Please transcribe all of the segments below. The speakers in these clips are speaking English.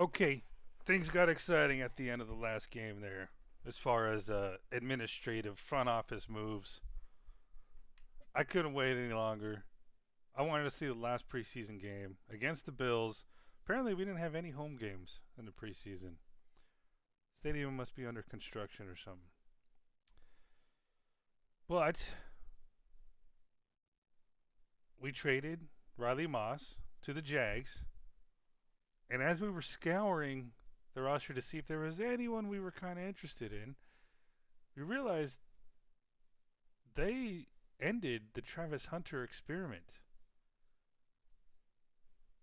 Okay, things got exciting at the end of the last game there, as far as administrative front office moves. I couldn't wait any longer. I wanted to see the last preseason game against the Bills. Apparently, we didn't have any home games in the preseason. Stadium must be under construction or something. But we traded Riley Moss to the Jags, and as we were scouring the roster to see if there was anyone we were kind of interested in, we realized they ended the Travis Hunter experiment.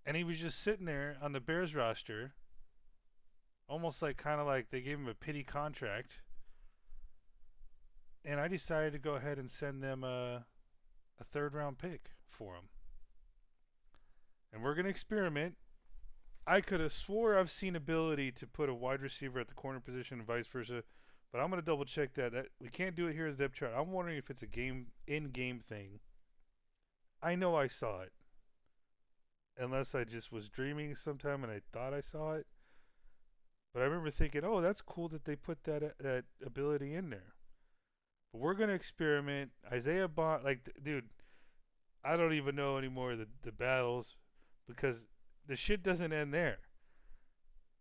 And he was just sitting there on the Bears roster, almost like kind of like they gave him a pity contract. And I decided to go ahead and send them a third round pick for him. And we're going to experiment. I could have swore I've seen ability to put a wide receiver at the corner position and vice versa, but I'm going to double check that we can't do it here at the depth chart. I'm wondering if it's a game in game thing. I know I saw it, unless I just was dreaming sometime and I thought I saw it. But I remember thinking, oh, that's cool that they put that ability in there. But we're gonna experiment. Isaiah Bond, like, dude, I don't even know anymore the battles because the shit doesn't end there.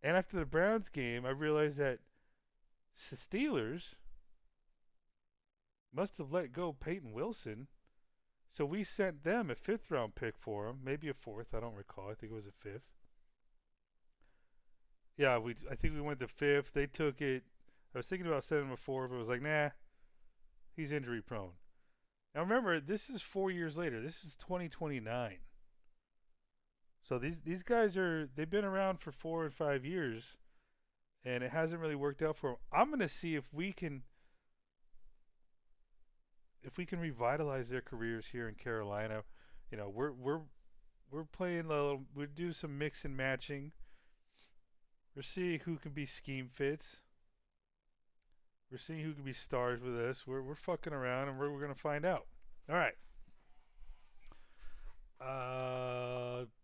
And after the Browns game, I realized that the Steelers must have let go Peyton Wilson. So we sent them a fifth round pick for him, maybe a fourth. I don't recall. I think it was a fifth. Yeah, I think we went the fifth. They took it. I was thinking about sending him a fourth, but it was like, nah, he's injury prone. Now remember, this is 4 years later. This is 2029. So these guys they've been around for 4 or 5 years, and it hasn't really worked out for them. I'm gonna see if we can revitalize their careers here in Carolina. You know, we're playing a little. We do some mix and matching. We're seeing who can be scheme fits. We're seeing who can be stars with us. We're fucking around, and we're gonna find out. All right.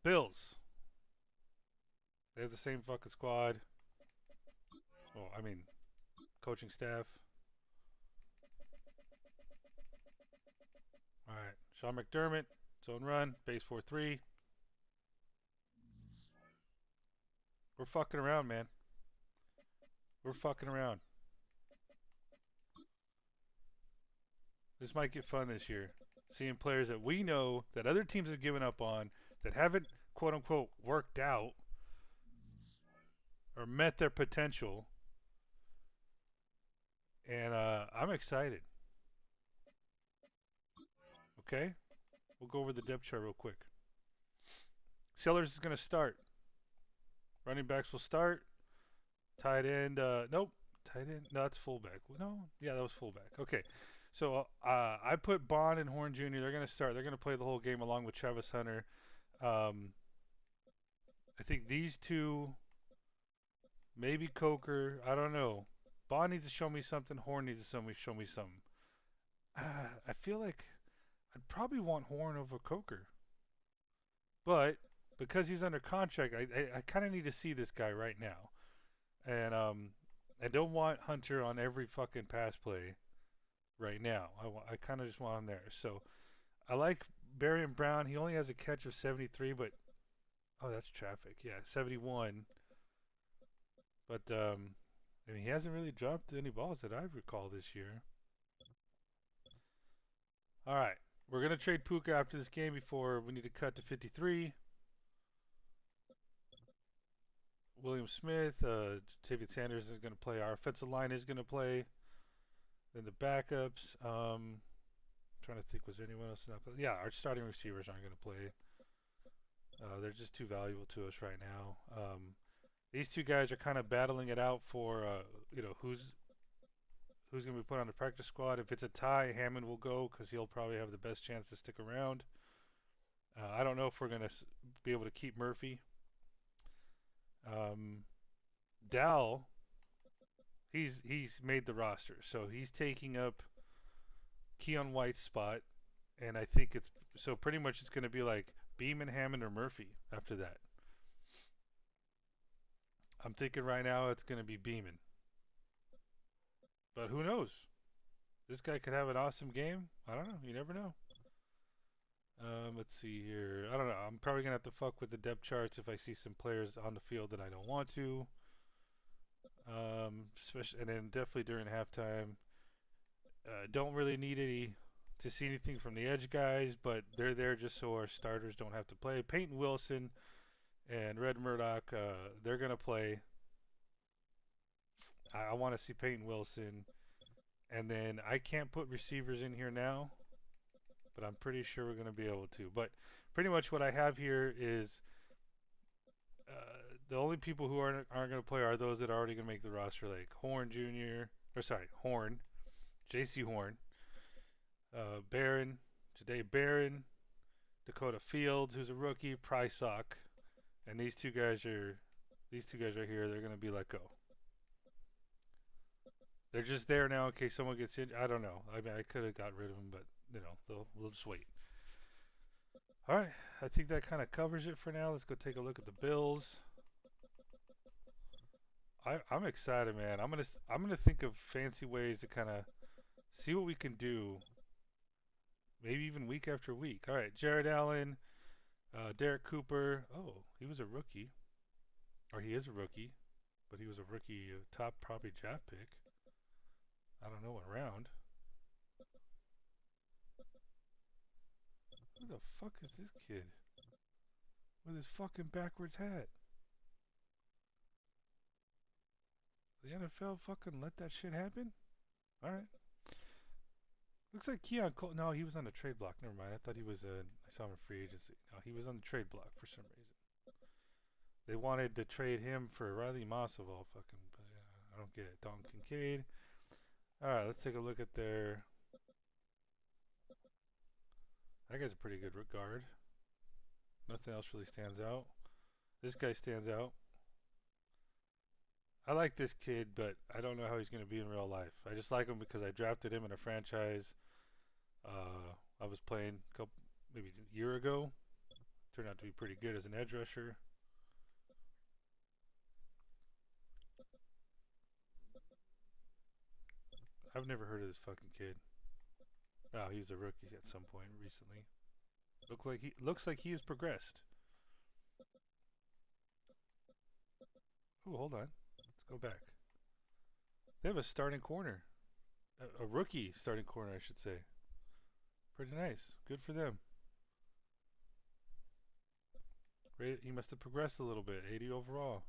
Bills. They have the same fucking squad. Well, I mean, coaching staff. All right. Sean McDermott, zone run, base 4-3. We're fucking around, man. We're fucking around. This might get fun this year. Seeing players that we know that other teams have given up on, that haven't quote unquote worked out or met their potential. And I'm excited. Okay? We'll go over the depth chart real quick. Sellers is going to start. Running backs will start. Tight end, nope. Tight end, no, that's fullback. No, yeah, that was fullback. Okay, so I put Bond and Horn Jr. They're gonna start. They're gonna play the whole game along with Travis Hunter. Um, I think these two, maybe Coker. I don't know. Bond needs to show me something. Horn needs to show me something. I feel like I'd probably want Horn over Coker, but because he's under contract, I kind of need to see this guy right now. And I don't want Hunter on every fucking pass play right now. I kind of just want him there. So I like Barry and Brown. He only has a catch of 73, but oh, that's traffic. Yeah, 71. But I mean, he hasn't really dropped any balls that I recall this year. All right, we're gonna trade Puka after this game before we need to cut to 53. William Smith, David Sanders is gonna play. Our offensive line is gonna play. Then the backups. Trying to think, was there anyone else not? Yeah, our starting receivers aren't going to play. They're just too valuable to us right now. These two guys are kind of battling it out for who's going to be put on the practice squad. If it's a tie, Hammond will go because he'll probably have the best chance to stick around. I don't know if we're going to be able to keep Murphy. Um, Dowell, he's made the roster, so he's taking up Keon White's spot, and I think it's so pretty much it's going to be like Beeman, Hammond, or Murphy after that. I'm thinking right now it's going to be beaming. But who knows? This guy could have an awesome game. I don't know. You never know. Let's see here. I don't know. I'm probably going to have to fuck with the depth charts if I see some players on the field that I don't want to. Especially, and then definitely during halftime. Don't really need to see anything from the edge guys, but they're there just so our starters don't have to play. Peyton Wilson and Red Murdoch, they're going to play. I want to see Peyton Wilson. And then I can't put receivers in here now, but I'm pretty sure we're going to be able to. But pretty much what I have here is the only people who aren't going to play are those that are already going to make the roster, like Horn Jr. Horn, J.C. Horn, Barron, Ja'Day Barron, Dakota Fields, who's a rookie, Prysock, and these two guys right here. They're going to be let go. They're just there now in case someone gets in. I don't know. I mean, I could have got rid of them, but you know, we'll just wait. All right, I think that kind of covers it for now. Let's go take a look at the Bills. I'm excited, man. I'm gonna think of fancy ways to kind of see what we can do. Maybe even week after week. All right, Jared Allen, Derek Cooper. Oh, he was a rookie, or he is a rookie, but he was a rookie top probably draft pick. I don't know what round. Who the fuck is this kid? With his fucking backwards hat. The NFL fucking let that shit happen? Alright. Looks like Keon Cole. No, he was on the trade block. Never mind. I thought he was I saw him in free agency. No, he was on the trade block for some reason. They wanted to trade him for Riley Moss of all fucking. But I don't get it. Dalton Kincaid. Alright, let's take a look at their. That guy's a pretty good guard. Nothing else really stands out. This guy stands out. I like this kid, but I don't know how he's going to be in real life. I just like him because I drafted him in a franchise. I was playing maybe a year ago. Turned out to be pretty good as an edge rusher. I've never heard of this fucking kid. Oh, he was a rookie at some point recently. Looks like he has progressed. Oh, hold on. Let's go back. They have a starting corner. A rookie starting corner, I should say. Pretty nice. Good for them. He must have progressed a little bit. 80 overall.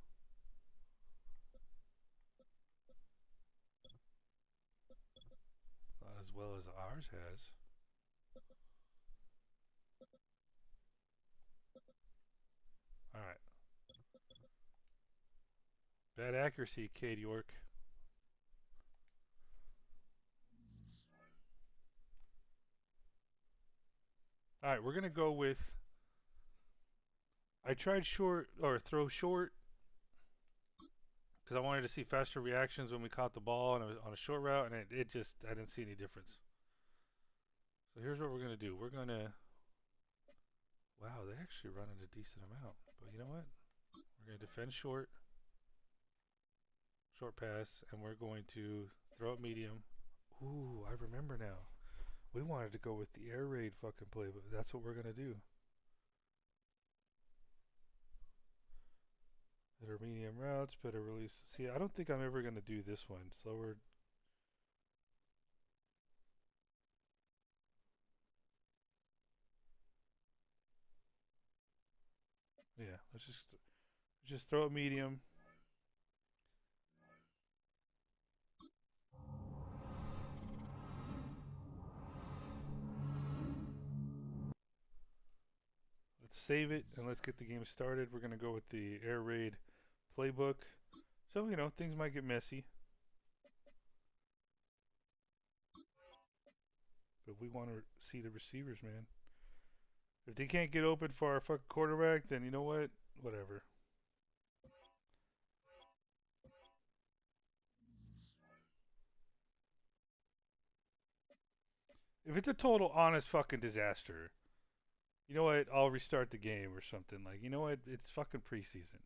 Not as well as ours has. Alright. Bad accuracy, Cade York. Alright, we're going to go with. I tried short, or throw short, because I wanted to see faster reactions when we caught the ball and it was on a short route, and it just, I didn't see any difference. So here's what we're going to do. We're going to. Wow, they actually running a decent amount. But you know what? We're going to defend short. Short pass, and we're going to throw it medium. Ooh, I remember now. We wanted to go with the air raid fucking play, but that's what we're going to do. Better medium routes, better release. See, I don't think I'm ever going to do this one. Slower. Yeah, let's just throw it medium. Let's save it and let's get the game started. We're going to go with the air raid playbook. So, you know, things might get messy. But we want to see the receivers, man. If they can't get open for our fucking quarterback, then you know what? Whatever. If it's a total honest fucking disaster, you know what? I'll restart the game or something. Like, you know what? It's fucking preseason.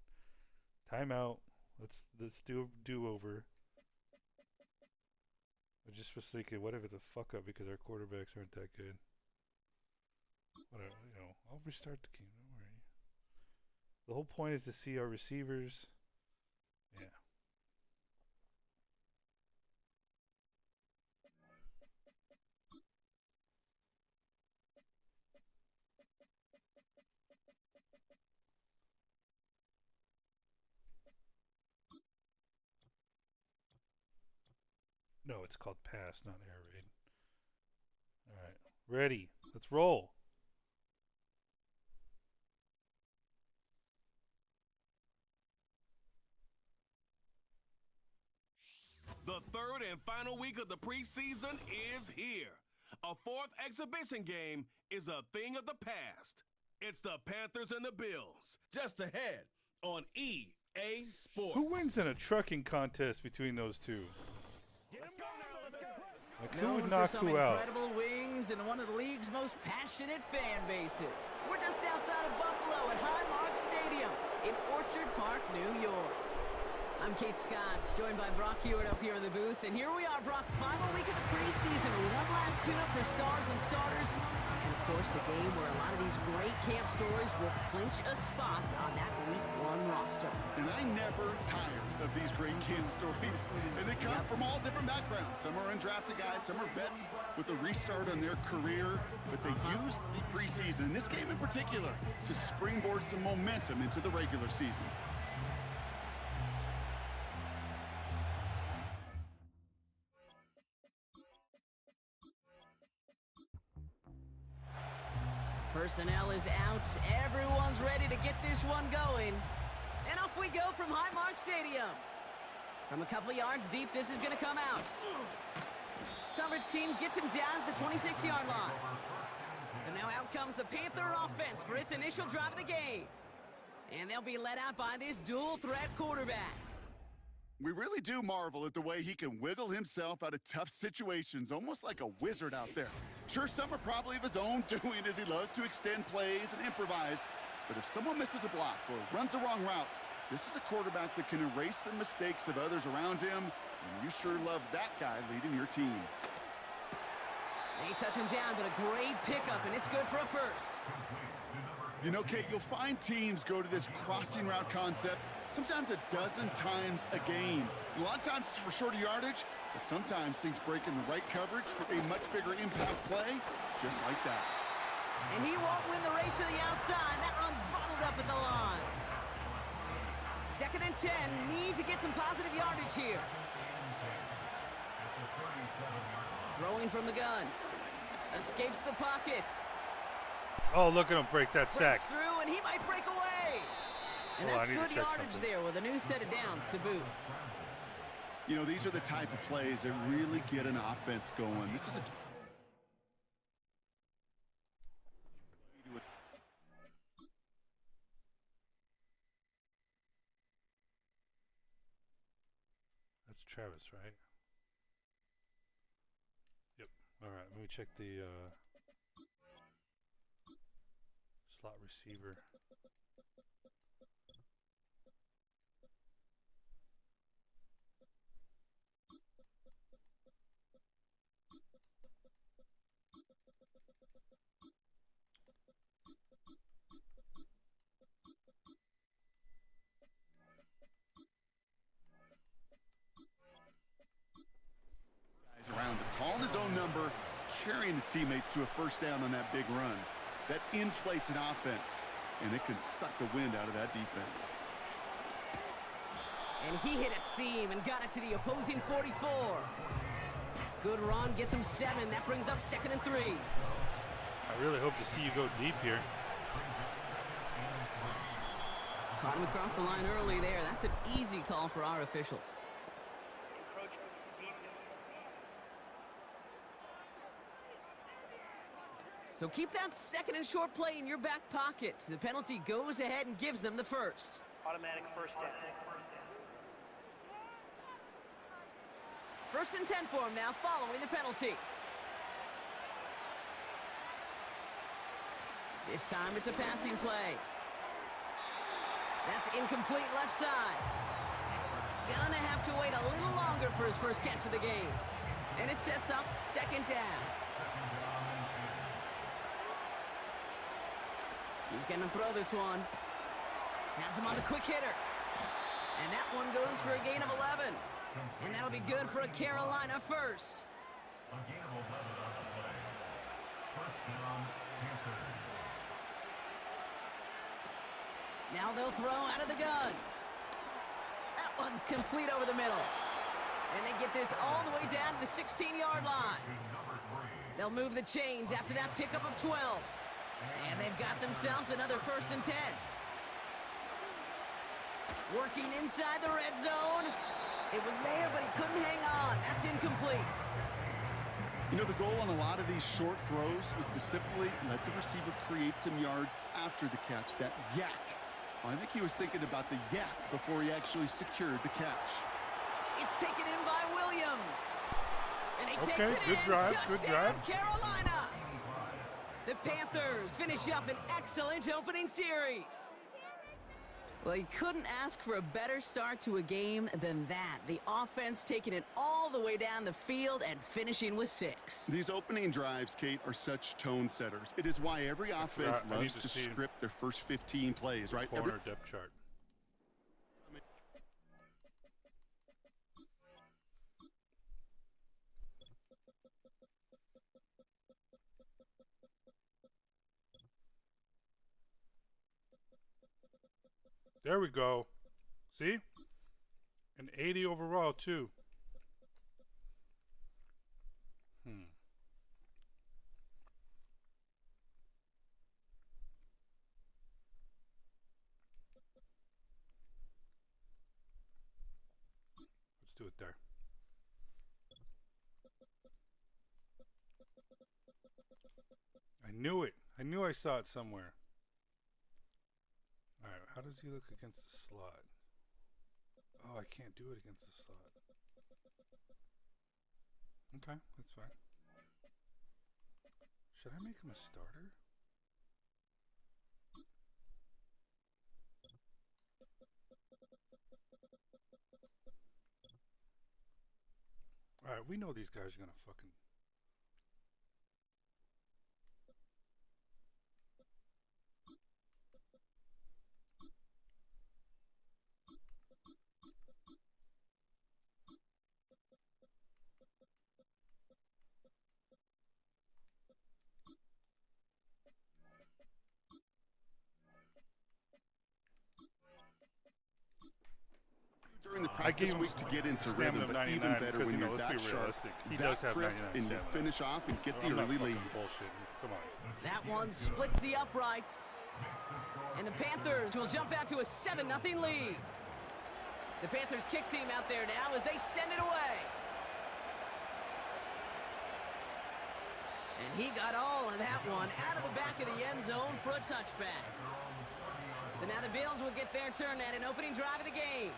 Timeout. Let's do a do-over. I just was thinking, what if it's a fuck up because our quarterbacks aren't that good? Whatever, I'll restart the game. Don't worry. The whole point is to see our receivers. Yeah. No, it's called pass, not air raid. All right, ready. Let's roll. The third and final week of the preseason is here. A fourth exhibition game is a thing of the past. It's the Panthers and the Bills, just ahead on EA Sports. Who wins in a trucking contest between those two? Let's go now, let's go. Like, who Known would for knock some who out? incredible wings and one of the league's most passionate fan bases. We're just outside of Buffalo at Highmark Stadium in Orchard Park, New York. I'm Kate Scott, joined by Brock Hewitt up here in the booth. And here we are, Brock, final week of the preseason. One last tune-up for stars and starters. And, of course, the game where a lot of these great camp stories will clinch a spot on that Week 1 roster. And I never tire of these great camp stories. And they come from all different backgrounds. Some are undrafted guys, some are vets with a restart on their career. But they use the preseason, in this game in particular, to springboard some momentum into the regular season. Personnel is out. Everyone's ready to get this one going. And off we go from Highmark Stadium. From a couple of yards deep, this is going to come out. Coverage team gets him down at the 26-yard line. So now out comes the Panther offense for its initial drive of the game. And they'll be led out by this dual-threat quarterback. We really do marvel at the way he can wiggle himself out of tough situations, almost like a wizard out there. Sure, some are probably of his own doing, as he loves to extend plays and improvise. But if someone misses a block or runs a wrong route, this is a quarterback that can erase the mistakes of others around him. And you sure love that guy leading your team. They touch him down, but a great pickup, and it's good for a first. You know, Kate, you'll find teams go to this crossing route concept sometimes a dozen times a game. A lot of times it's for shorter yardage, but sometimes things break in the right coverage for a much bigger impact play, just like that. And he won't win the race to the outside. That run's bottled up at the line. 2nd and 10. Need to get some positive yardage here. Throwing from the gun. Escapes the pocket. Oh, look at him break that sack. Breaks through, and he might break away. And Hold on, that's I need to good check yardage something. there with a new set of downs to boot. You know, these are the type of plays that really get an offense going. This is a... That's Travis, right? Yep. All right, let me check the slot receiver. Around him, calling his own number, carrying his teammates to a first down on that big run. That inflates an offense, and it can suck the wind out of that defense. And he hit a seam and got it to the opposing 44. Good run, gets him 7. That brings up 2nd and 3. I really hope to see you go deep here. Caught him across the line early there. That's an easy call for our officials. So keep that 2nd and short play in your back pocket. The penalty goes ahead and gives them the first. Automatic first down. 1st and 10 for him now, following the penalty. This time it's a passing play. That's incomplete left side. gonna have to wait a little longer for his first catch of the game. And it sets up second down. He's going to throw this one. Has him on the quick hitter. And that one goes for a gain of 11. And that'll be good for a Carolina first. A gain of 11 on the play. First down, Panthers. Now they'll throw out of the gun. That one's complete over the middle. And they get this all the way down to the 16-yard line. They'll move the chains after that pickup of 12. And they've got themselves another 1st and 10. Working inside the red zone. It was there, but he couldn't hang on. That's incomplete. You know, the goal on a lot of these short throws is to simply let the receiver create some yards after the catch, that yak. Well, I think he was thinking about the yak before he actually secured the catch. It's taken in by Williams. And he takes it good in. drive, Touchdown, good drive. Carolina. The Panthers finish up an excellent opening series. Well, you couldn't ask for a better start to a game than that. The offense taking it all the way down the field and finishing with 6. These opening drives, Kate, are such tone setters. It is why every offense I need loves to to see script their first 15 plays, right? Corner depth chart. There we go. See? An 80 overall, too. Let's do it there. I knew it. I knew I saw it somewhere. Alright, how does he look against the slot? Oh, I can't do it against the slot. Okay, that's fine. Should I make him a starter? Alright, we know these guys are gonna fucking... During the practice week to get into rhythm, but even better when you're that sharp, that crisp, and you finish off and get the early lead. Come on. That one splits the uprights. And the Panthers will jump out to a 7-0 lead. The Panthers kick team out there now as they send it away. And he got all of that one out of the back of the end zone for a touchback. So now the Bills will get their turn at an opening drive of the game.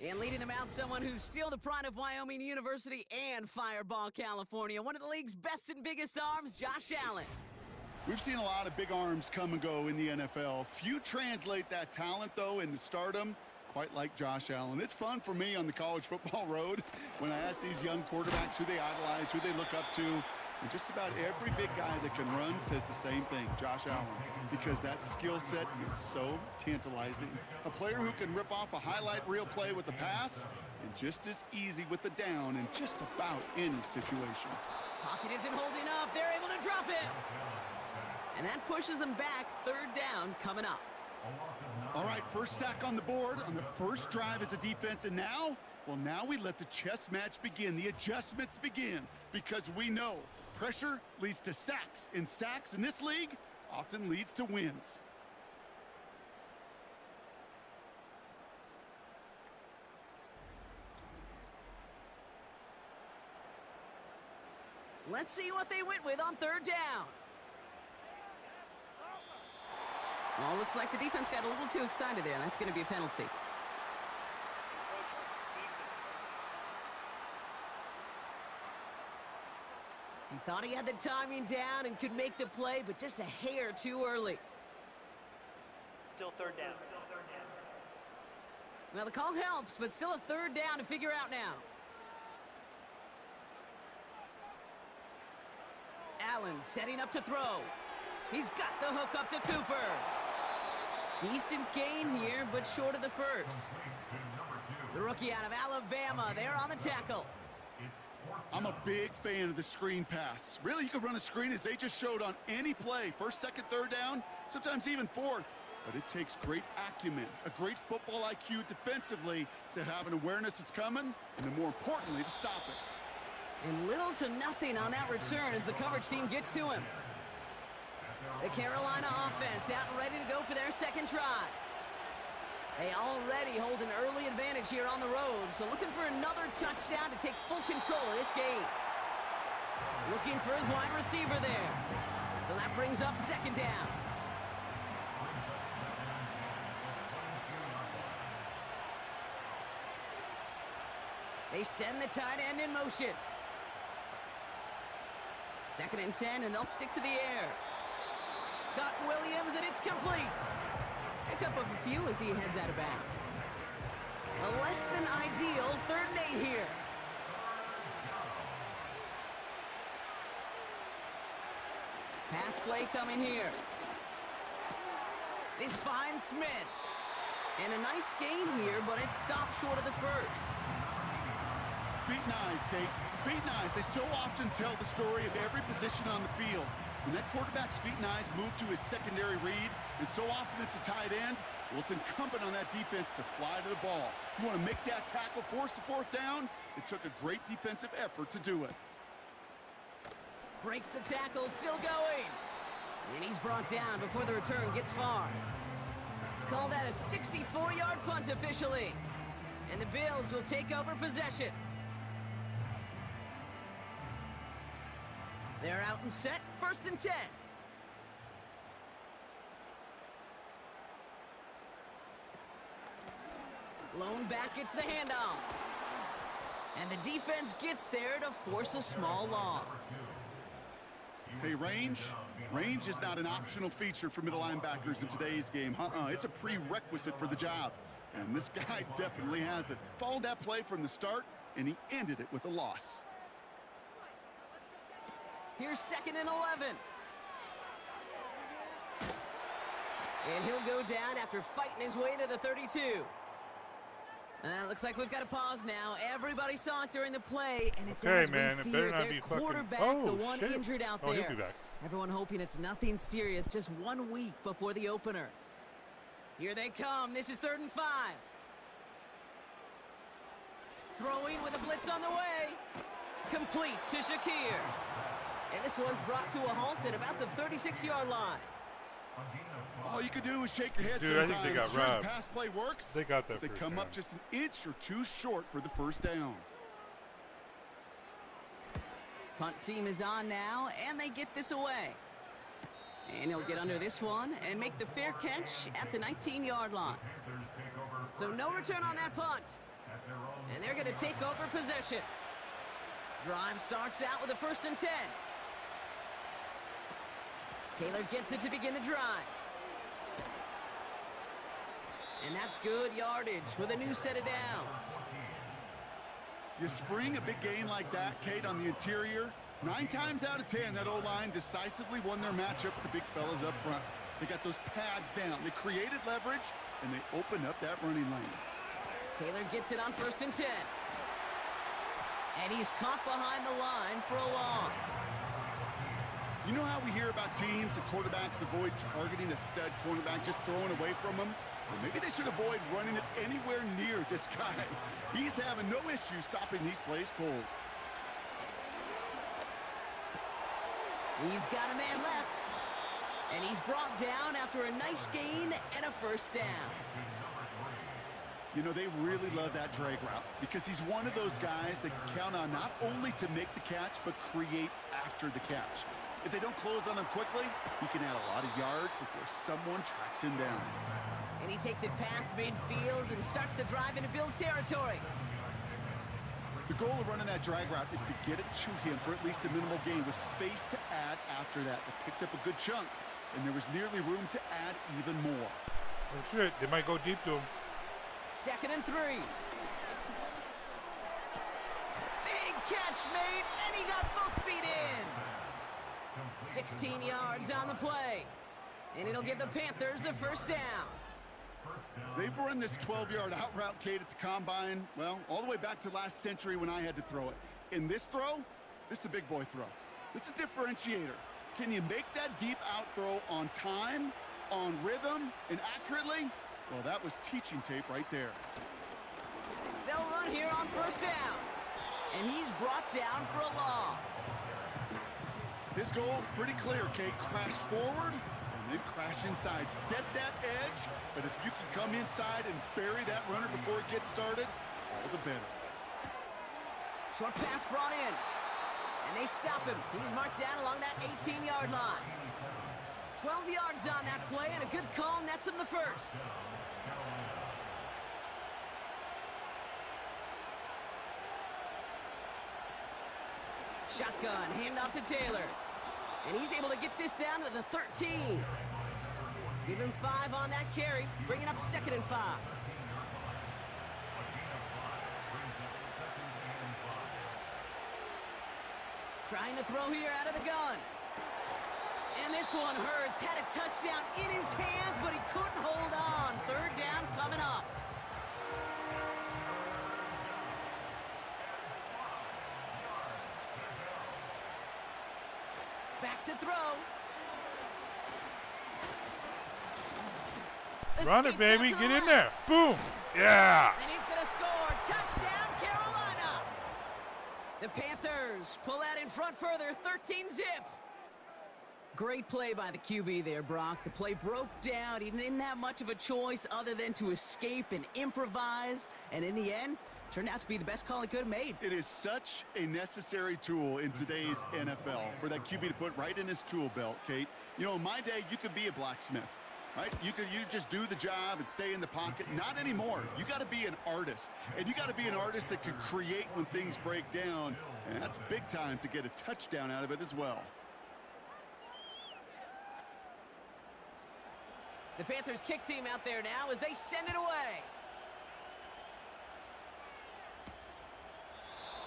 And leading them out, someone who's still the pride of Wyoming University and Fireball, California. One of the league's best and biggest arms, Josh Allen. We've seen a lot of big arms come and go in the NFL. Few translate that talent, though, into stardom, quite like Josh Allen. It's fun for me on the college football road when I ask these young quarterbacks who they idolize, who they look up to. And just about every big guy that can run says the same thing, Josh Allen, because that skill set is so tantalizing. A player who can rip off a highlight reel play with the pass and just as easy with the down in just about any situation. Pocket isn't holding up. They're able to drop it. And that pushes them back. 3rd down coming up. All right, first sack on the board on the first drive as a defense. And now, well, now we let the chess match begin. The adjustments begin because we know pressure leads to sacks, and sacks in this league often leads to wins. Let's see what they went with on 3rd down. Well, looks like the defense got a little too excited there, and that's going to be a penalty. He thought he had the timing down and could make the play, but just a hair too early. Still 3rd down. Well, the call helps, but still a third down to figure out now. Allen setting up to throw. He's got the hook up to Cooper. Decent gain here, but short of the first. The rookie out of Alabama, there on the tackle. I'm a big fan of the screen pass. Really, you can run a screen as they just showed on any play. First, second, third down, sometimes even fourth. But it takes great acumen, a great football IQ defensively to have an awareness it's coming, and then more importantly, to stop it. And little to nothing on that return as the coverage team gets to him. The Carolina offense out and ready to go for their second try. They already hold an early advantage here on the road, so looking for another touchdown to take full control of this game. Looking for his wide receiver there. So that brings up second down. They send the tight end in motion. 2nd and 10, and they'll stick to the air. Got Williams, and it's complete. Pick up a few as he heads out of bounds. A less than ideal 3rd and 8 here. Pass play coming here. This finds Smith. And a nice gain here, but it stopped short of the first. Feet and eyes, Kate. Feet and eyes. They so often tell the story of every position on the field. When that quarterback's feet and eyes move to his secondary read, and so often it's a tight end, well, it's incumbent on that defense to fly to the ball. You want to make that tackle, force the 4th down? It took a great defensive effort to do it. Breaks the tackle, still going. And he's brought down before the return gets far. Call that a 64-yard punt officially. And the Bills will take over possession. They're out and set, 1st and 10. Lone back gets the handoff. And the defense gets there to force a small loss. Hey, range? Range is not an optional feature for middle linebackers in today's game. It's a prerequisite for the job. And this guy definitely has it. Followed that play from the start, and he ended it with a loss. Here's 2nd and 11. And he'll go down after fighting his way to the 32. Looks like we've got a pause now. Everybody saw it during the play, and it's okay, as man, we it better feared. not Their be fucking... quarterback, Oh, the one shit. injured out Oh, there. he'll be back. Everyone hoping it's nothing serious, just 1 week before the opener. Here they come. This is 3rd and 5. Throwing with a blitz on the way. Complete to Shakir. And this one's brought to a halt at about the 36-yard line. All you can do is shake your head Dude, I sometimes. think they got Sure, robbed. the pass play works. They got that But they first come down. up just an inch or two short for the 1st down. Punt team is on now, and they get this away. And he'll get under this one and make the fair catch at the 19-yard line. So no return on that punt. And they're going to take over possession. Drive starts out with a 1st and 10. Taylor gets it to begin the drive. And that's good yardage with a new set of downs. You spring a big gain like that, Kate, on the interior. 9 times out of 10, that O-line decisively won their matchup with the big fellas up front. They got those pads down. They created leverage, and they opened up that running lane. Taylor gets it on 1st and 10. And he's caught behind the line for a loss. You know how we hear about teams and quarterbacks avoid targeting a stud cornerback, just throwing away from him? Well, maybe they should avoid running it anywhere near this guy. He's having no issue stopping these plays cold. He's got a man left. And he's brought down after a nice gain and a 1st down. You know, they really love that drag route because he's one of those guys that count on not only to make the catch, but create after the catch. If they don't close on him quickly, he can add a lot of yards before someone tracks him down. And he takes it past midfield and starts the drive into Bills territory. The goal of running that drag route is to get it to him for at least a minimal gain with space to add after that. They picked up a good chunk, and there was nearly room to add even more. Oh, shit. They might go deep to him. 2nd and 3. Big catch made, and he got both feet in. 16 yards on the play, and it'll give the Panthers a first down. They've run this 12-yard out route, Kate, at the combine, well, all the way back to last century when I had to throw it. In this throw, this is a big boy throw. This is a differentiator. Can you make that deep out throw on time, on rhythm, and accurately? Well, that was teaching tape right there. They'll run here on first down, and he's brought down for a loss. His goal is pretty clear, Kate. Crash forward and then crash inside. Set that edge, but if you can come inside and bury that runner before it gets started, all the better. Short pass brought in, and they stop him. He's marked down along that 18-yard line. 12 yards on that play, and a good call nets him the first. Shotgun, handoff to Taylor. And he's able to get this down to the 13. Give him 5 on that carry, bringing up 2nd and 5. Trying to throw here out of the gun. And this one hurts. Had a touchdown in his hands, but he couldn't hold on. 3rd down coming up. Back to throw. Run it, baby. Get in there. Boom. Yeah. And he's going to score. Touchdown, Carolina. The Panthers pull that in front further. 13-zip. Great play by the QB there, Brock. The play broke down. He didn't have much of a choice other than to escape and improvise. And in the end, turned out to be the best call he could have made. It is such a necessary tool in today's NFL for that QB to put right in his tool belt, Kate. You know, in my day, you could be a blacksmith, right? You just do the job and stay in the pocket. Not anymore. You got to be an artist, and you got to be an artist that can create when things break down, and that's big time to get a touchdown out of it as well. The Panthers kick team out there now as they send it away.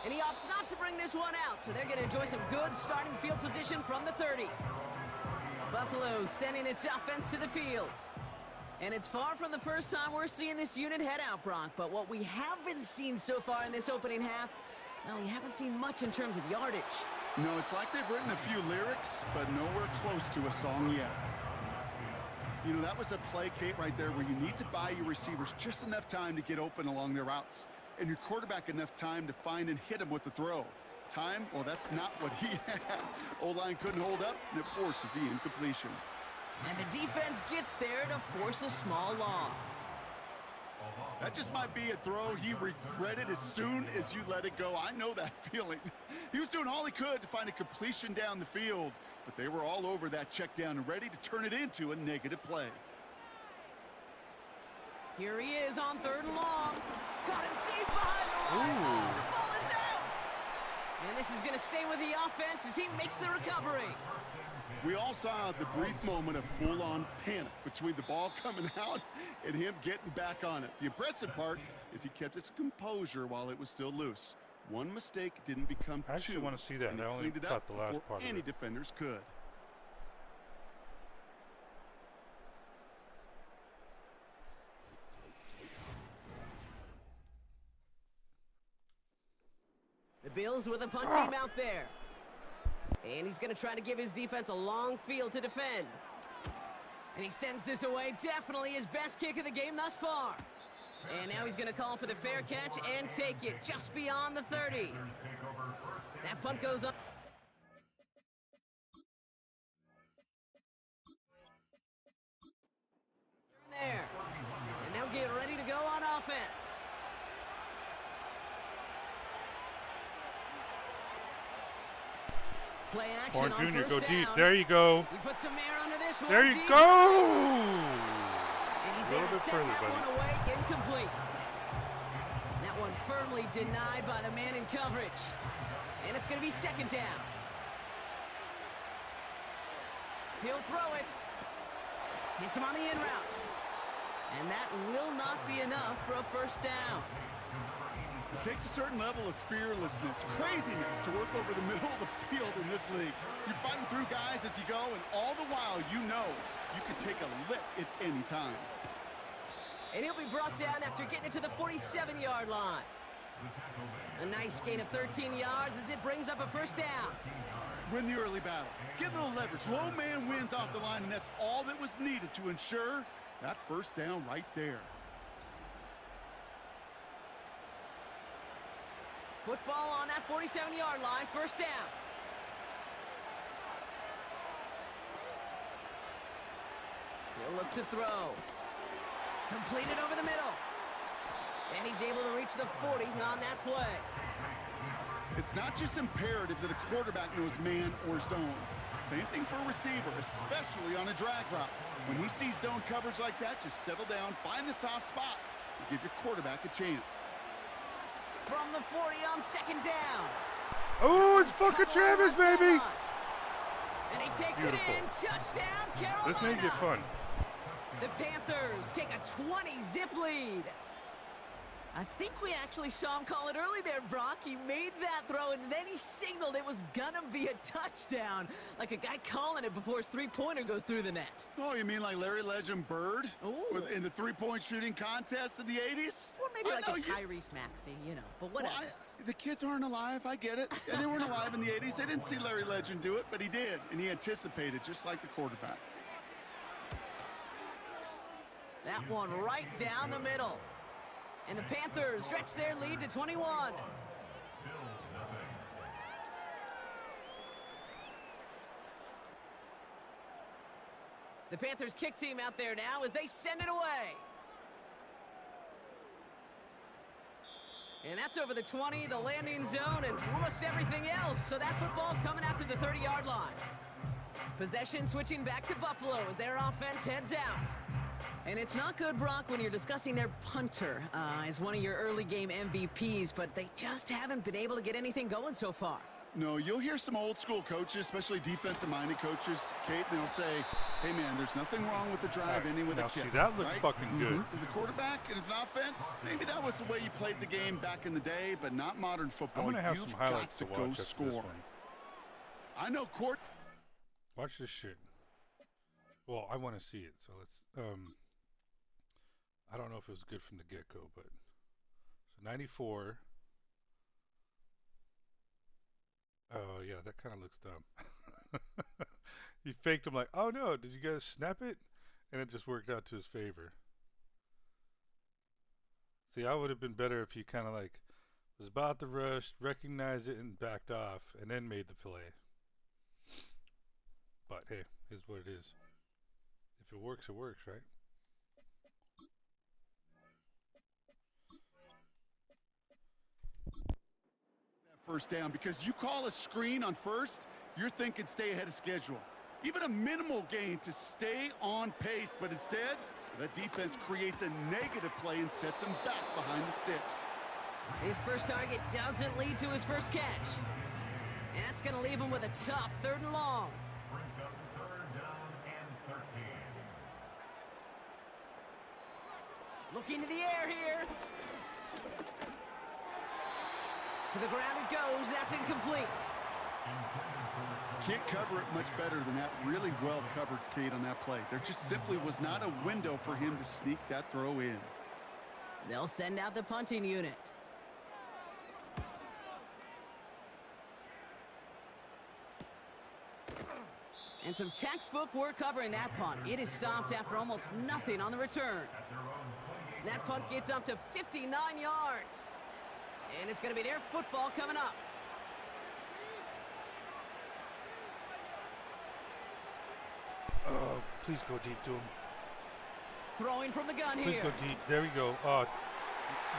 And he opts not to bring this one out, so they're going to enjoy some good starting field position from the 30. Buffalo sending its offense to the field. And it's far from the first time we're seeing this unit head out, Brock. But what we haven't seen so far in this opening half, well, we haven't seen much in terms of yardage. No, it's like they've written a few lyrics, but nowhere close to a song yet. You know, that was a play, Kate, right there where you need to buy your receivers just enough time to get open along their routes. And your quarterback enough time to find and hit him with the throw. Time? Well, that's not what he had. O-line couldn't hold up, and it forces the incompletion. And the defense gets there to force a small loss. That just might be a throw he regretted as soon as you let it go. I know that feeling. He was doing all he could to find a completion down the field, but they were all over that check down and ready to turn it into a negative play. Here he is on 3rd and long. Caught him deep behind the line. Oh, the ball is out. And this is going to stay with the offense as he makes the recovery. We all saw the brief moment of full-on panic between the ball coming out and him getting back on it. The impressive part is he kept his composure while it was still loose. One mistake didn't become I actually two. want to see that. And he I only cleaned it caught up the last before part of any it. defenders could. The Bills with a punt team out there. And he's going to try to give his defense a long field to defend. And he sends this away. Definitely his best kick of the game thus far. And now he's going to call for the fair catch and take it just beyond the 30. That punt goes up. There. And they'll get ready to go on offense. Play action Horn on Jr., first go down. deep. There you go. We put some air under this one. There you Deep. go. And he's A there little to bit set further, that buddy. one away, incomplete. That one firmly denied by the man in coverage. And it's going to be 2nd down. He'll throw it. Hits him on the in route. And that will not be enough for a first down. It takes a certain level of fearlessness, craziness to work over the middle of the field in this league. You're fighting through guys as you go, and all the while you know you can take a lick at any time. And he'll be brought down after getting it to the 47-yard line. A nice gain of 13 yards as it brings up a first down. Win the early battle. Get a little leverage. Low man wins off the line, and that's all that was needed to ensure that first down right there. Football on that 47-yard line, first down. He'll look to throw. Completed over the middle. And he's able to reach the 40 on that play. It's not just imperative that a quarterback knows man or zone. Same thing for a receiver, especially on a drag route. When he sees zone coverage like that, just settle down, find the soft spot, and give your quarterback a chance. From the 40 on second down. Oh, it's fucking Travis, baby! And he takes Beautiful. it in. Touchdown, Carolina! This may get fun. The Panthers take a 20-zip lead. I think we actually saw him call it early there, Brock. He made that throw, and then he signaled it was gonna be a touchdown. Like a guy calling it before his three-pointer goes through the net. Oh, you mean like Larry Legend Bird? Ooh. In the three-point shooting contest in the 80s? Or maybe I like know a you- Tyrese Maxey, you know, but whatever. Well, the kids aren't alive, I get it. And they weren't alive in the 80s. They didn't see Larry Legend do it, but he did. And he anticipated, just like the quarterback. That one right down the middle. And the Panthers stretch their lead to 21. The Panthers kick team out there now as they send it away. And that's over the 20, the landing zone, and almost everything else. So that football coming out to the 30-yard line. Possession switching back to Buffalo as their offense heads out. And it's not good, Brock, when you're discussing their punter as one of your early game MVPs, but they just haven't been able to get anything going so far. No, you'll hear some old school coaches, especially defensive-minded coaches, Kate, and they'll say, hey, man, there's nothing wrong with the drive ending with a Now, kick. see, that looks right? fucking good. As a quarterback and as an offense, maybe that was the way you played the game back in the day, but not modern football. I'm gonna have You've some got highlights to to watch go after this score. one. I know court. Watch this shit. Well, I want to see it, so let's. I don't know if it was good from the get-go, but so 94. Oh yeah, that kind of looks dumb. He faked him like, oh no, did you guys snap it? And it just worked out to his favor. See, I would have been better if he kind of like was about to rush, recognized it, and backed off, and then made the play. But hey, here's what it is. If it works, right? First down, because you call a screen on first, you're thinking stay ahead of schedule. Even a minimal gain to stay on pace, but instead, that defense creates a negative play and sets him back behind the sticks. His first target doesn't lead to his first catch. And that's going to leave him with a tough 3rd and long. Brings up 3rd down and 13. Looking to the air here. To the ground it goes. That's incomplete. Can't cover it much better than that. Really well covered, Kate, on that play. There just simply was not a window for him to sneak that throw in. They'll send out the punting unit. And some textbook work covering that punt. It is stopped after almost nothing on the return. That punt gets up to 59 yards. And it's going to be their football coming up. Oh, please go deep to him. Throwing from the gun Please here. go deep. There we go. Oh, you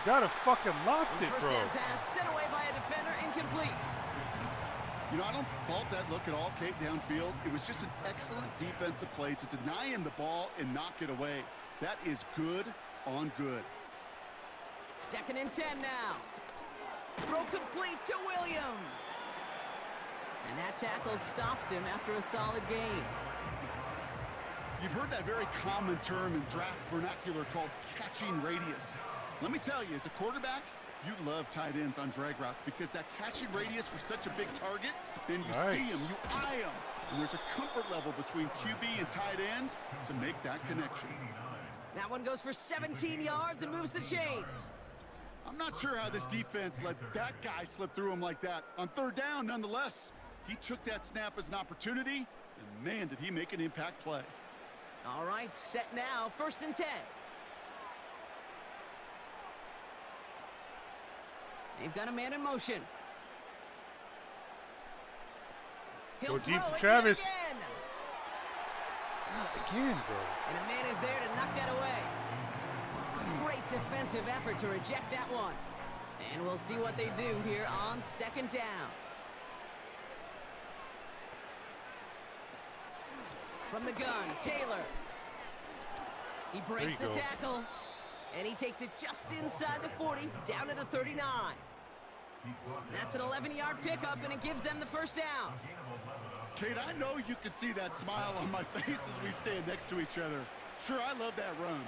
gotta fucking loft it, First bro. down pass sent away by a defender, incomplete. You know, I don't fault that look at all, Kate, downfield. It was just an excellent defensive play to deny him the ball and knock it away. That is good on good. 2nd and 10 now. Throw complete to Williams. And that tackle stops him after a solid gain. You've heard that very common term in draft vernacular called catching radius. Let me tell you, as a quarterback, you love tight ends on drag routes because that catching radius for such a big target, then you see him, you eye him, and there's a comfort level between QB and tight end to make that connection. That one goes for 17 yards and moves the chains. I'm not sure how this defense let that guy slip through him like that. On third down, nonetheless, he took that snap as an opportunity, and man, did he make an impact play. All right, set now, 1st and 10. They've got a man in motion. He'll Go deep throw to it Travis. yet again. Not again, bro. And a man is there to knock that away. Great defensive effort to reject that one. And we'll see what they do here on 2nd down. From the gun, Taylor. He breaks the go. tackle. And he takes it just inside the 40, down to the 39. That's an 11-yard pickup, and it gives them the 1st down. Kate, I know you can see that smile on my face as we stand next to each other. Sure, I love that run.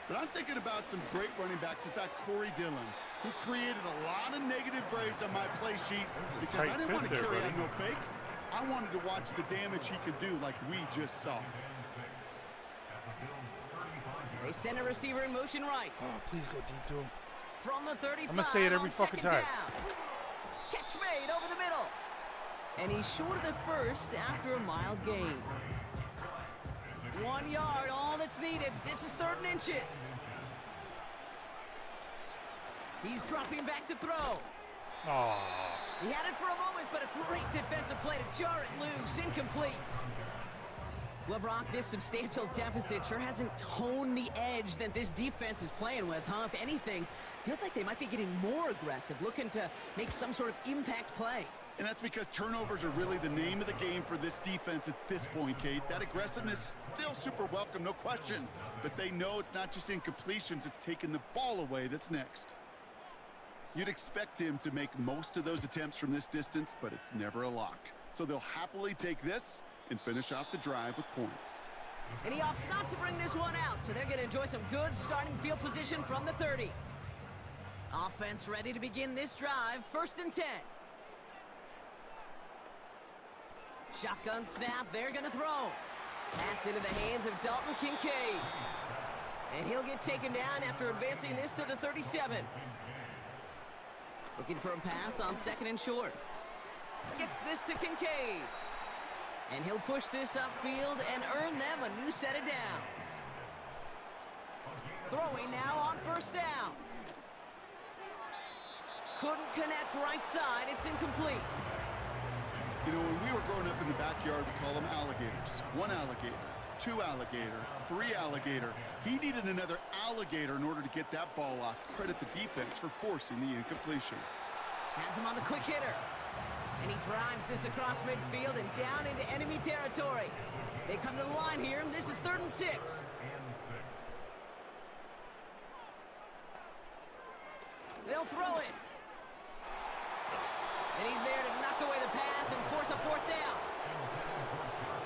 But I'm thinking about some great running backs. In fact, Corey Dillon, who created a lot of negative grades on my play sheet because I didn't want to carry out no fake. I wanted to watch the damage he could do like we just saw. They send a receiver in motion right. Oh, please go deep to him. From the 35 I'm gonna say it every on fucking 2nd time. down. Catch made over the middle. And he's short of the 1st after a mild gain. 1 yard, all that's needed. This is 3rd and inches. He's dropping back to throw. Oh, He had it for a moment, but a great defensive play to jar it loose. Incomplete. Well, Brock, this substantial deficit sure hasn't toned the edge that this defense is playing with, huh? If anything, feels like they might be getting more aggressive, looking to make some sort of impact play. And that's because turnovers are really the name of the game for this defense at this point, Kate. That aggressiveness still super welcome, no question. But they know it's not just incompletions, it's taking the ball away that's next. You'd expect him to make most of those attempts from this distance, but it's never a lock. So they'll happily take this and finish off the drive with points. And he opts not to bring this one out, so they're going to enjoy some good starting field position from the 30. Offense ready to begin this drive, 1st and 10. Shotgun snap, they're going to throw. Pass into the hands of Dalton Kincaid. And he'll get taken down after advancing this to the 37. Looking for a pass on 2nd and short. Gets this to Kincaid. And he'll push this upfield and earn them a new set of downs. Throwing now on 1st down. Couldn't connect right side. It's incomplete. You know, when we were growing up in the backyard, we call them alligators. 1 alligator, 2 alligator, 3 alligator. He needed another alligator in order to get that ball off. Credit the defense for forcing the incompletion. Has him on the quick hitter. And he drives this across midfield and down into enemy territory. They come to the line here. This is 3rd and 6. They'll throw it. And he's there to knock away the pass and force a 4th down.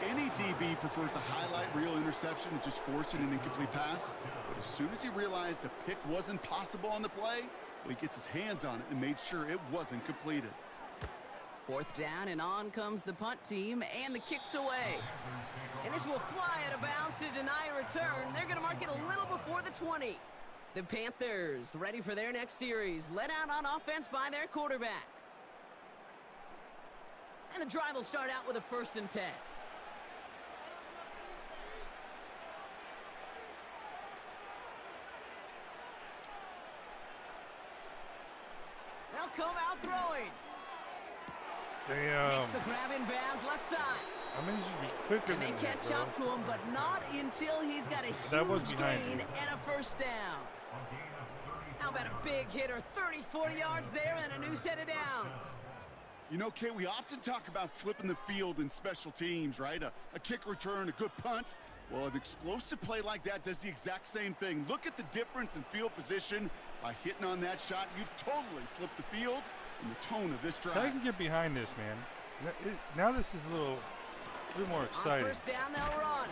Any DB prefers a highlight reel interception to just forcing an incomplete pass. But as soon as he realized a pick wasn't possible on the play, well, he gets his hands on it and made sure it wasn't completed. 4th down, and on comes the punt team, and the kick's away. And this will fly out of bounds to deny a return. They're going to mark it a little before the 20. The Panthers ready for their next series, led out on offense by their quarterback. And the drive will start out with a 1st and 10. They'll come out throwing. damn. Makes the grab in bounds left side. I mean, you should be quicker And they than catch that, up to him, but not until he's got a That was huge behind gain you. and a 1st down. How about a big hitter, 30, 40 yards there and a new set of downs. You know, Kate, we often talk about flipping the field in special teams, right? A kick return, a good punt. Well, an explosive play like that does the exact same thing. Look at the difference in field position. By hitting on that shot, you've totally flipped the field and the tone of this drive. I can get behind this, man. Now this is a little more On exciting. 1st down, they'll run.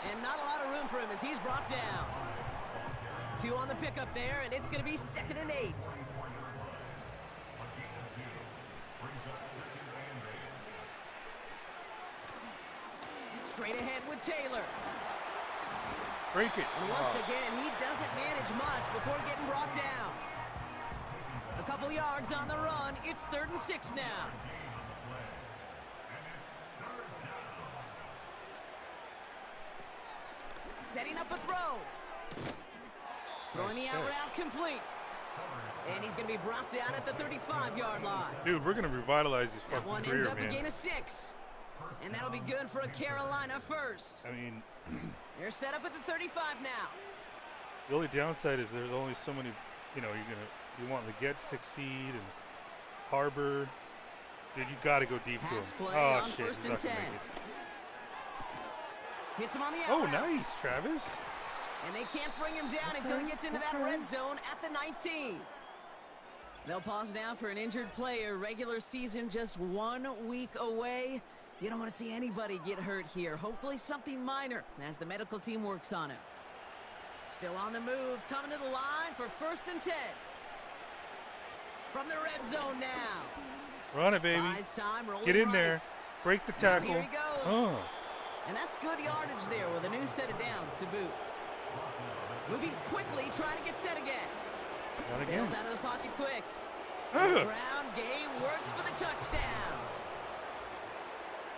And not a lot of room for him as he's brought down. 2 on the pickup there, and it's going to be 2nd and 8. Straight ahead with Taylor. Break it. And once again, he doesn't manage much before getting brought down. A couple yards on the run. It's 3rd and 6 now. Setting up a throw. Throwing the out route complete. And he's going to be brought down at the 35-yard line. Dude, we're going to revitalize these That fucking one career, ends up man. a gain of 6. And that'll be good for a Carolina first. I mean, They're set up at the 35 now. the only downside is there's only so many, you know, you want Leggett to succeed and Harbor. Dude, you got to go deep to him. Pass play Oh, on shit. 1st He's and not 10. gonna make it. Hits him on the out Oh, route. nice, Travis. And they can't bring him down until he gets into that red zone at the 19. They'll pause now for an injured player. Regular season just 1 week away. You don't want to see anybody get hurt here. Hopefully something minor as the medical team works on it. Still on the move, coming to the line for 1st and 10. From the red zone now. Run it, baby. Buys time, rolling Get in right. there. Break the Now tackle. here he goes. Oh. And that's good yardage there with a new set of downs to boot. Moving quickly, trying to get set again. Not again. Bails out of the pocket quick. And the Ugh. ground game works for the touchdown.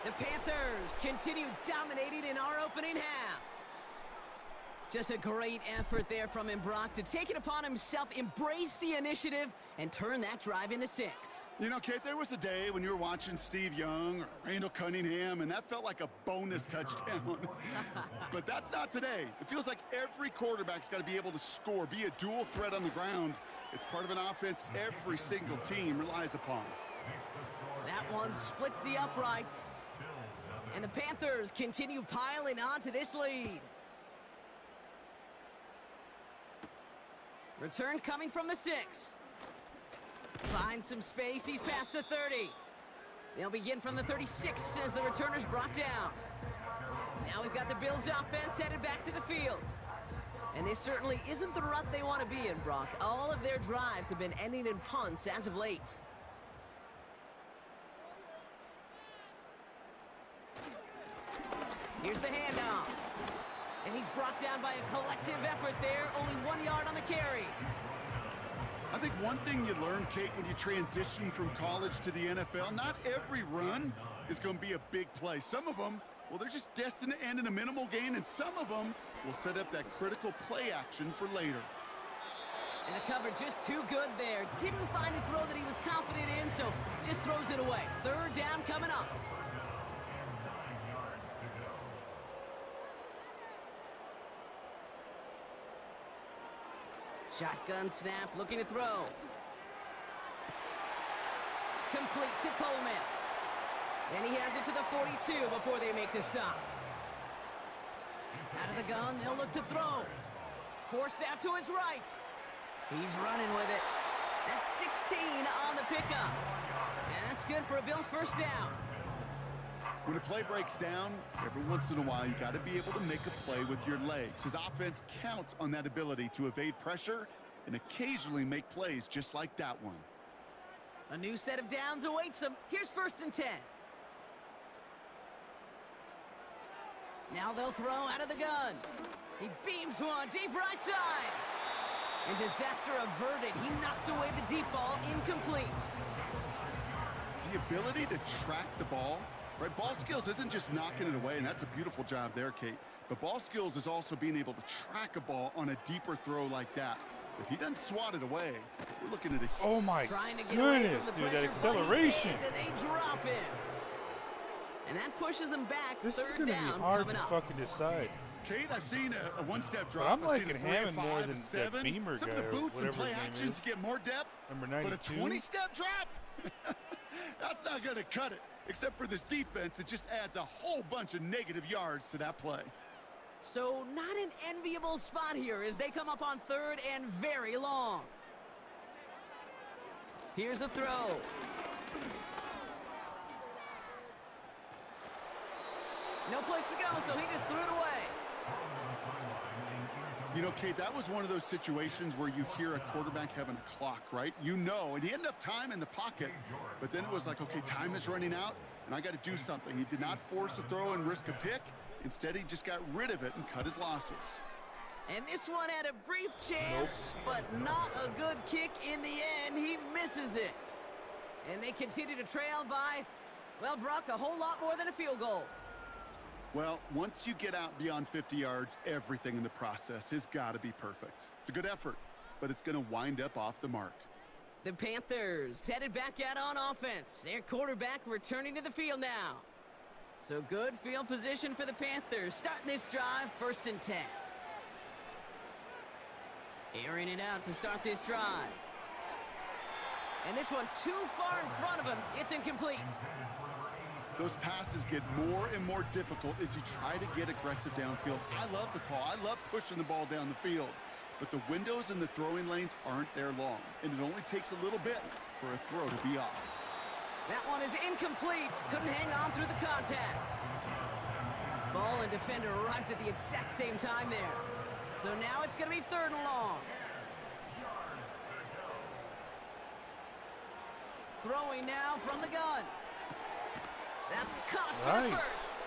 The Panthers continue dominating in our opening half. Just a great effort there from him, Brock, to take it upon himself, embrace the initiative, and turn that drive into 6. You know, Kate, there was a day when you were watching Steve Young or Randall Cunningham, and that felt like a bonus touchdown. But that's not today. It feels like every quarterback's got to be able to score, be a dual threat on the ground. It's part of an offense every single team relies upon. That one splits the uprights. And the Panthers continue piling on to this lead. Return coming from the 6. Finds some space. He's past the 30. They'll begin from the 36 as the returner's brought down. Now we've got the Bills offense headed back to the field. And this certainly isn't the rut they want to be in, Brock. All of their drives have been ending in punts as of late. Here's the handoff. And he's brought down by a collective effort there. Only 1 yard on the carry. I think one thing you learn, Kate, when you transition from college to the NFL, not every run is going to be a big play. Some of them, well, they're just destined to end in a minimal gain, and some of them will set up that critical play action for later. And the cover just too good there. Didn't find a throw that he was confident in, so just throws it away. 3rd down coming up. Shotgun snap, looking to throw. Complete to Coleman. And he has it to the 42 before they make the stop. Out of the gun, they'll look to throw. Forced out to his right. He's running with it. That's 16 on the pickup. And that's good for a Bills 1st down. When a play breaks down, every once in a while, you got to be able to make a play with your legs. His offense counts on that ability to evade pressure and occasionally make plays just like that one. A new set of downs awaits him. Here's 1st and 10. Now they'll throw out of the gun. He beams one deep right side. And disaster averted. He knocks away the deep ball, incomplete. The ability to track the ball, right? Ball skills isn't just knocking it away, and that's a beautiful job there, Kate. But ball skills is also being able to track a ball on a deeper throw like that. If he doesn't swat it away, we're looking at a... Oh, my Trying to get away goodness, from the dude, pressure, that but he acceleration. can't, and they drop him. And that pushes him back. This is 3rd going to down be hard coming to up. fucking decide. Kate, I've seen a one-step But drop. I'm I've seen liking a 3 and Hammond more 5, than a 7. that Beamer Some guy of the or boots and whatever play his name actions is. get more depth. Number But 92. a 20-step drop? That's not going to cut it. Except for this defense, it just adds a whole bunch of negative yards to that play. So not an enviable spot here as they come up on 3rd and very long. Here's a throw. No place to go, so he just threw it away. You know, Kate, that was one of those situations where you hear a quarterback having a clock, right? You know, and he had enough time in the pocket, but then it was like, okay, time is running out, and I got to do something. He did not force a throw and risk a pick. Instead, he just got rid of it and cut his losses. And this one had a brief chance, but not a good kick in the end. He misses it. And they continue to trail by, well, Brock, a whole lot more than a field goal. Well, once you get out beyond 50 yards, everything in the process has got to be perfect. It's a good effort, but it's going to wind up off the mark. The Panthers headed back out on offense. Their quarterback returning to the field now. So good field position for the Panthers. Starting this drive, 1st and 10. Airing it out to start this drive. And this one too far in front of him. It's incomplete. Those passes get more and more difficult as you try to get aggressive downfield. I love the call. I love pushing the ball down the field. But the windows in the throwing lanes aren't there long, and it only takes a little bit for a throw to be off. That one is incomplete. Couldn't hang on through the contact. Ball and defender arrived at the exact same time there. So now it's going to be 3rd and long. Throwing now from the gun. That's caught for the first.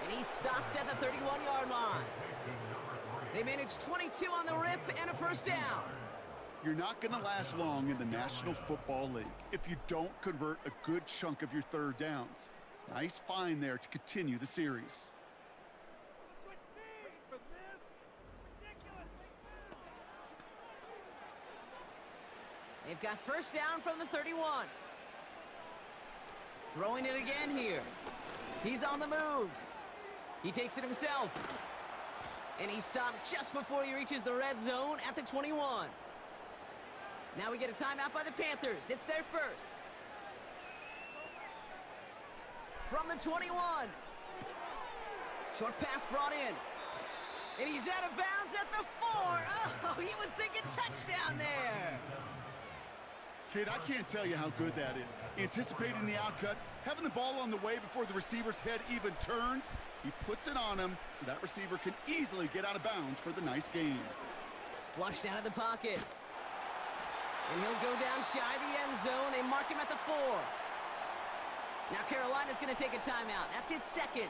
And he's stopped at the 31-yard line. They managed 22 on the rip and a 1st down. You're not going to last long in the National Football League if you don't convert a good chunk of your 3rd downs. Nice find there to continue the series. They've got 1st down from the 31. Throwing it again here. He's on the move. He takes it himself. And he stopped just before he reaches the red zone at the 21. Now we get a timeout by the Panthers. It's their 1st. From the 21. Short pass brought in. And he's out of bounds at the 4. Oh, he was thinking touchdown there. Kid, I can't tell you how good that is. Anticipating the outcut, having the ball on the way before the receiver's head even turns, he puts it on him so that receiver can easily get out of bounds for the nice gain. Flushed out of the pocket. And he'll go down shy of the end zone. They mark him at the 4. Now Carolina's going to take a timeout. That's its 2nd.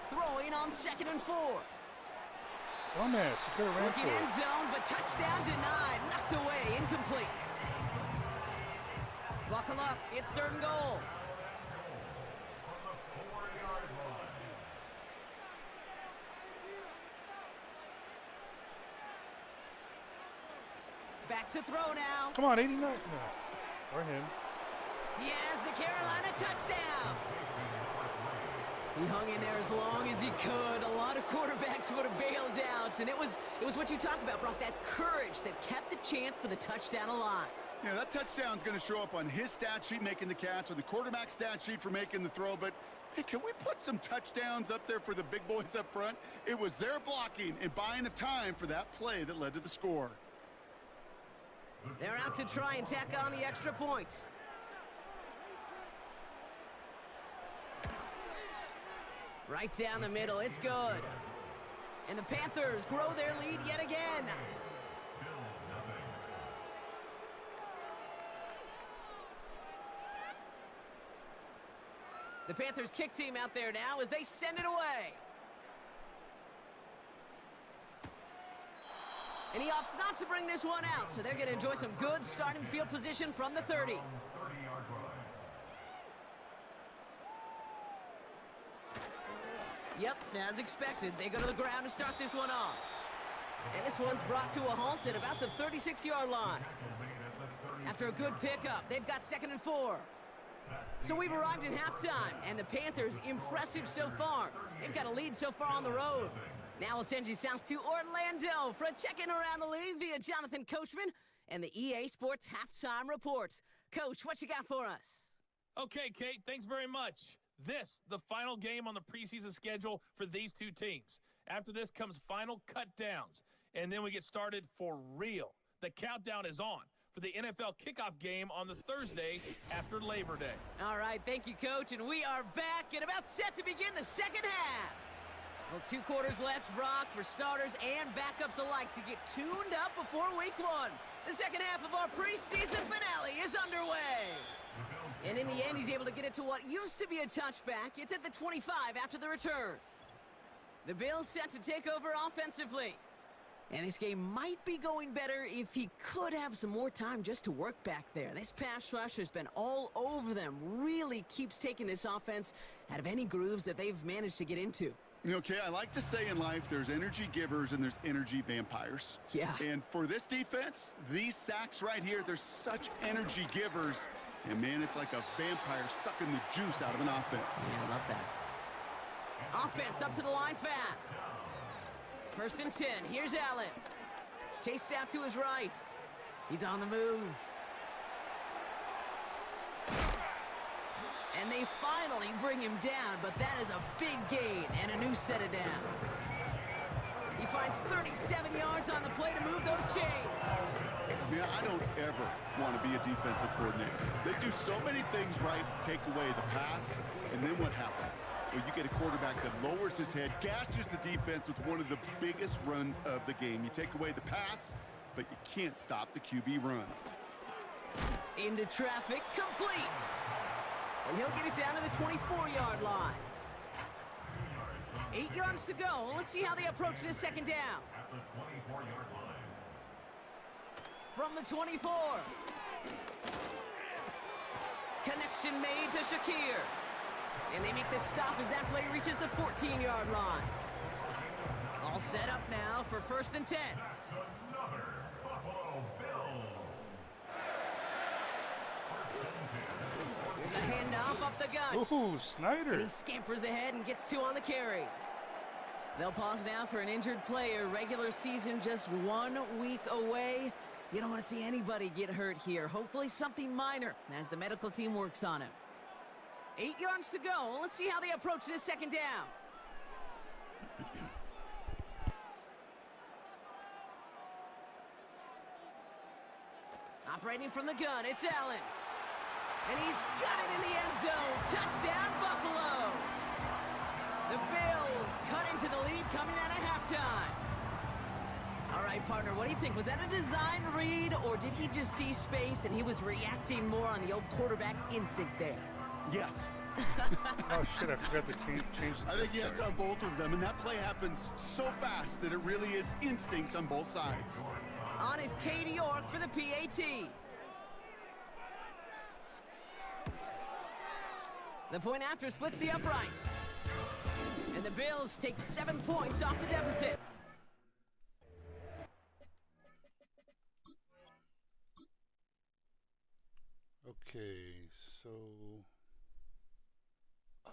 Throwing on 2nd and 4. Dumbass, you could have ran Looking for end it. zone, but touchdown denied. Knocked away, incomplete. Buckle up, it's 3rd and goal. Back to throw now. Come on, 89. No. Or him. He has the Carolina touchdown. He hung in there as long as he could. A lot of quarterbacks would have bailed out, and it was what you talk about, Brock, that courage that kept the chant for the touchdown alive. Yeah, that touchdown's going to show up on his stat sheet making the catch or the quarterback stat sheet for making the throw, but hey, can we put some touchdowns up there for the big boys up front? It was their blocking and buying of time for that play that led to the score. They're out to try and tack on the extra point. Right down the middle, it's good. And the Panthers grow their lead yet again. The Panthers kick team out there now as they send it away. And he opts not to bring this one out, so they're going to enjoy some good starting field position from the 30. Yep, as expected, they go to the ground to start this one off. And this one's brought to a halt at about the 36-yard line. After a good pickup, they've got 2nd and 4. So we've arrived at halftime, and the Panthers impressive so far. They've got a lead so far on the road. Now we'll send you south to Orlando for a check-in around the league via Jonathan Coachman and the EA Sports Halftime Report. Coach, what you got for us? Okay, Kate, thanks very much. This, the final game on the preseason schedule for these two teams. After this comes final cut downs, and then we get started for real. The countdown is on for the NFL kickoff game on the Thursday after Labor Day. All right, thank you, Coach, and we are back and about set to begin the second half. Well, 2 quarters left, Brock, for starters and backups alike to get tuned up before week 1. The second half of our preseason finale is underway. And in the end, he's able to get it to what used to be a touchback. It's at the 25 after the return. The Bills set to take over offensively. And this game might be going better if he could have some more time just to work back there. This pass rush has been all over them. Really keeps taking this offense out of any grooves that they've managed to get into. Okay, I like to say in life there's energy givers and there's energy vampires. Yeah. And for this defense, these sacks right here, they're such energy givers. And, man, it's like a vampire sucking the juice out of an offense. Yeah, I love that. Offense up to the line fast. 1st and 10. Here's Allen. Chased out to his right. He's on the move. And they finally bring him down, but that is a big gain and a new set of downs. He finds 37 yards on the play to move those chains. Man, I don't ever want to be a defensive coordinator. They do so many things right to take away the pass, and then what happens? Well, you get a quarterback that lowers his head, gashes the defense with one of the biggest runs of the game. You take away the pass, but you can't stop the QB run. Into traffic, complete. And he'll get it down to the 24-yard line. 8 yards to go. Let's see how they approach this second down. At the 24-yard line. From the 24. Connection made to Shakir. And they make the stop as that play reaches the 14-yard line. All set up now for 1st and 10. That's another Buffalo Bills. Here's a handoff up the gut. Ooh, And Snyder. he scampers ahead and gets 2 on the carry. They'll pause now for an injured player. Regular season just 1 week away. You don't want to see anybody get hurt here. Hopefully something minor as the medical team works on him. 8 yards to go. Let's see how they approach this second down. Operating from the gun, it's Allen. And he's got it in the end zone. Touchdown, Buffalo. The Bills cut into the lead coming out of halftime. All right, partner, what do you think? Was that a design read, or did he just see space and he was reacting more on the old quarterback instinct there? Yes. Oh, shit, I forgot to change the I think picture. yes on both of them, and that play happens so fast that it really is instincts on both sides. On is Katie York for the PAT. The point after splits the uprights. And the Bills take 7 points off the deficit. Okay, so...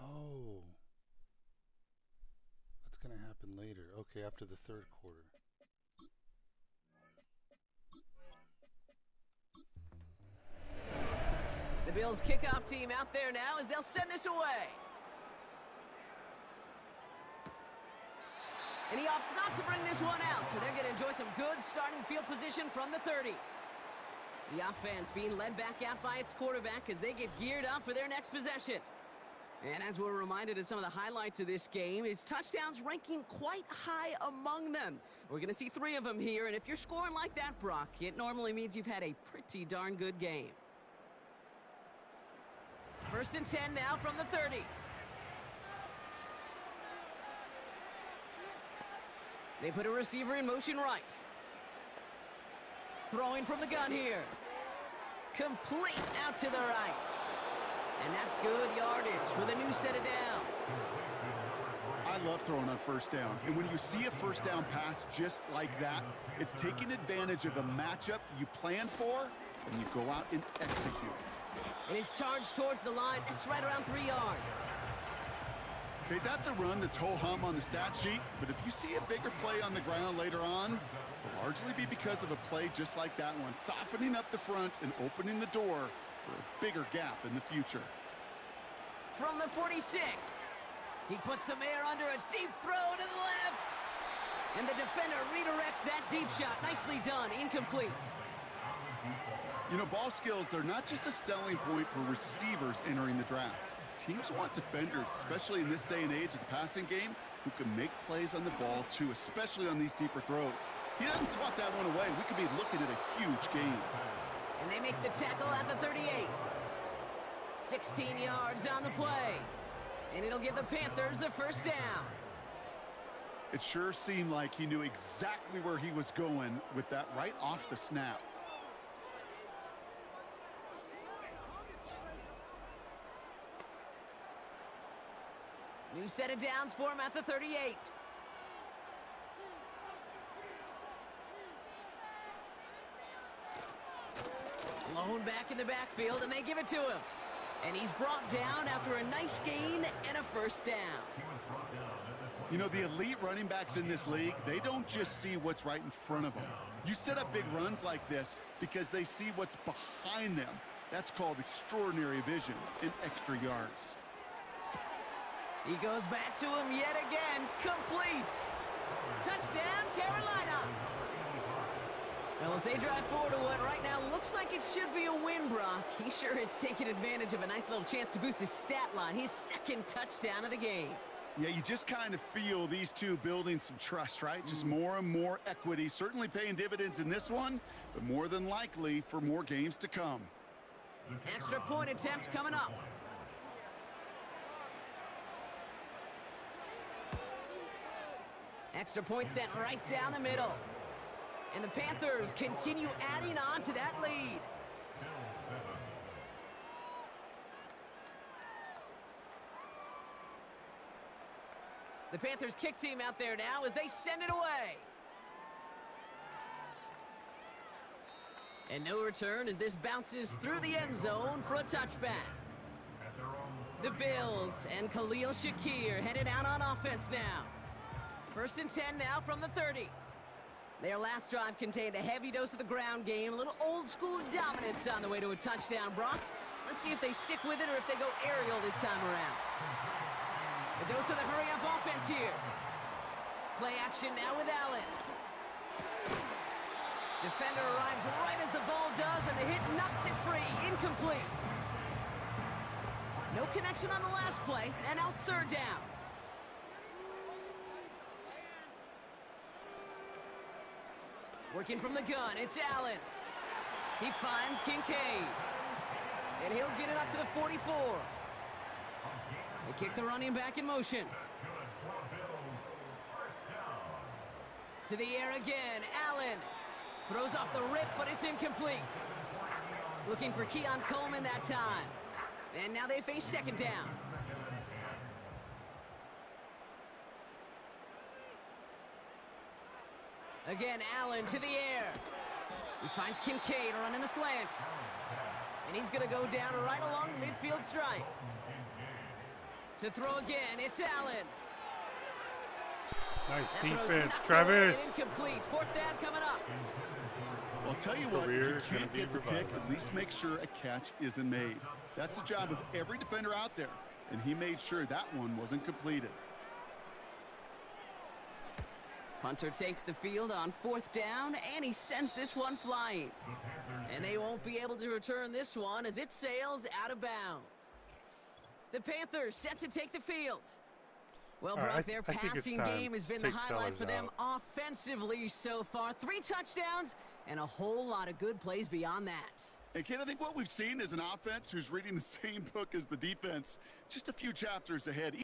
Oh. That's going to happen later. Okay, after the 3rd quarter. The Bills kickoff team out there now as they'll send this away. And he opts not to bring this one out, so they're going to enjoy some good starting field position from the 30. The offense being led back out by its quarterback as they get geared up for their next possession. And as we're reminded of some of the highlights of this game, his touchdowns ranking quite high among them. We're going to see 3 of them here, and if you're scoring like that, Brock, it normally means you've had a pretty darn good game. 1st and 10 now from the 30. They put a receiver in motion right. Throwing from the gun here. Complete out to the right. And that's good yardage with a new set of downs. I love throwing on 1st down. And when you see a 1st down pass just like that, it's taking advantage of a matchup you plan for, and you go out and execute. And his charge towards the line, it's right around 3 yards. Okay, that's a run that's ho-hum on the stat sheet, but if you see a bigger play on the ground later on, it'll largely be because of a play just like that one, softening up the front and opening the door for a bigger gap in the future. From the 46, he puts some air under a deep throw to the left. And the defender redirects that deep shot. Nicely done, incomplete. You know, ball skills are not just a selling point for receivers entering the draft. Teams want defenders, especially in this day and age of the passing game, who can make plays on the ball, too, especially on these deeper throws. He doesn't swat that one away. We could be looking at a huge gain. And they make the tackle at the 38. 16 yards on the play. And it'll give the Panthers a first down. It sure seemed like he knew exactly where he was going with that right off the snap. New set of downs for him at the 38. Blown back in the backfield, and they give it to him. And he's brought down after a nice gain and a first down. You know, the elite running backs in this league, they don't just see what's right in front of them. You set up big runs like this because they see what's behind them. That's called extraordinary vision and extra yards. He goes back to him yet again. Complete. Touchdown, Carolina. Well, as they drive forward to what right now looks like it should be a win, Brock, he sure has taken advantage of a nice little chance to boost his stat line. His second touchdown of the game. Yeah, you just kind of feel these two building some trust, right? Just more and more equity. Certainly paying dividends in this one, but more than likely for more games to come. Extra point attempt coming up. Extra point sent right down the middle. And the Panthers continue adding on to that lead. The Panthers kick team out there now as they send it away. And no return as this bounces through the end zone for a touchback. The Bills and Khalil Shakir headed out on offense now. 1st and 10 now from the 30. Their last drive contained a heavy dose of the ground game, a little old-school dominance on the way to a touchdown, Brock. Let's see if they stick with it or if they go aerial this time around. A dose of the hurry-up offense here. Play action now with Allen. Defender arrives right as the ball does, and the hit knocks it free. Incomplete. No connection on the last play, and now it's 3rd down. Working from the gun, it's Allen. He finds Kincaid. And he'll get it up to the 44. They kick the running back in motion. To the air again, Allen. Throws off the rip, but it's incomplete. Looking for Keon Coleman that time. And now they face 2nd down. Again, Allen to the air. He finds Kincaid running the slant. And he's going to go down right along the midfield stripe. To throw again, it's Allen. Nice That throw's defense, knocked Travis. away and incomplete. 4th down coming up. Well, I'll tell you what, Career if is you gonna can't be get the pick, revived. at least make sure a catch isn't made. That's the job of every defender out there, and he made sure that one wasn't completed. Punter takes the field on 4th down, and he sends this one flying. And they won't be able to return this one as it sails out of bounds. The Panthers set to take the field. Well, All right, Brock, their I think it's passing time game has to been the take highlight for Sellers them offensively so far. 3 touchdowns and a whole lot of good plays beyond that. And Ken, I think what we've seen is an offense who's reading the same book as the defense, just a few chapters ahead.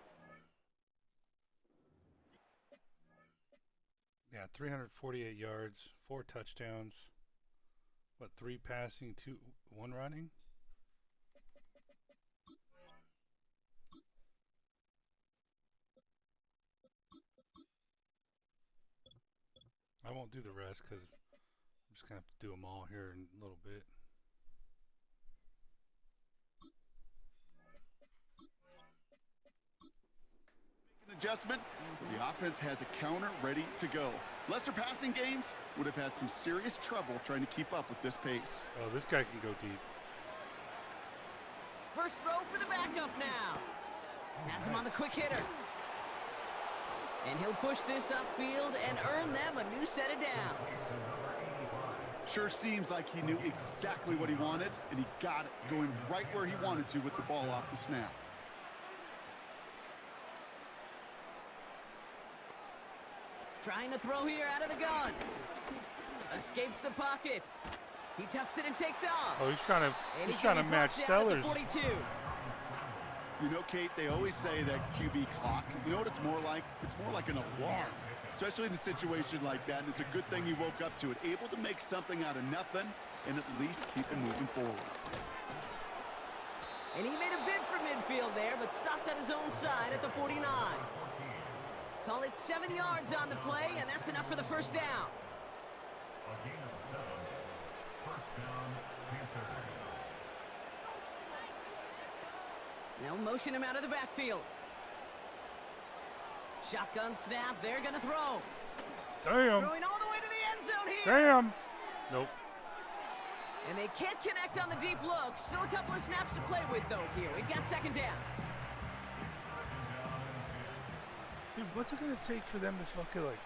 Yeah, 348 yards, 4 touchdowns. What, 3 passing, 1 running? I won't do the rest because I'm just going to have to do them all here in a little bit. An adjustment, the offense has a counter ready to go. Lesser passing games would have had some serious trouble trying to keep up with this pace. Oh, this guy can go deep. First throw for the backup now. Has him on the quick hitter. And he'll push this upfield and earn them a new set of downs. Sure seems like he knew exactly what he wanted, and he got it going right where he wanted to with the ball off the snap. Trying to throw here out of the gun. Escapes the pocket. He tucks it and takes off. Oh, he's trying And to gonna be match brought down at the Sellers. 42. You know, Kate, they always say that QB clock, you know what it's more like? It's more like an alarm, especially in a situation like that. And it's a good thing he woke up to it, able to make something out of nothing and at least keep him moving forward. And he made a bid for midfield there, but stopped on his own side at the 49. Call it 7 yards on the play, and that's enough for the first down. A gain of 7. First down, Panthers. They'll motion him out of the backfield. Shotgun snap. They're going to throw. Damn. Throwing all the way to the end zone here. Damn. Nope. And they can't connect on the deep look. Still a couple of snaps to play with, though, here. We've got second down. Dude, what's it going to take for them to fucking, like,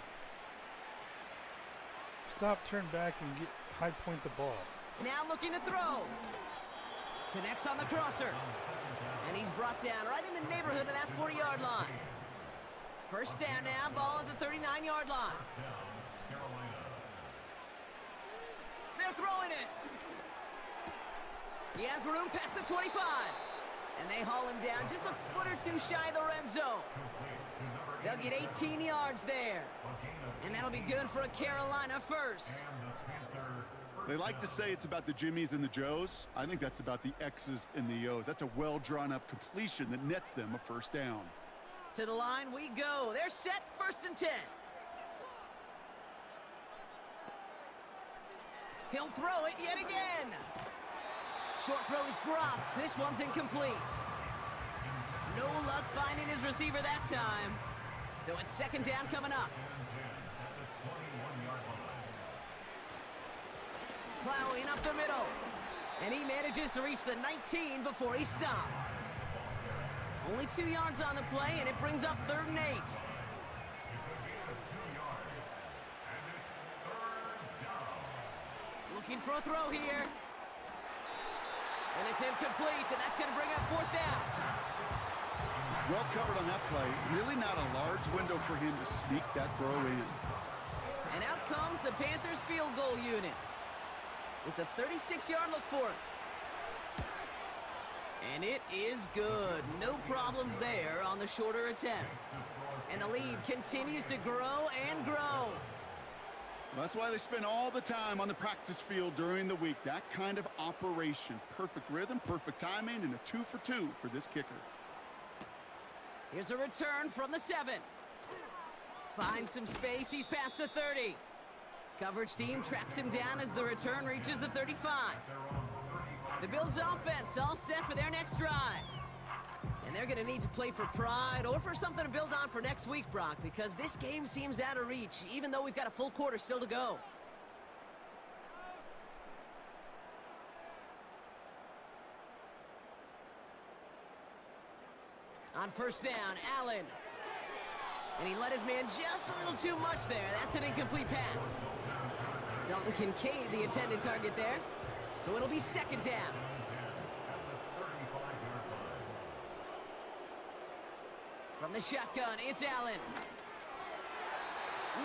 stop, turn back, and get high point the ball? Now looking to throw. Connects on the crosser. And he's brought down right in the neighborhood of that 40-yard line. First down now, ball at the 39-yard line. Carolina. They're throwing it. He has room past the 25. And they haul him down just a foot or two shy of the red zone. They'll get 18 yards there. And that'll be good for a Carolina first. They like to say it's about the Jimmies and the Joes. I think that's about the X's and the O's. That's a well-drawn-up completion that nets them a first down. To the line we go. They're set, first and 10. He'll throw it yet again. Short throw is dropped. This one's incomplete. No luck finding his receiver that time. So it's second down coming up. Plowing up the middle. And he manages to reach the 19 before he stopped. Only 2 yards on the play, and it brings up 3rd and 8. Looking for a throw here. And it's incomplete, and that's going to bring up 4th down. Well covered on that play. Really not a large window for him to sneak that throw in. And out comes the Panthers field goal unit. It's a 36-yard look for him. And it is good. No problems there on the shorter attempt. And the lead continues to grow and grow. That's why they spend all the time on the practice field during the week. That kind of operation. Perfect rhythm, perfect timing, and a 2 for 2 for this kicker. Here's a return from the 7. Finds some space. He's past the 30. Coverage team tracks him down as the return reaches the 35. The Bills' offense all set for their next drive. And they're going to need to play for pride or for something to build on for next week, Brock, because this game seems out of reach, even though we've got a full quarter still to go. On first down, Allen. And he let his man just a little too much there. That's an incomplete pass. Dalton Kincaid, the intended target there. So it'll be second down. From the shotgun, it's Allen.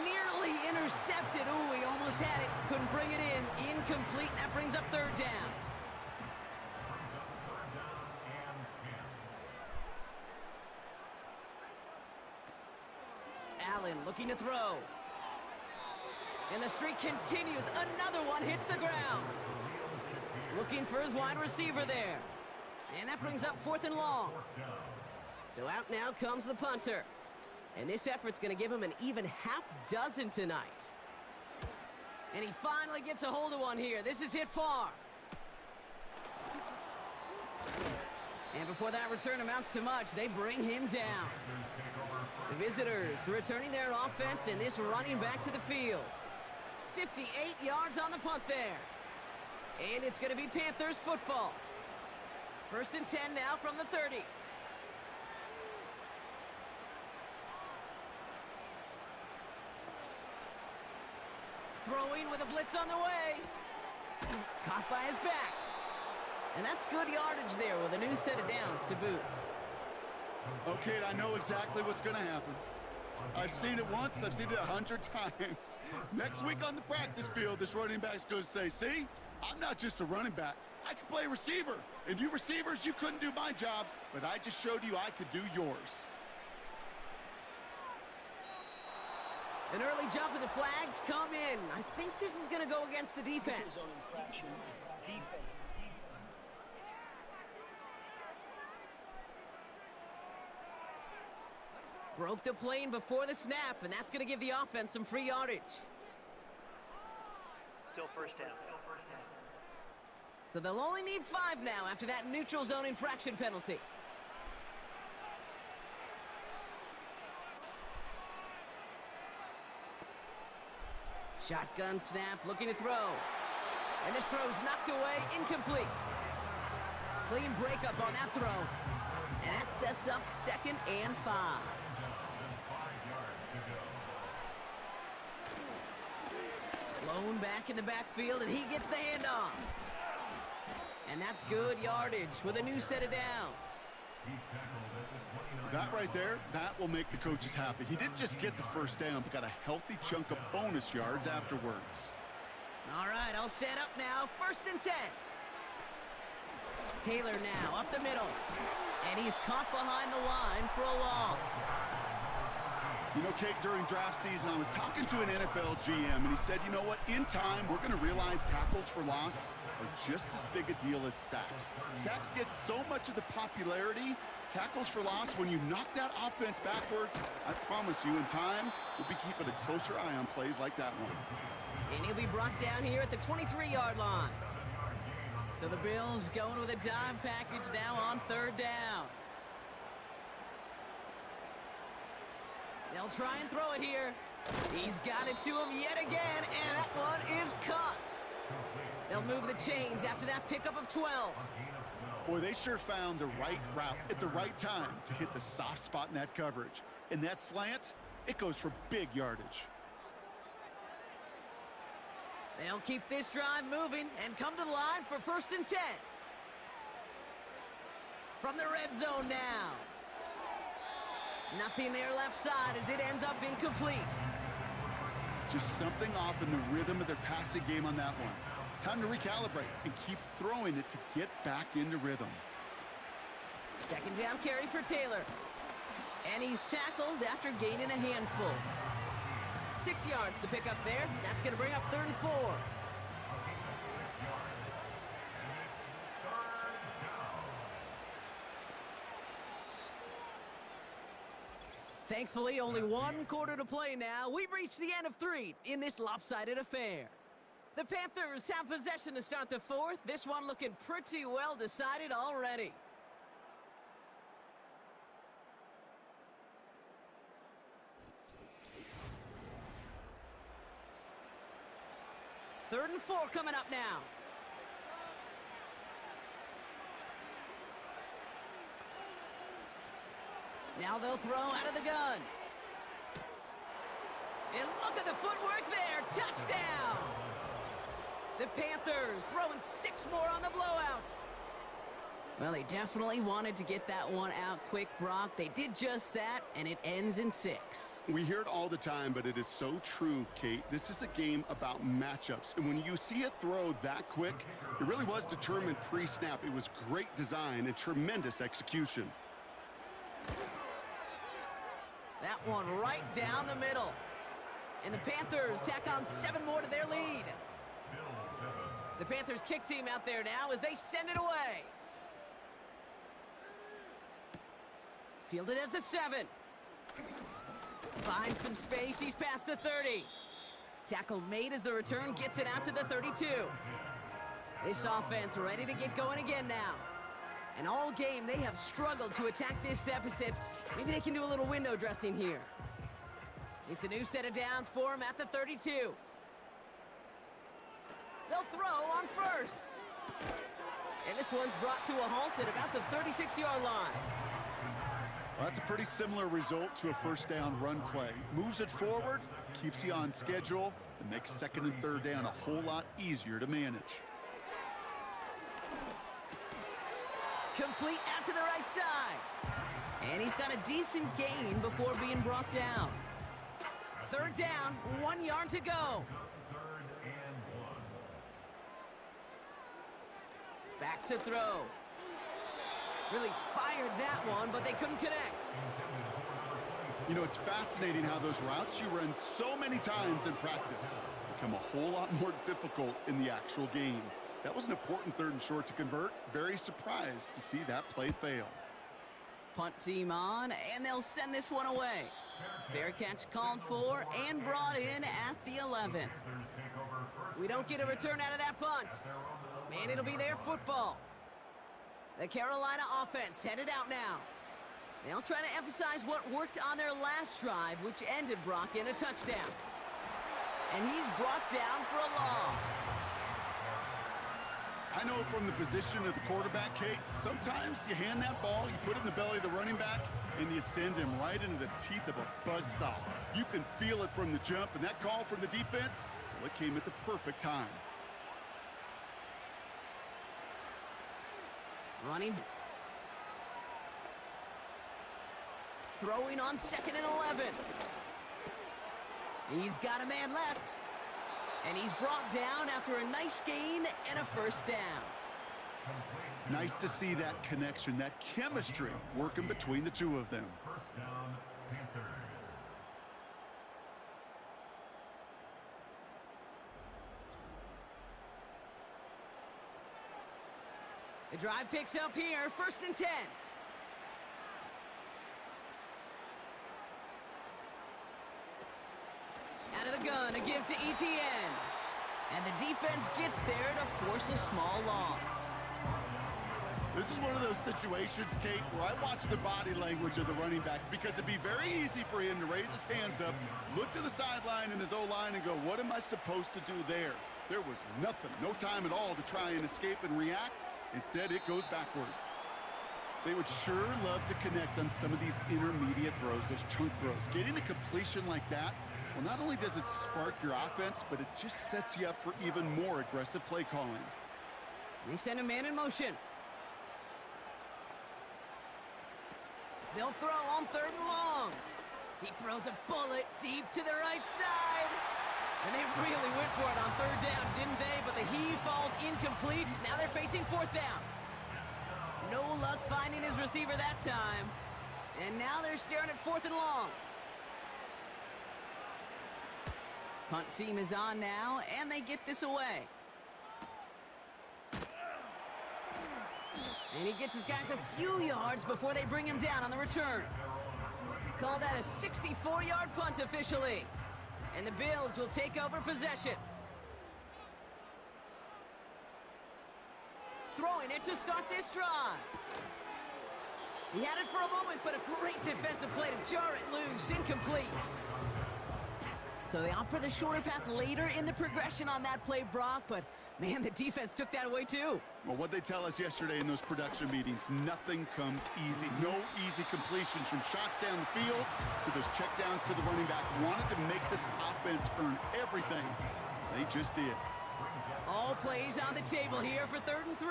Nearly intercepted. Ooh, he almost had it. Couldn't bring it in. Incomplete. That brings up 3rd down. Allen looking to throw. And the streak continues. Another one hits the ground. Looking for his wide receiver there. And that brings up 4th and long. So out now comes the punter. And this effort's going to give him an even half dozen tonight. And he finally gets a hold of one here. This is hit far. And before that return amounts to much, they bring him down. The visitors returning their offense and this running back to the field. 58 yards on the punt there. And it's going to be Panthers football. First and 10 now from the 30. Throwing with a blitz on the way. Caught by his back. And that's good yardage there with a new set of downs to boot. Okay, I know exactly what's going to happen. I've seen it once. I've seen it 100 times. Next week on the practice field, this running back's going to say, see, I'm not just a running back. I can play receiver. And you receivers, you couldn't do my job, but I just showed you I could do yours. An early jump and the flags come in. I think this is going to go against the defense. Zone infraction. Defense. Broke the plane before the snap, and that's going to give the offense some free yardage. Still first down. So they'll only need 5 now after that neutral zone infraction penalty. Shotgun snap, looking to throw. And this throw's knocked away, incomplete. Clean breakup on that throw. And that sets up 2nd and 5. Blown back in the backfield, and he gets the handoff. And that's good yardage with a new set of downs. That right there, that will make the coaches happy. He didn't just get the first down, but got a healthy chunk of bonus yards afterwards. All right, all set up now. 1st and 10. Taylor now up the middle. And he's caught behind the line for a loss. You know, Kate, during draft season, I was talking to an NFL GM, and he said, you know what, in time, we're going to realize tackles for loss are just as big a deal as sacks. Sacks get so much of the popularity. Tackles for loss, when you knock that offense backwards, I promise you, in time, we'll be keeping a closer eye on plays like that one. And he'll be brought down here at the 23-yard line. So the Bills going with a dime package now on 3rd down. They'll try and throw it here. He's got it to him yet again, and that one is caught. They'll move the chains after that pickup of 12. Boy, they sure found the right route at the right time to hit the soft spot in that coverage. And that slant, it goes for big yardage. They'll keep this drive moving and come to the line for 1st and 10. From the red zone now. Nothing there left side as it ends up incomplete. Just something off in the rhythm of their passing game on that one. Time to recalibrate and keep throwing it to get back into rhythm. 2nd down carry for Taylor. And he's tackled after gaining a handful. 6 yards to pick up there. That's going to bring up 3rd and 4. Thankfully, only 1 quarter to play now. We've reached the end of 3 in this lopsided affair. The Panthers have possession to start the 4th. This one looking pretty well decided already. Third and 4 coming up now. Now they'll throw out of the gun. And look at the footwork there. Touchdown. The Panthers throwing 6 more on the blowout. Well, they definitely wanted to get that one out quick, Brock. They did just that, and it ends in 6. We hear it all the time, but it is so true, Kate. This is a game about matchups, and when you see a throw that quick, it really was determined pre-snap. It was great design and tremendous execution. That one right down the middle. And the Panthers tack on 7 more to their lead. The Panthers kick team out there now as they send it away. Fielded at the 7. Finds some space. He's past the 30. Tackle made as the return gets it out to the 32. This offense ready to get going again now. And all game, they have struggled to attack this deficit. Maybe they can do a little window dressing here. It's a new set of downs for them at the 32. They'll throw on first. And this one's brought to a halt at about the 36-yard line. Well, that's a pretty similar result to a first down run play. Moves it forward, keeps you on schedule, and makes 2nd and 3rd down a whole lot easier to manage. Complete out to the right side. And he's got a decent gain before being brought down. Third down, 1 yard to go. Third and 1. Back to throw. Really fired that one, but they couldn't connect. You know, it's fascinating how those routes you run so many times in practice become a whole lot more difficult in the actual game. That was an important 3rd and short to convert. Very surprised to see that play fail. Punt team on, and they'll send this one away. Fair catch called for and brought in at the 11. We don't get a return out of that punt. And it'll be their football. The Carolina offense headed out now. They'll try to emphasize what worked on their last drive, which ended Brock in a touchdown. And he's brought down for a loss. I know from the position of the quarterback, Kate, sometimes you hand that ball, you put it in the belly of the running back, and you send him right into the teeth of a buzzsaw. You can feel it from the jump, and that call from the defense, well, it came at the perfect time. Running. Throwing on 2nd and 11. He's got a man left. And he's brought down after a nice gain and a first down. Nice to see that connection, that chemistry working between the two of them. First down, Panthers. The drive picks up here, 1st and 10. Out of the gun, a give to ETN. And the defense gets there to force a small loss. This is one of those situations, Kate, where I watch the body language of the running back because it'd be very easy for him to raise his hands up, look to the sideline in his O-line and go, what am I supposed to do there? There was nothing, no time at all to try and escape and react. Instead, it goes backwards. They would sure love to connect on some of these intermediate throws, those chunk throws. Getting a completion like that, well, not only does it spark your offense, but it just sets you up for even more aggressive play calling. They send a man in motion. They'll throw on 3rd and long. He throws a bullet deep to the right side. And they really went for it on 3rd down, didn't they? But the heave falls incomplete. Now they're facing 4th down. No luck finding his receiver that time. And now they're staring at 4th and long. Punt team is on now, and they get this away. And he gets his guys a few yards before they bring him down on the return. Call that a 64-yard punt officially. And the Bills will take over possession. Throwing it to start this drive. He had it for a moment, but a great defensive play to jar it loose. Incomplete. So they opt for the shorter pass later in the progression on that play, Brock, but man, the defense took that away too. Well, what they tell us yesterday in those production meetings, nothing comes easy. No easy completions from shots down the field to those checkdowns to the running back. Wanted to make this offense earn everything. They just did. All plays on the table here for 3rd and 3.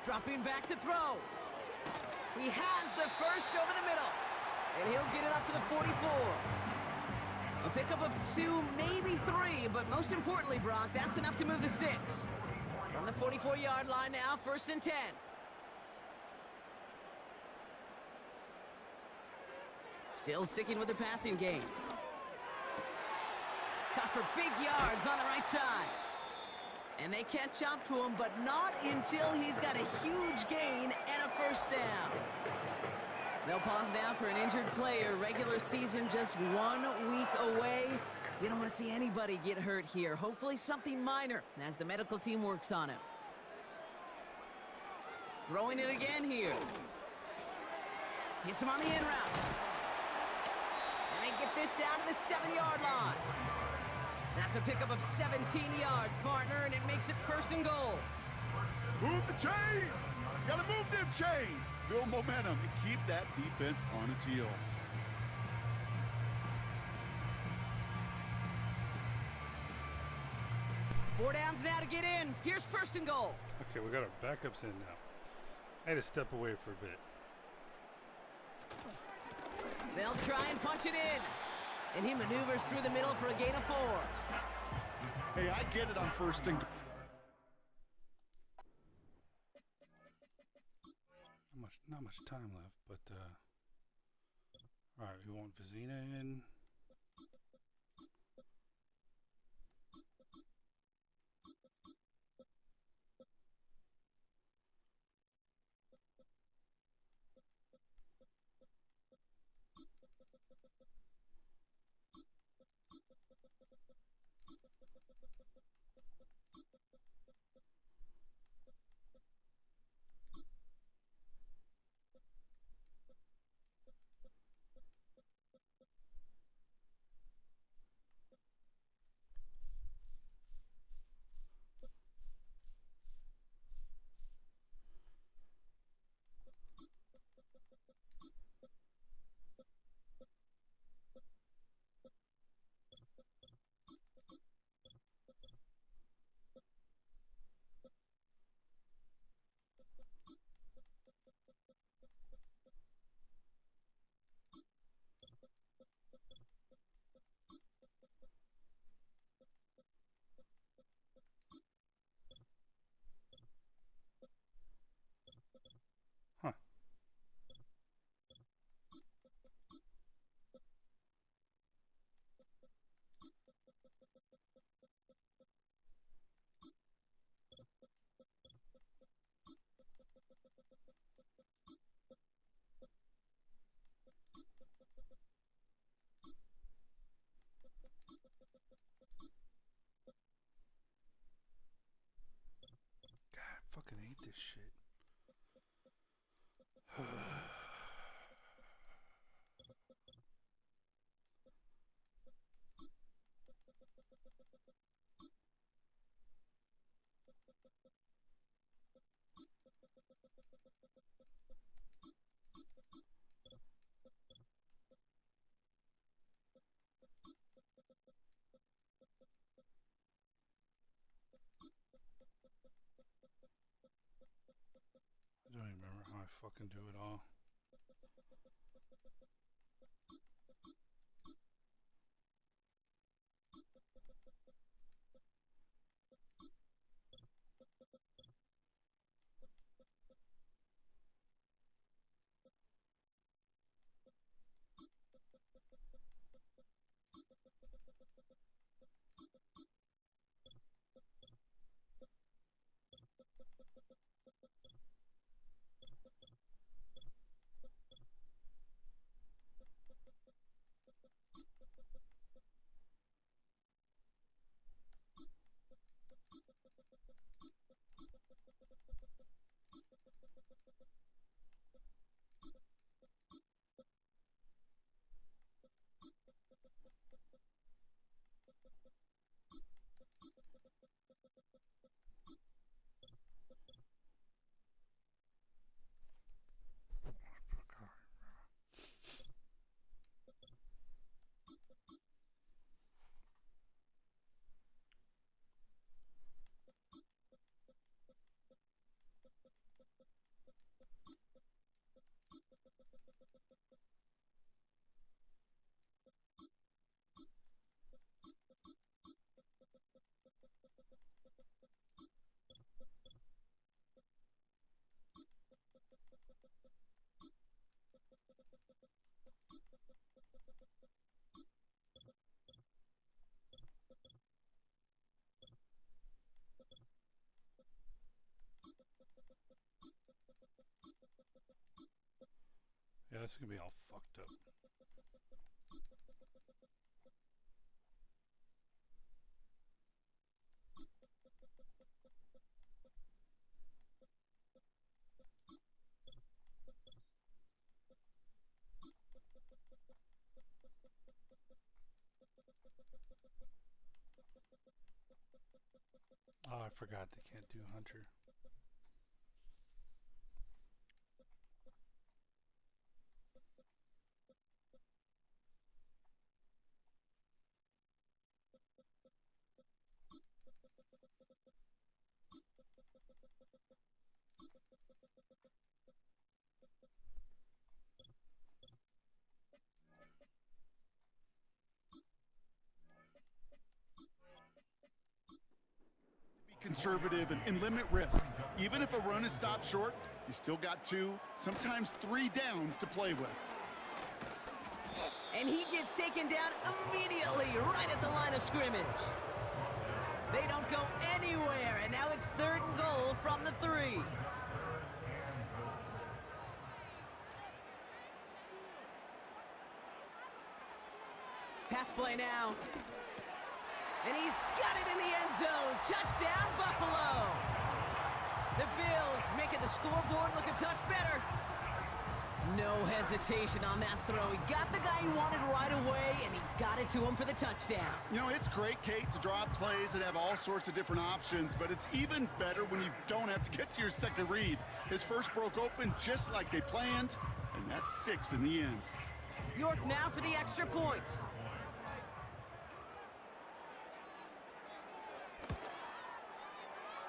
Dropping back to throw. He has the first over the middle. And he'll get it up to the 44. A pickup of 2, maybe 3, but most importantly, Brock, that's enough to move the sticks. From the 44-yard line now, 1st and 10. Still sticking with the passing game. Caught for big yards on the right side. And they catch up to him, but not until he's got a huge gain and a first down. They'll pause now for an injured player. Regular season just 1 week away. You don't want to see anybody get hurt here. Hopefully something minor as the medical team works on him. Throwing it again here. Hits him on the in route. And they get this down to the 7-yard line. That's a pickup of 17 yards, partner, and it makes it 1st and goal. Move the chains! Gotta move them chains! Build momentum and keep that defense on its heels. Four downs now to get in. Here's 1st and goal. Okay, we got our backups in now. I had to step away for a bit. They'll try and punch it in. And he maneuvers through the middle for a gain of 4. Hey, I get it on first and... Not much time left, but all right, we want Vizina in. Huh. God, I fucking hate this shit. I don't even remember how I fucking do it all. Yeah, this is gonna be all fucked up. Oh, I forgot they can't do Hunter. conservative and limit risk. Even if a run is stopped short, you still got 2, sometimes 3 downs to play with. And he gets taken down immediately right at the line of scrimmage. They don't go anywhere, and now it's 3rd and goal from the 3. Pass play now. And he's got it in the end zone. Touchdown, Buffalo. The Bills making the scoreboard look a touch better. No hesitation on that throw. He got the guy he wanted right away, and he got it to him for the touchdown. You know, it's great, Kate, to draw up plays and have all sorts of different options, but it's even better when you don't have to get to your second read. His first broke open just like they planned, and that's 6 in the end. York now for the extra point.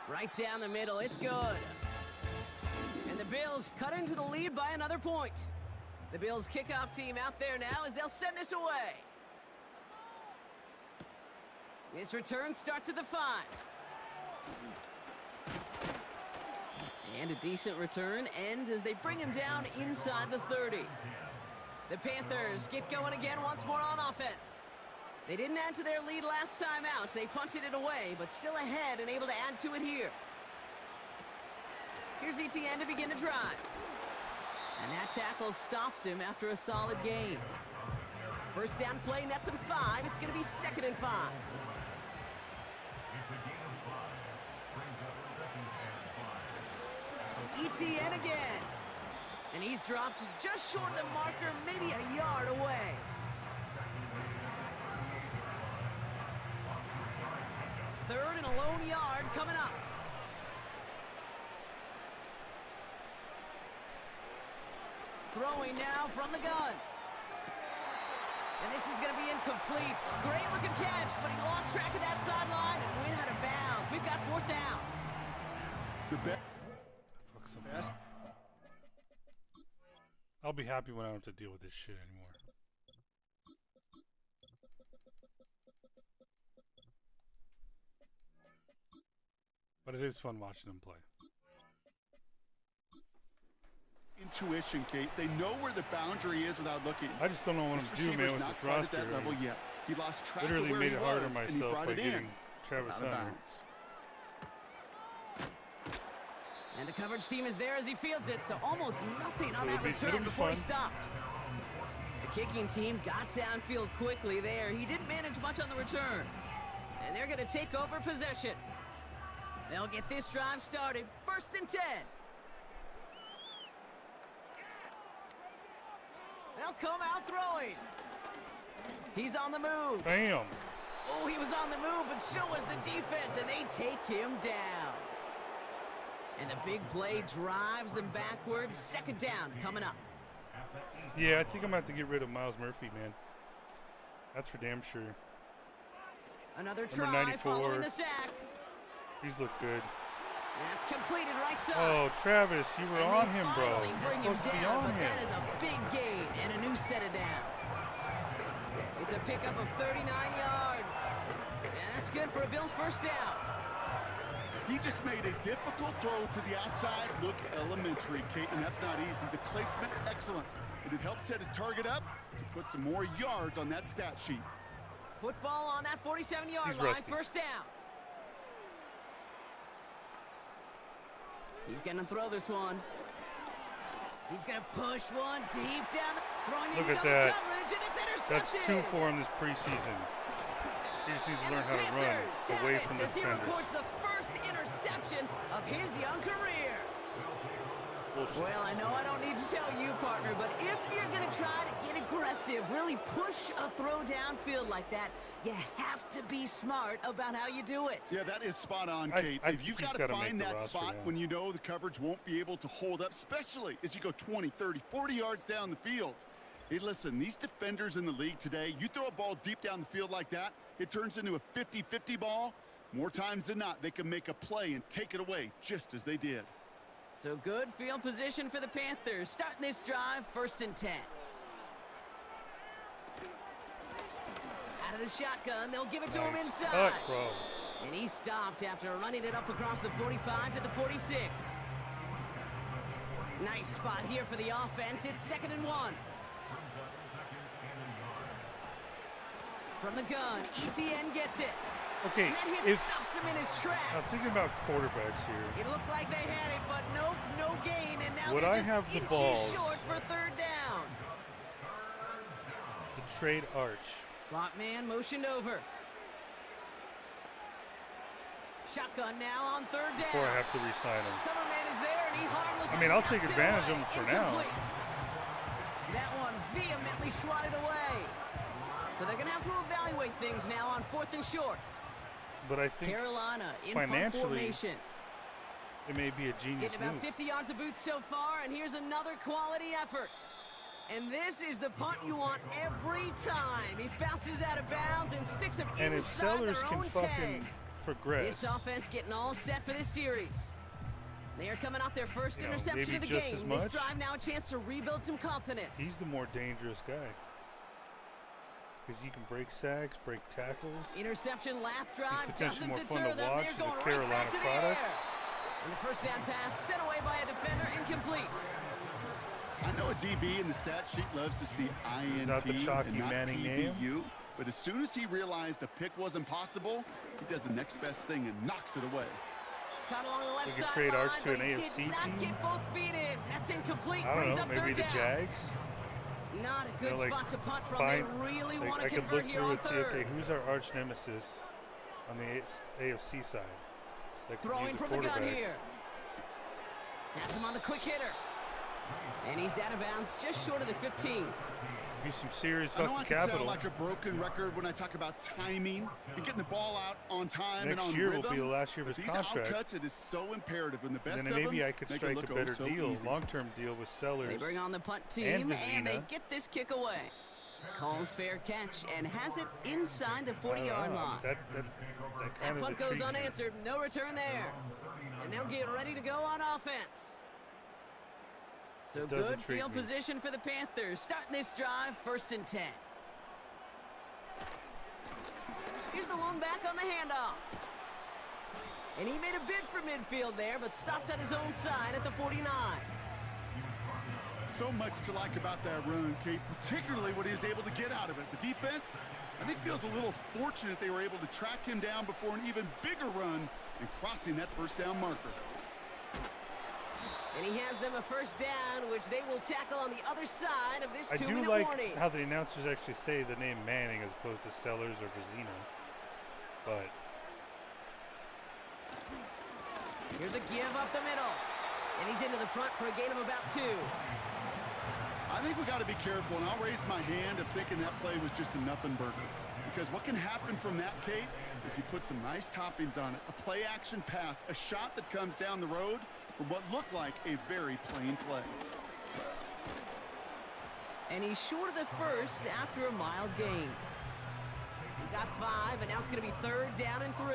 Right down the middle, it's good. And the Bills cut into the lead by another point. The Bills kickoff team out there now as they'll send this away. This return starts at the 5. And a decent return ends as they bring him down inside the 30. The Panthers get going again once more on offense. They didn't add to their lead last time out. They punted it away, but still ahead and able to add to it here. Here's ETN to begin the drive. And that tackle stops him after a solid gain. First down play nets him 5. It's going to be 2nd and 5. ETN again. And he's dropped just short of the marker, maybe a yard away. Third and a lone yard coming up. Throwing now from the gun. And this is going to be incomplete. Great looking catch, but he lost track of that sideline and went out of bounds. We've got 4th down. The best. I'll be happy when I don't have to deal with this shit anymore. But it is fun watching them play. Intuition, Kate. They know where the boundary is without looking. I just don't know what to do, man, with not this quite roster. at that level yet. He lost track Literally of where made he it harder was, and he myself brought by it getting in. Travis Out of Hunter. bounds. And the coverage team is there as he fields it, so almost nothing on that It'll return be before he fun. stopped. The kicking team got downfield quickly there. He didn't manage much on the return. And they're going to take over possession. They'll get this drive started. 1st and 10. They'll come out throwing. He's on the move. Bam! Oh, he was on the move, but so was the defense, and they take him down. And the big play drives them backwards. 2nd down coming up. Yeah, I think I'm going to have to get rid of Miles Murphy, man. That's for damn sure. Another Number try 94. following the sack. He's looked good. That's completed right side. Oh, Travis, you were And on they him, bro. finally bring You're him supposed to be down, on but him. that is a big gain and a new set of downs. It's a pickup of 39 yards. And that's good for a Bills 1st down. He just made a difficult throw to the outside. Look elementary, Kate, and that's not easy. The placement, excellent. And it helped set his target up to put some more yards on that stat sheet. Football on that 47-yard He's line, rusty. 1st down. He's going to throw this one. He's going to push one deep down. Throwing Look into at double that. coverage, and it's That's intercepted. 2 for him this preseason. He just needs to And learn the how to run Panthers have away it from the as he defenders. records the first interception of his young career. Bullshit. Well, I know I don't need to tell you, partner, but if you're going to try to get aggressive, really push a throw downfield like that, you have to be smart about how you do it. Yeah, that is spot on, I Kate. think If you've he's got to gotta find make the that roster spot now. when you know the coverage won't be able to hold up, especially as you go 20, 30, 40 yards down the field. Hey, listen, these defenders in the league today, you throw a ball deep down the field like that, it turns into a 50-50 ball. More times than not, they can make a play and take it away, just as they did. So good field position for the Panthers. Starting this drive, 1st and 10. Out of the shotgun, they'll give it to him inside. Bro. And he stopped after running it up across the 45 to the 46. Nice spot here for the offense. It's 2nd and 1. From the gun, ETN gets it. Okay, And that hit stops him in his tracks. I'm thinking about quarterbacks here. It looked like they had it, but nope, no gain. And now Would they're I just have the inches balls? short for 3rd down. The trade arch. Slot man motioned over. Shotgun now on 3rd down. Before I have to re-sign him. Cover man is there, and he harmlessly I mean, I'll take knocks it advantage away. of him for now. Incomplete. That one vehemently swatted away. So they're going to have to evaluate things now on 4th and short. But I think Carolina in punt financially, formation. it may be a genius Getting about move. 50 yards of boots so far, and here's another quality effort. And this is the punt you want every time. He bounces out of bounds and sticks him And if inside Sellers their can own fucking 10. progress, This offense getting all set for this series. They are coming off their first You know, interception maybe of the just as game. This much. drive now a chance to rebuild some confidence. he's the more dangerous guy. Because he can break sacks, break tackles. Interception last drive potentially doesn't more fun deter to them. watch They're as a going right Carolina back to the product. air. And the first down pass sent away by a defender, incomplete. I know a DB in the stat sheet loves to see INT not the Chalky and not Manning PBU, name. but as soon as he realized a pick wasn't possible, he does the next best thing and knocks it away. Caught along the left We could side trade line, Arch to but an he AFC did not team. get both feet in. That's incomplete. I Brings don't know, up maybe 3rd the down. Jags. Not a good like, spot to punt from. find- They really like, want I to could convert look here through on and see, 3rd. okay, who's our arch nemesis on the AFC side? That could Throwing use a from the gun quarterback. here. Has him on the quick hitter. And he's out of bounds just short of the 15. Be some serious I know fucking I can sound capital. like a broken record when I talk about timing and getting the ball out on time and Next on year rhythm. will be the last year of but his these contract. outcuts, it is so imperative, and the best And of then maybe them I could make it strike a look better so deal, easy. long-term deal with Sellers. They bring on the punt team, and they Vizina. get this kick away. Calls fair catch and has it inside the I don't 40-yard know, line. That That kind of punt goes intrigues me. unanswered. No return there. And they'll get ready to go on offense. So It does good intrigue field me. position for the Panthers. Starting this drive, 1st and 10. Here's the lone back on the handoff. And he made a bid for midfield there, but stopped at his own side at the 49. So much to like about that run, Kate, particularly what he was able to get out of it. The defense, I think, feels a little fortunate they were able to track him down before an even bigger run and crossing that 1st down marker. And he has them a 1st down, which they will tackle on the other side of this I do 2-minute like warning. how the announcers actually say the name Manning as opposed to Sellers or Vizina. But Here's a give up the middle. And he's into the front for a gain of about 2. I think we got to be careful, and I'll raise my hand of thinking that play was just a nothing burger. Because what can happen from that, Kate, is he put some nice toppings on it. A play-action pass, a shot that comes down the road from what looked like a very plain play. And he's short of the 1st after a mild gain. He got 5, and now it's going to be 3rd down and 3.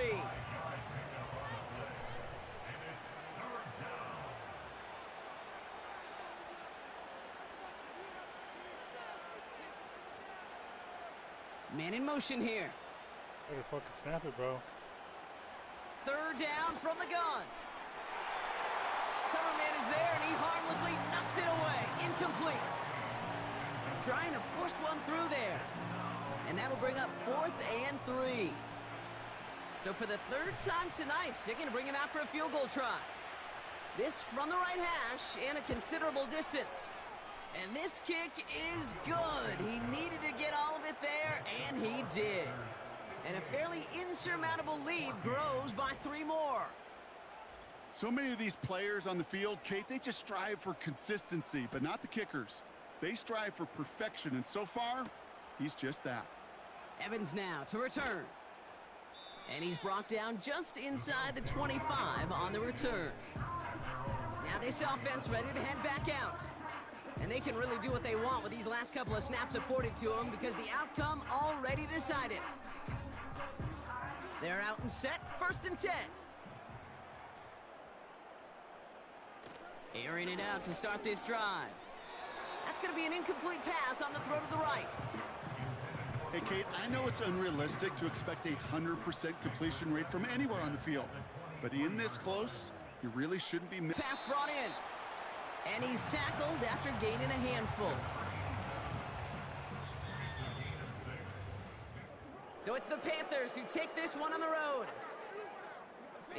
Man in motion here. better fucking snap it, bro. 3rd down from the gun. Cover man is there, and he harmlessly knocks it away. Incomplete. Trying to force one through there. And that'll bring up 4th and 3. So for the 3rd time tonight, they're going to bring him out for a field goal try. This from the right hash and a considerable distance. And this kick is good. He needed to get all of it there, and he did. And a fairly insurmountable lead grows by 3 more. So many of these players on the field, Kate, they just strive for consistency, but not the kickers. They strive for perfection, and so far, he's just that. Evans now to return. And he's brought down just inside the 25 on the return. Now this offense ready to head back out. And they can really do what they want with these last couple of snaps afforded to them because the outcome already decided. They're out and set, 1st and 10. Airing it out to start this drive. That's going to be an incomplete pass on the throw to the right. Hey, Kate, I know it's unrealistic to expect a 100% completion rate from anywhere on the field. But in this close, you really shouldn't be... Pass brought in. And he's tackled after gaining a handful. So it's the Panthers who take this one on the road.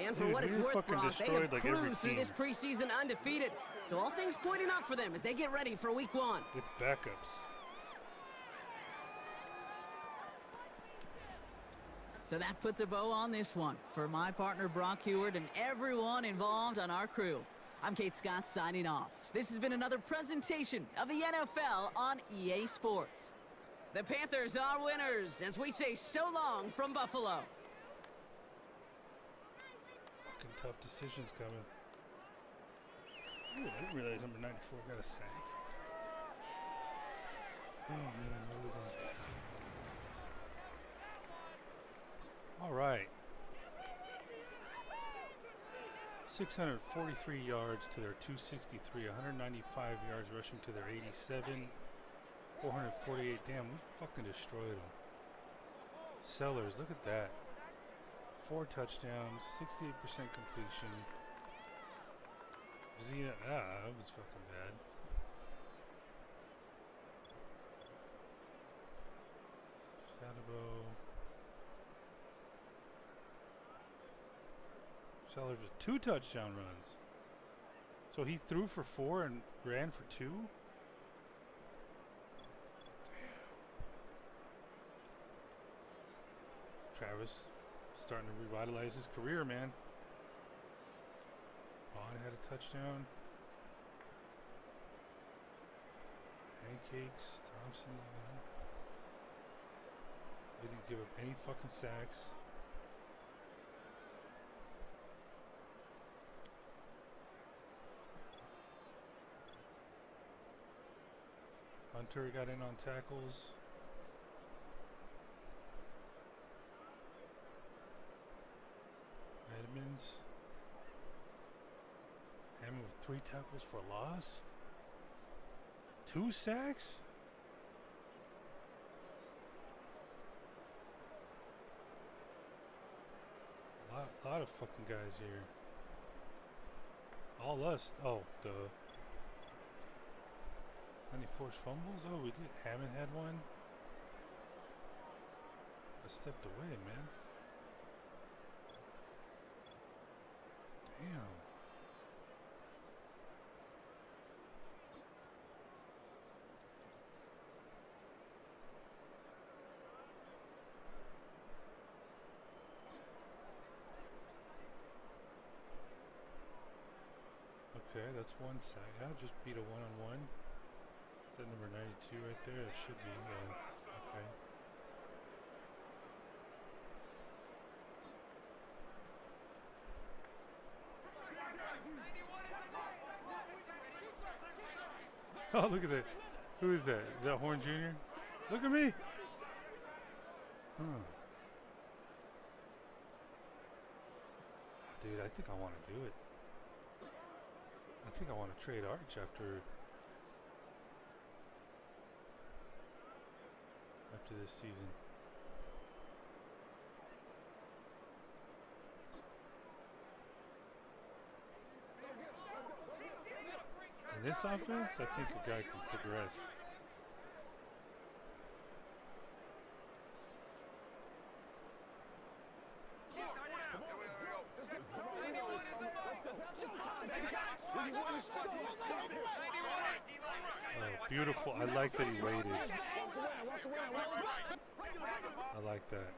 And for Dude, what it's we worth, fucking Brock, they destroyed, have like, every cruised through team. this preseason undefeated. So all things pointing up for them as they get ready for week 1. With backups. So that puts a bow on this one. For my partner, Brock Heward, and everyone involved on our crew, I'm Kate Scott signing off. This has been another presentation of the NFL on EA Sports. The Panthers are winners as we say so long from Buffalo. Fucking tough decisions coming. Ooh, I didn't realize number 94 got a sack. Oh man, what are we gonna do? All right. 643 yards to their 263, 195 yards rushing to their 87, 448. Damn, we fucking destroyed them. Sellers, look at that. 4 touchdowns, 68% completion. Zena, that was fucking bad. Shadabo. Sellers with 2 touchdown runs. So he threw for 4 and ran for 2? Travis starting to revitalize his career, man. Vaughn had a touchdown. Pancakes, Thompson, they didn't give up any fucking sacks. Hunter got in on tackles. Edmonds. Hammond with 3 tackles for a loss. 2 sacks? A lot of fucking guys here. All us. Oh, duh. 94 fumbles? Oh, we did. Hammond had one. I stepped away, man. Damn. Okay, that's 1 sack. I just beat a 1-on-1. Is that number 92 right there? It should be, okay. Oh, look at that. Who is that? Is that Horn Jr.? Look at me! Huh. Dude, I think I want to do it. I think I want to trade Arch after this season. In this offense, I think a guy can progress. Oh, beautiful. I like that he waited. I like that.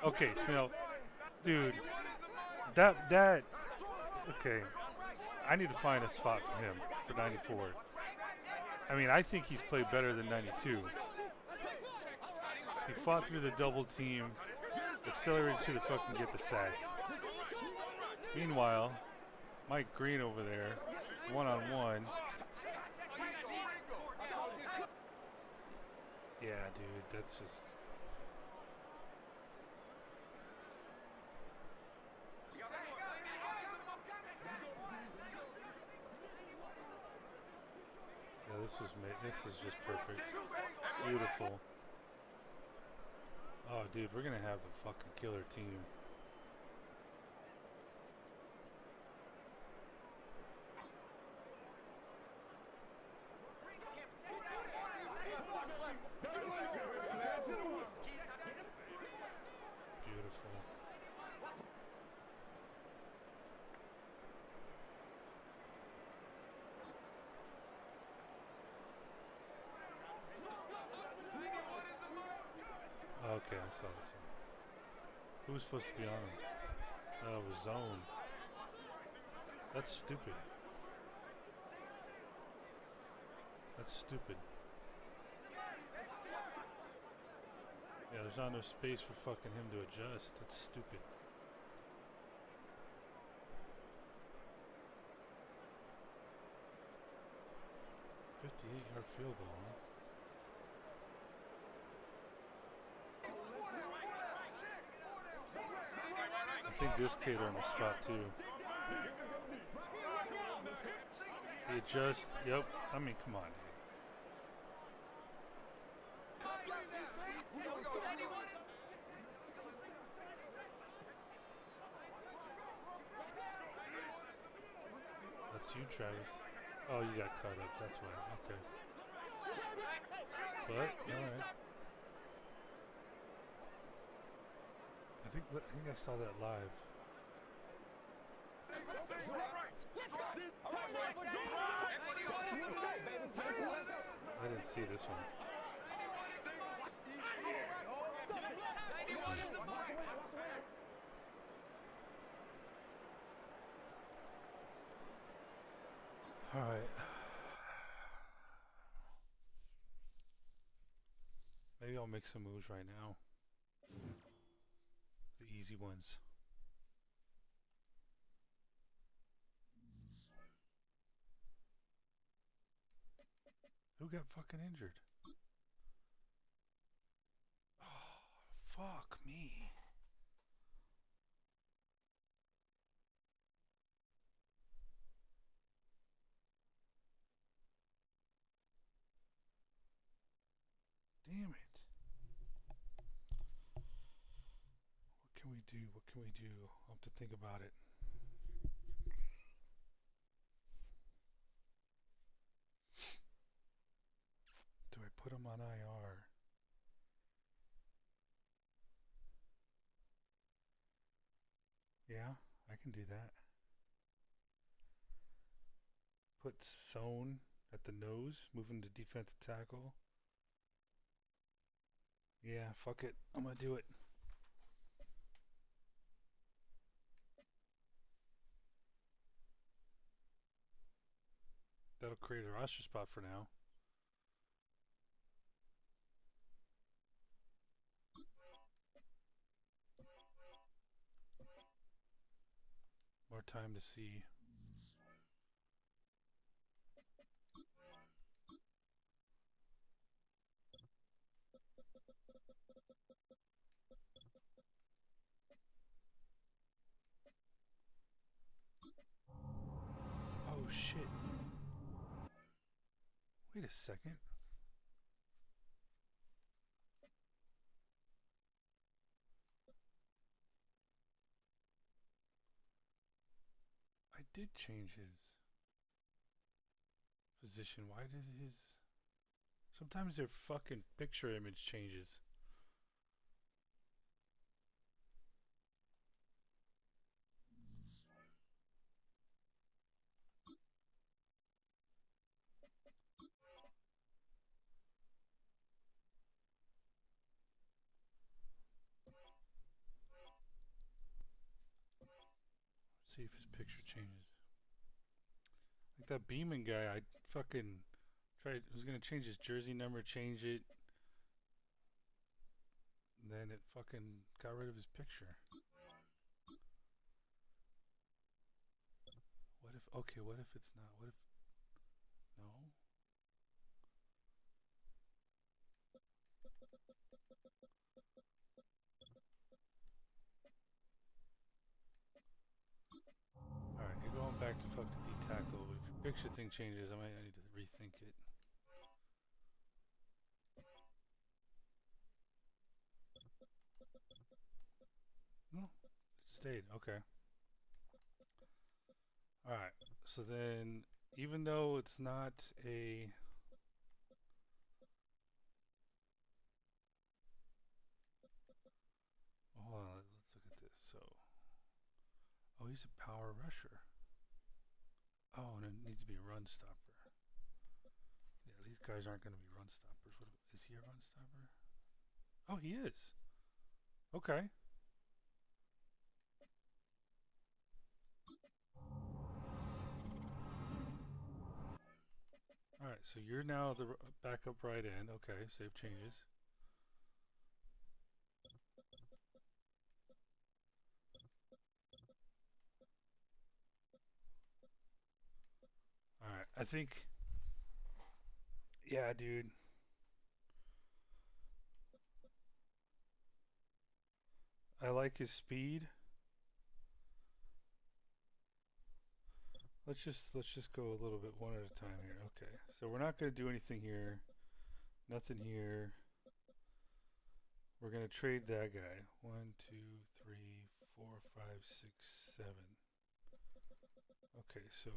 Okay, Snell. Dude. That okay. I need to find a spot for him for 94. I mean, I think he's played better than 92. He fought through the double team, accelerated to the fucking get the sack. Meanwhile, Mike Green over there, 1-on-1. Yeah, dude, that's just... This is just perfect. Beautiful. Oh, dude, we're gonna have a fucking killer team. Beautiful. Okay, I saw this one. Who was supposed to be on him? Oh, it was zone. That's stupid. That's stupid. Yeah, there's not enough space for fucking him to adjust. That's stupid. .58-yard field goal, huh? I think this kid earned a spot too. He adjusts. Yep. I mean, come on, dude. That's you, Travis. Oh, you got cut up. That's why. Okay. But alright. I think I saw that live. I didn't see this one. All right. Maybe I'll make some moves right now. The easy ones. Who got fucking injured? Oh, fuck me. Damn it. What can we do? What can we do? I'll have to think about it. Do I put him on IR? Yeah, I can do that. Put Zone at the nose, move him to defensive tackle. Yeah, fuck it. I'm gonna do it. That'll create a roster spot for now. More time to see. Oh shit. Wait a second. I did change his position. Why does his... Sometimes their fucking picture image changes. Let's see if his picture changes. Like that Beeman guy, I fucking was gonna change his jersey number, change it. Then it fucking got rid of his picture. What if, okay, what if it's not? What if, no? Alright, you're going back to fucking D-tackle. If your picture thing changes, I might need to rethink it. stayed. Okay. All right. So then, even though it's not a hold on, let's look at this. So, oh, he's a power rusher. Oh, and it needs to be a run stopper. Yeah, these guys aren't going to be run stoppers. What is he a run stopper? Oh, he is. Okay. All right, so you're now the backup right end. Okay, save changes. All right, I think, yeah, dude. I like his speed. Let's just go a little bit one at a time here. Okay, so we're not going to do anything here. Nothing here. We're going to trade that guy. 1, 2, 3, 4, 5, 6, 7. Okay, so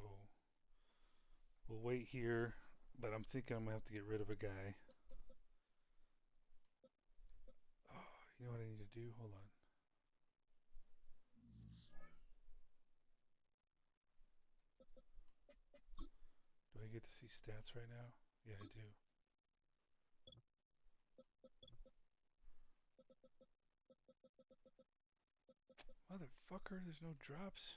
we'll wait here, but I'm thinking I'm going to have to get rid of a guy. Oh, you know what I need to do? Hold on. Do I get to see stats right now? Yeah, I do. Motherfucker, there's no drops.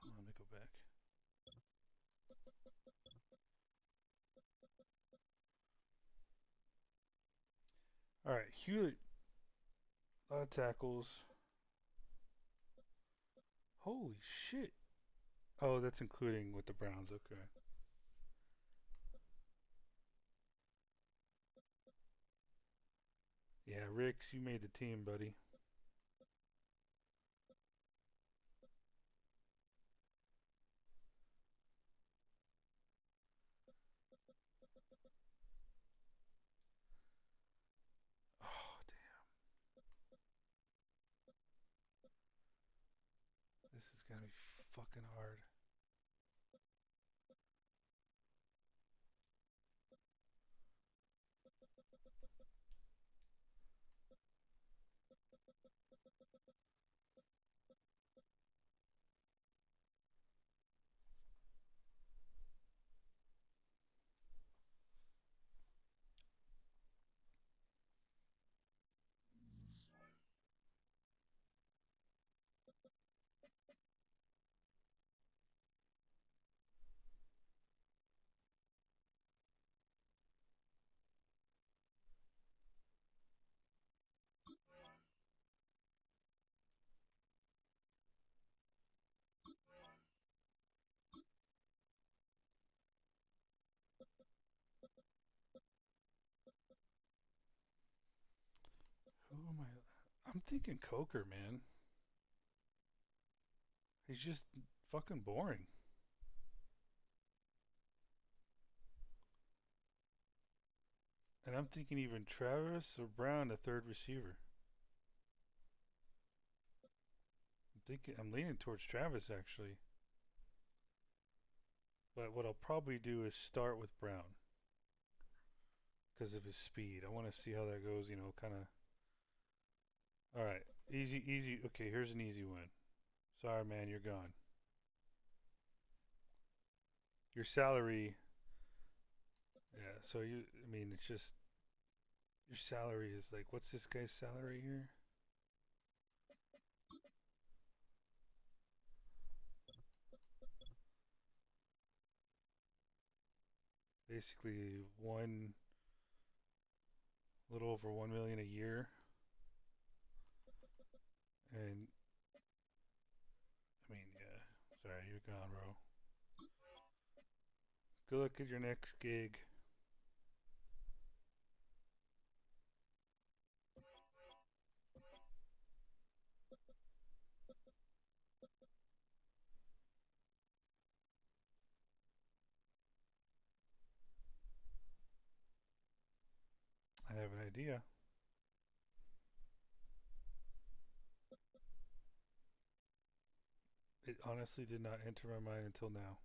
Hold on, let me go back. Alright, Hewlett. A lot of tackles. Holy shit. Oh, that's including with the Browns. Okay. Yeah, Ricks, you made the team, buddy. Oh, damn. This is gonna be fucking hard. Who am I? I'm thinking Coker, man. He's just fucking boring. And I'm thinking even Travis or Brown, the third receiver. I'm leaning towards Travis actually. But what I'll probably do is start with Brown because of his speed. I want to see how that goes, you know, kind of. All right, easy, easy. Okay, here's an easy one. Sorry, man, you're gone. Your salary, yeah. So I mean, it's just your salary is like, what's this guy's salary here? Basically, little over 1 million a year, and I mean, yeah. Sorry, you're gone, bro. Good luck at your next gig. I have an idea. It honestly did not enter my mind until now.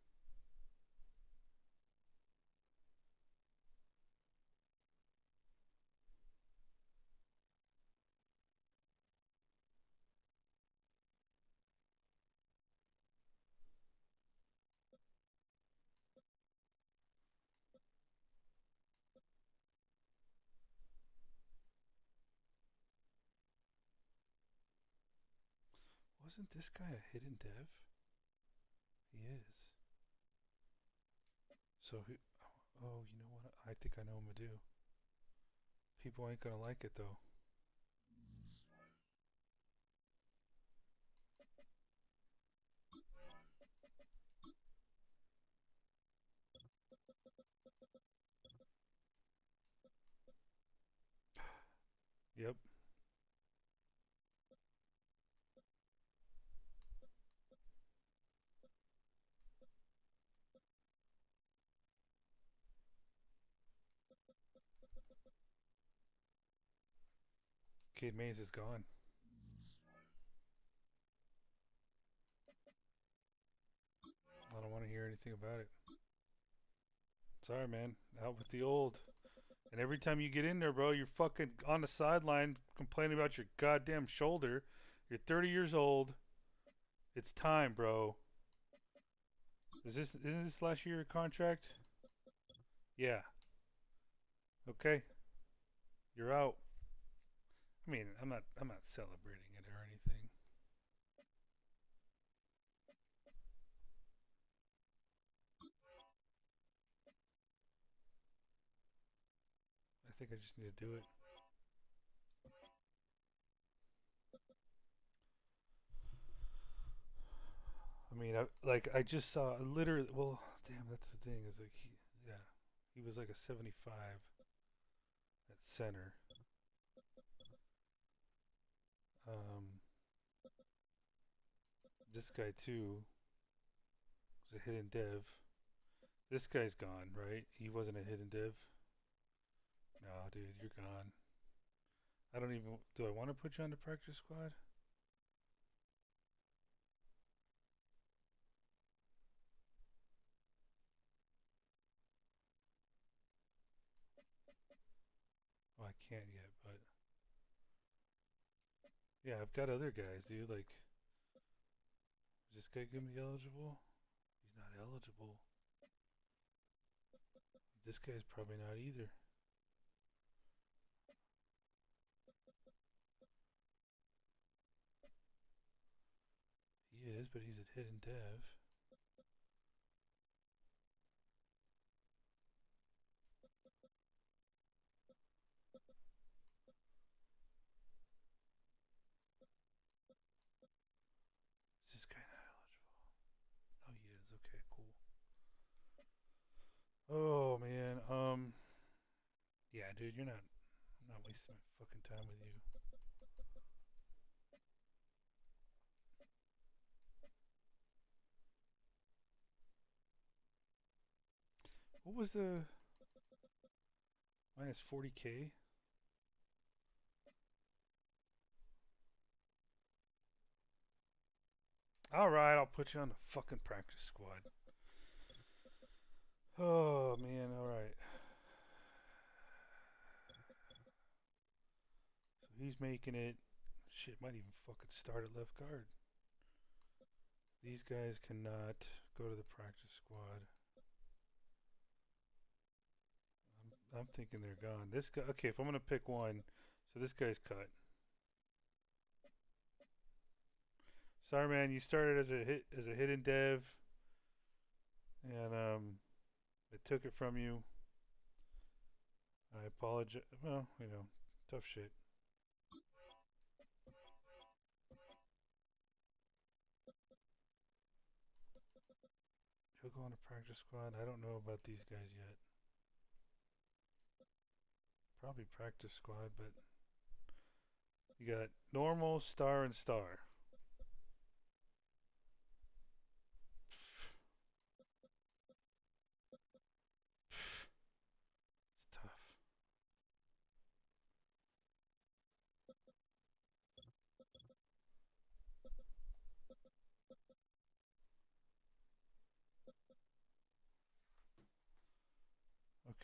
Wasn't this guy a hidden dev? He is. So who? Oh, you know what? I think I know him to do. People ain't gonna like it though. Yep. Kid Maze is gone. I don't want to hear anything about it. Sorry, man. Out with the old. And every time you get in there, bro, you're fucking on the sideline complaining about your goddamn shoulder. You're 30 years old. It's time, bro. Isn't this last year contract? Yeah. Okay. You're out. I mean, I'm not celebrating it or anything. I think I just need to do it. I mean, I just saw literally. Well, damn, that's the thing. Is like, he was like a 75 at center. This guy too was a hidden dev. This guy's gone, right? He wasn't a hidden dev. No, dude, you're gone. I don't even. Do I want to put you on the practice squad? Oh, I can't yet, but yeah, I've got other guys, dude. Like, is this guy gonna be eligible? He's not eligible. This guy's probably not either. He is, but he's a hidden dev. Is this guy not eligible? Oh, he is. Okay, cool. Oh man, yeah, dude, you're not. I'm not wasting my fucking time with you. What was the minus 40K? All right, I'll put you on the fucking practice squad. Oh man, all right. So he's making it. Shit, might even fucking start at left guard. These guys cannot go to the practice squad. I'm thinking they're gone. This guy. Okay, if I'm gonna pick one, so this guy's cut. Sorry, man. You started as a hidden dev, and it took it from you. I apologize. Well, you know, tough shit. He'll go on a practice squad. I don't know about these guys yet. Probably practice squad, but you got normal, star, and star. It's tough.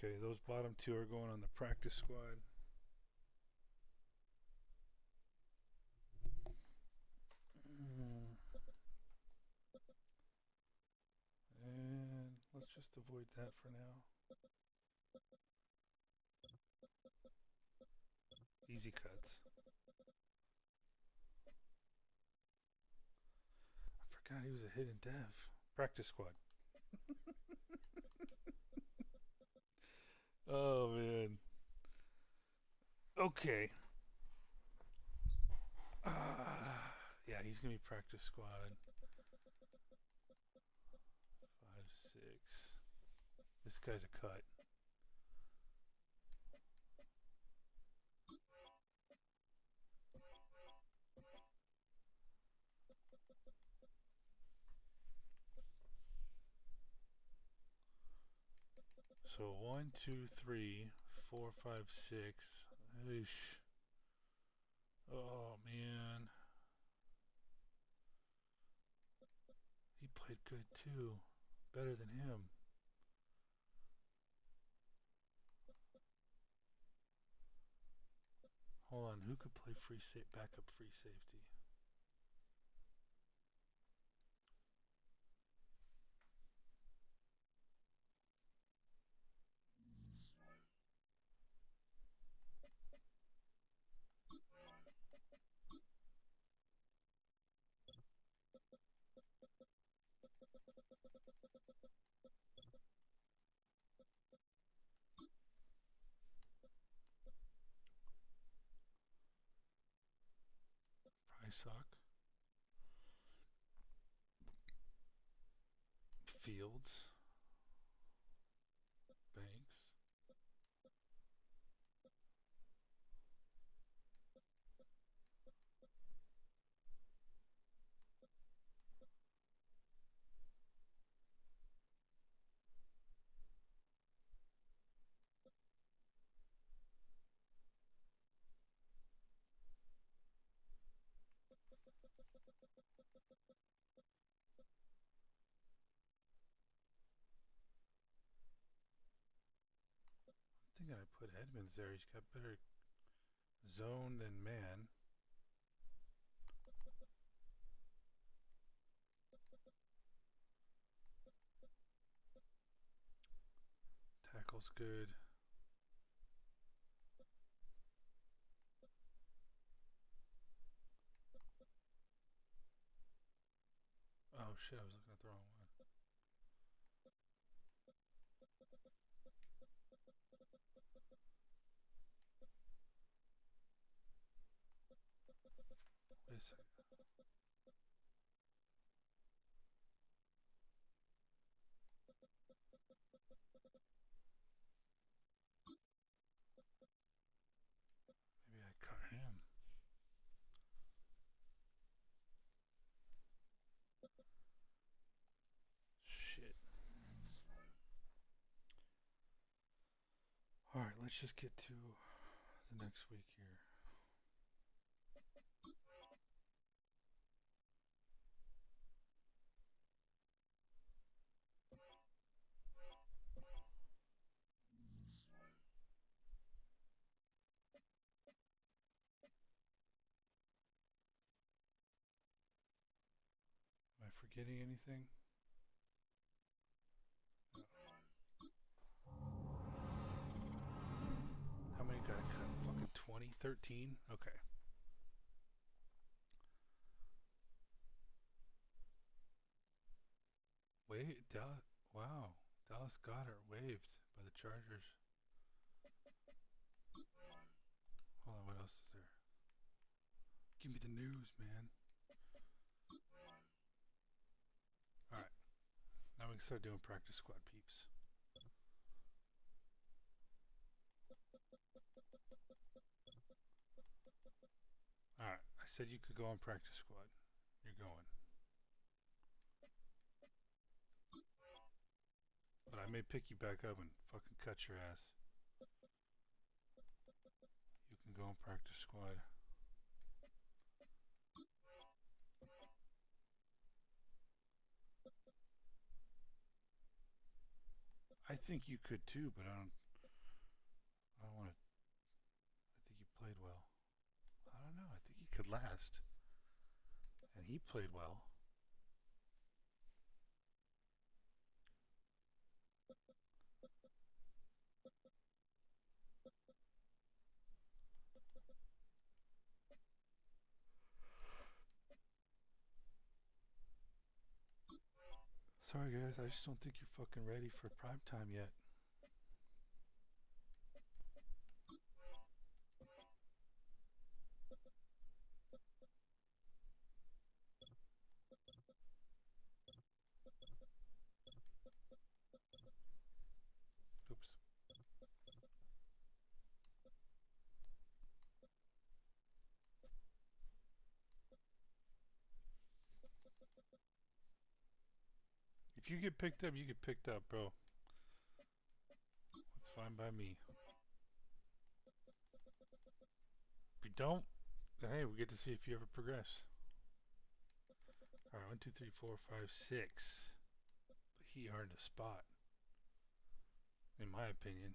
Okay, those bottom two are going on the practice squad. And let's just avoid that for now. Easy cuts. I forgot he was a hidden dev. Practice squad. Oh man. Okay. Yeah, he's gonna be practice squad. 5, 6. This guy's a cut. So 1, 2, 3, 4, 5, 6. Eesh. Oh man. He played good too. Better than him. Hold on, who could play backup free safety? Prysock. Fields. Banks. I think I put Edmonds there. He's got better zone than man. Tackle's good. Oh shit, I was looking at the wrong one. Wait a second. Maybe I cut him. Shit. Alright, let's just get to the next week here. Am I forgetting anything? No. How many got cut? Fucking 20? 13? Okay. Wait, Dallas. Wow. Dallas Goedert waived by the Chargers. Hold on, what else is there? Give me the news, man. Alright. Now we can start doing practice squad peeps. Alright. I said you could go on practice squad. You're going. But I may pick you back up and fucking cut your ass. You can go on practice squad. I think you could too, but I don't. could last. And he played well. Sorry guys, I just don't think you're fucking ready for prime time yet. Oops. If you get picked up, you get picked up, bro. That's fine by me. If you don't, then hey, we get to see if you ever progress. Alright, 1, 2, 3, 4, 5, 6. But he earned a spot. In my opinion.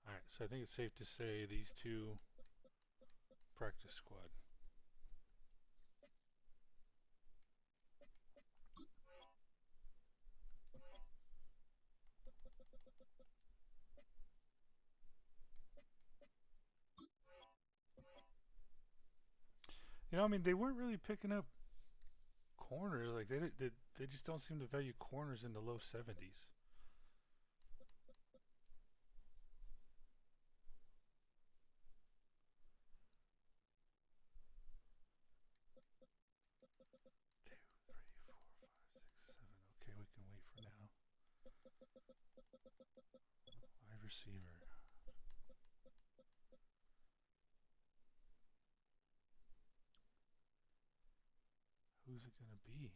Alright, so I think it's safe to say these two practice squad. You know, I mean, they weren't really picking up corners. Like they just don't seem to value corners in the low 70s. Okay, we can wait for now. Wide receiver. Who's it gonna be?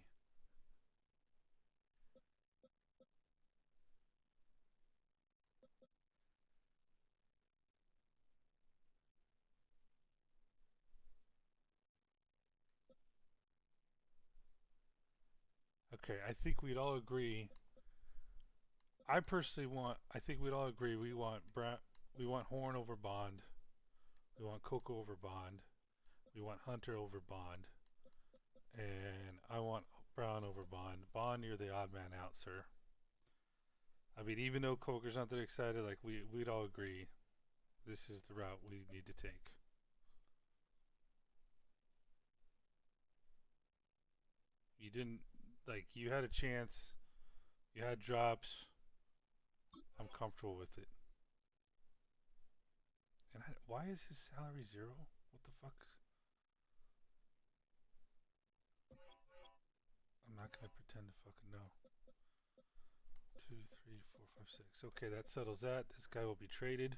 Okay, I think we'd all agree. I personally want. I think we'd all agree. We want We want Horn over Bond. We want Coco over Bond. We want Hunter over Bond. And I want Brown over Bond. Bond, you're the odd man out, sir. I mean, even though Coker's not that excited, like we'd all agree, this is the route we need to take. You didn't like. You had a chance. You had drops. I'm comfortable with it. And why is his salary 0? What the fuck? I'm not gonna pretend to fucking know. 2, 3, 4, 5, 6. Okay, that settles that. This guy will be traded.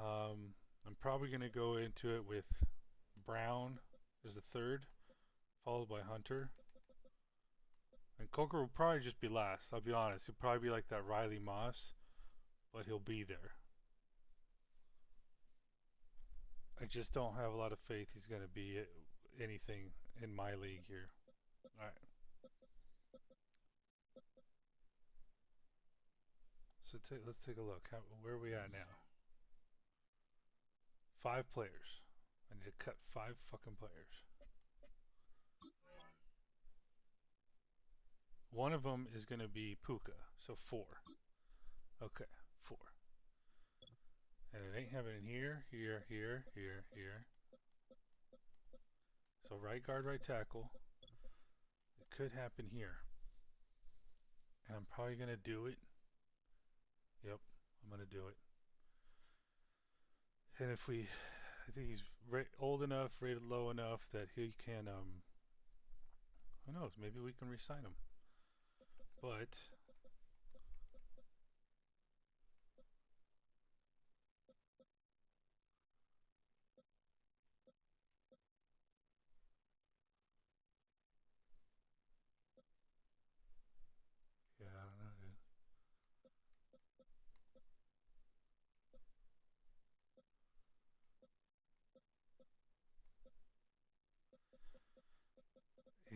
I'm probably gonna go into it with Brown as the third, followed by Hunter. And Coker will probably just be last. I'll be honest. He'll probably be like that Riley Moss, but he'll be there. I just don't have a lot of faith he's going to be anything in my league here. All right. So let's take a look. Where are we at now? 5 players. I need to cut 5 fucking players. One of them is going to be Puka, so 4. Okay, 4. And it ain't happening here, here, here, here, here. So right guard, right tackle. It could happen here. And I'm probably going to do it. Yep, I'm going to do it. And if I think he's old enough, rated low enough that he can, who knows, maybe we can re-sign him. But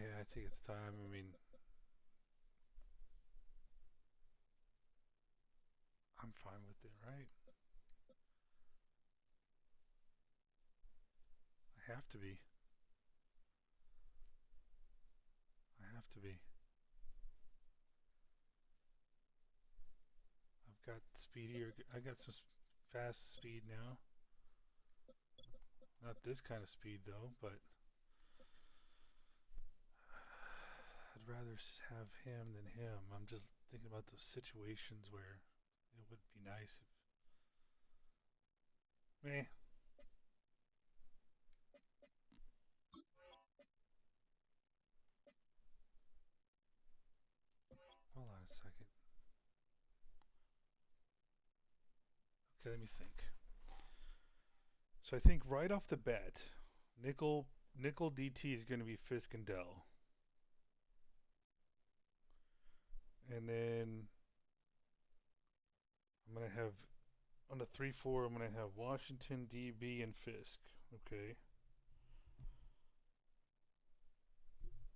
Yeah, I think it's time. I mean, I'm fine with it, right? I have to be. I have to be. I've got speedier. I got some fast speed now. Not this kind of speed though, but I'd rather have him than him. I'm just thinking about those situations where it would be nice if. Meh. Hold on a second. Okay, let me think. So I think right off the bat, nickel DT is going to be Fisk and Dell, and then I'm going to have on the 3-4. I'm going to have Washington, DB, and Fisk. Okay.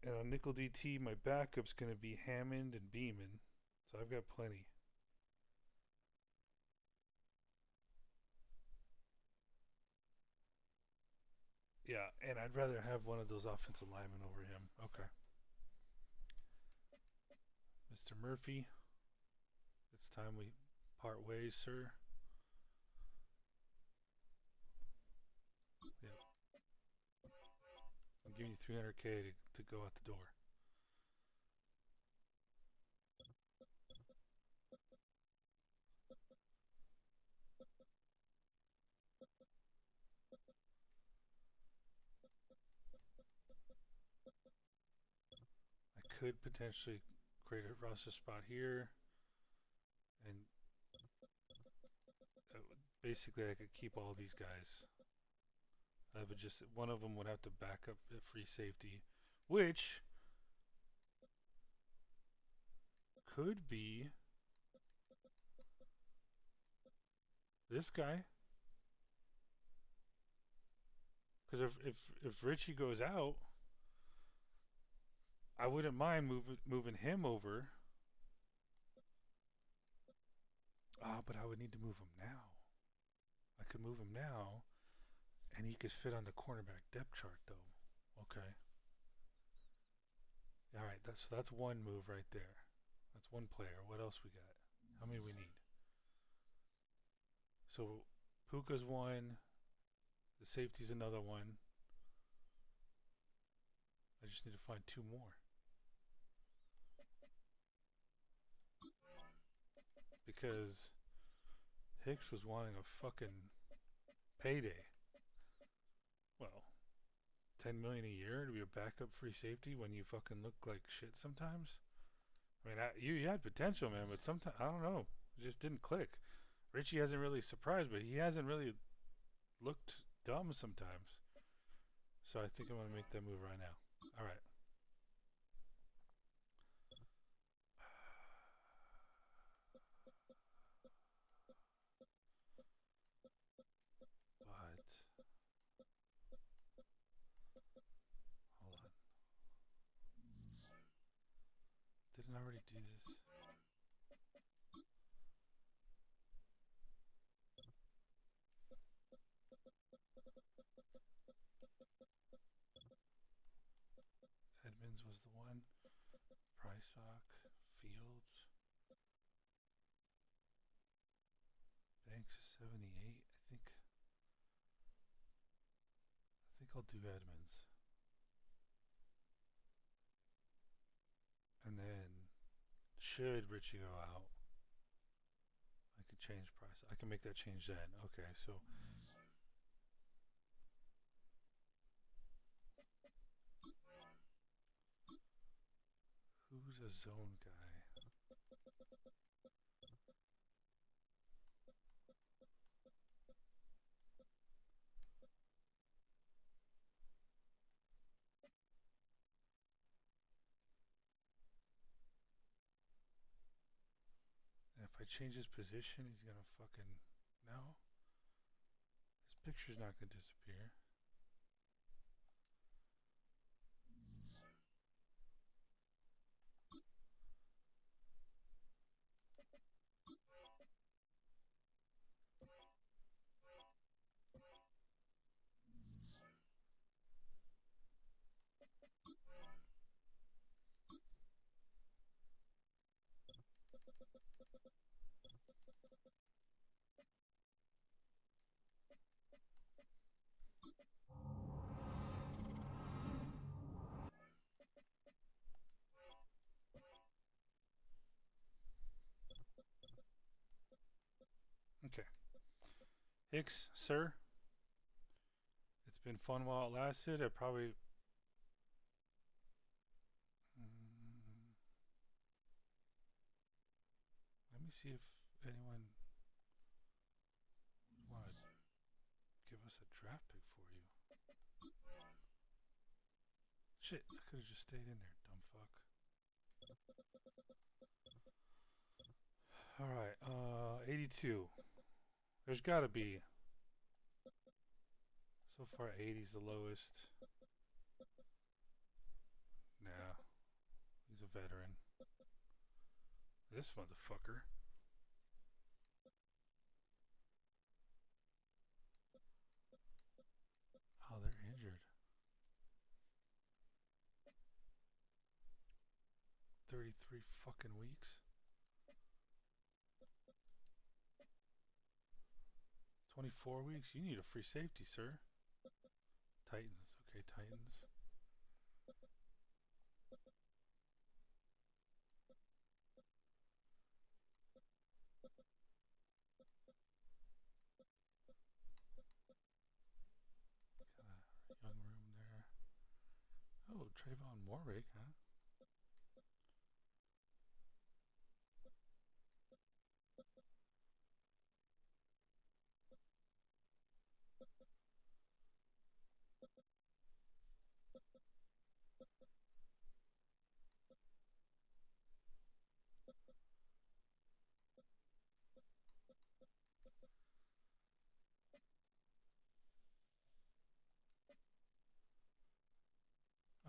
And on nickel DT, my backup's going to be Hammond and Beeman, so I've got plenty. Yeah, and I'd rather have one of those offensive linemen over him. Okay. Mr. Murphy, it's time we part ways, sir. Yep. I'm giving you 300K to go out the door. I could potentially create a roster spot here, and basically I could keep all these guys. I would just one of them would have to back up at free safety, which could be this guy. Because if Richie goes out, I wouldn't mind moving him over. But I would need to move him now. I could move him now, and he could fit on the cornerback depth chart, though. Okay. All right, that's one move right there. That's one player. What else we got? How many we need? So Puka's one. The safety's another one. I just need to find two more. Because Hicks was wanting a fucking payday. Well, 10 million a year to be a backup free safety when you fucking look like shit sometimes. I mean, you had potential, man, but sometimes I don't know, it just didn't click. Richie hasn't really surprised, but he hasn't really looked dumb sometimes. So I think I'm gonna make that move right now. All right. But hold on. Didn't I already do this? Edmonds was the one. Prysock, Fields, Banks 78. I think I'll do Edmonds. And then should Richie go out, I could change price. I can make that change then. Okay, so who's a zone guy? And if I change his position, he's gonna fucking no. His picture's not gonna disappear. Hicks, sir. It's been fun while it lasted. I probably. Let me see if anyone would want to give us a draft pick for you. Shit, I could have just stayed in there, dumb fuck. Alright, 82. There's gotta be. So far, 80's the lowest. Nah, he's a veteran. This motherfucker. Oh, they're injured. 33 fucking weeks. 24 weeks? You need a free safety, sir. Titans. Okay, Titans. Got a young room there. Oh, Trayvon Warwick, huh?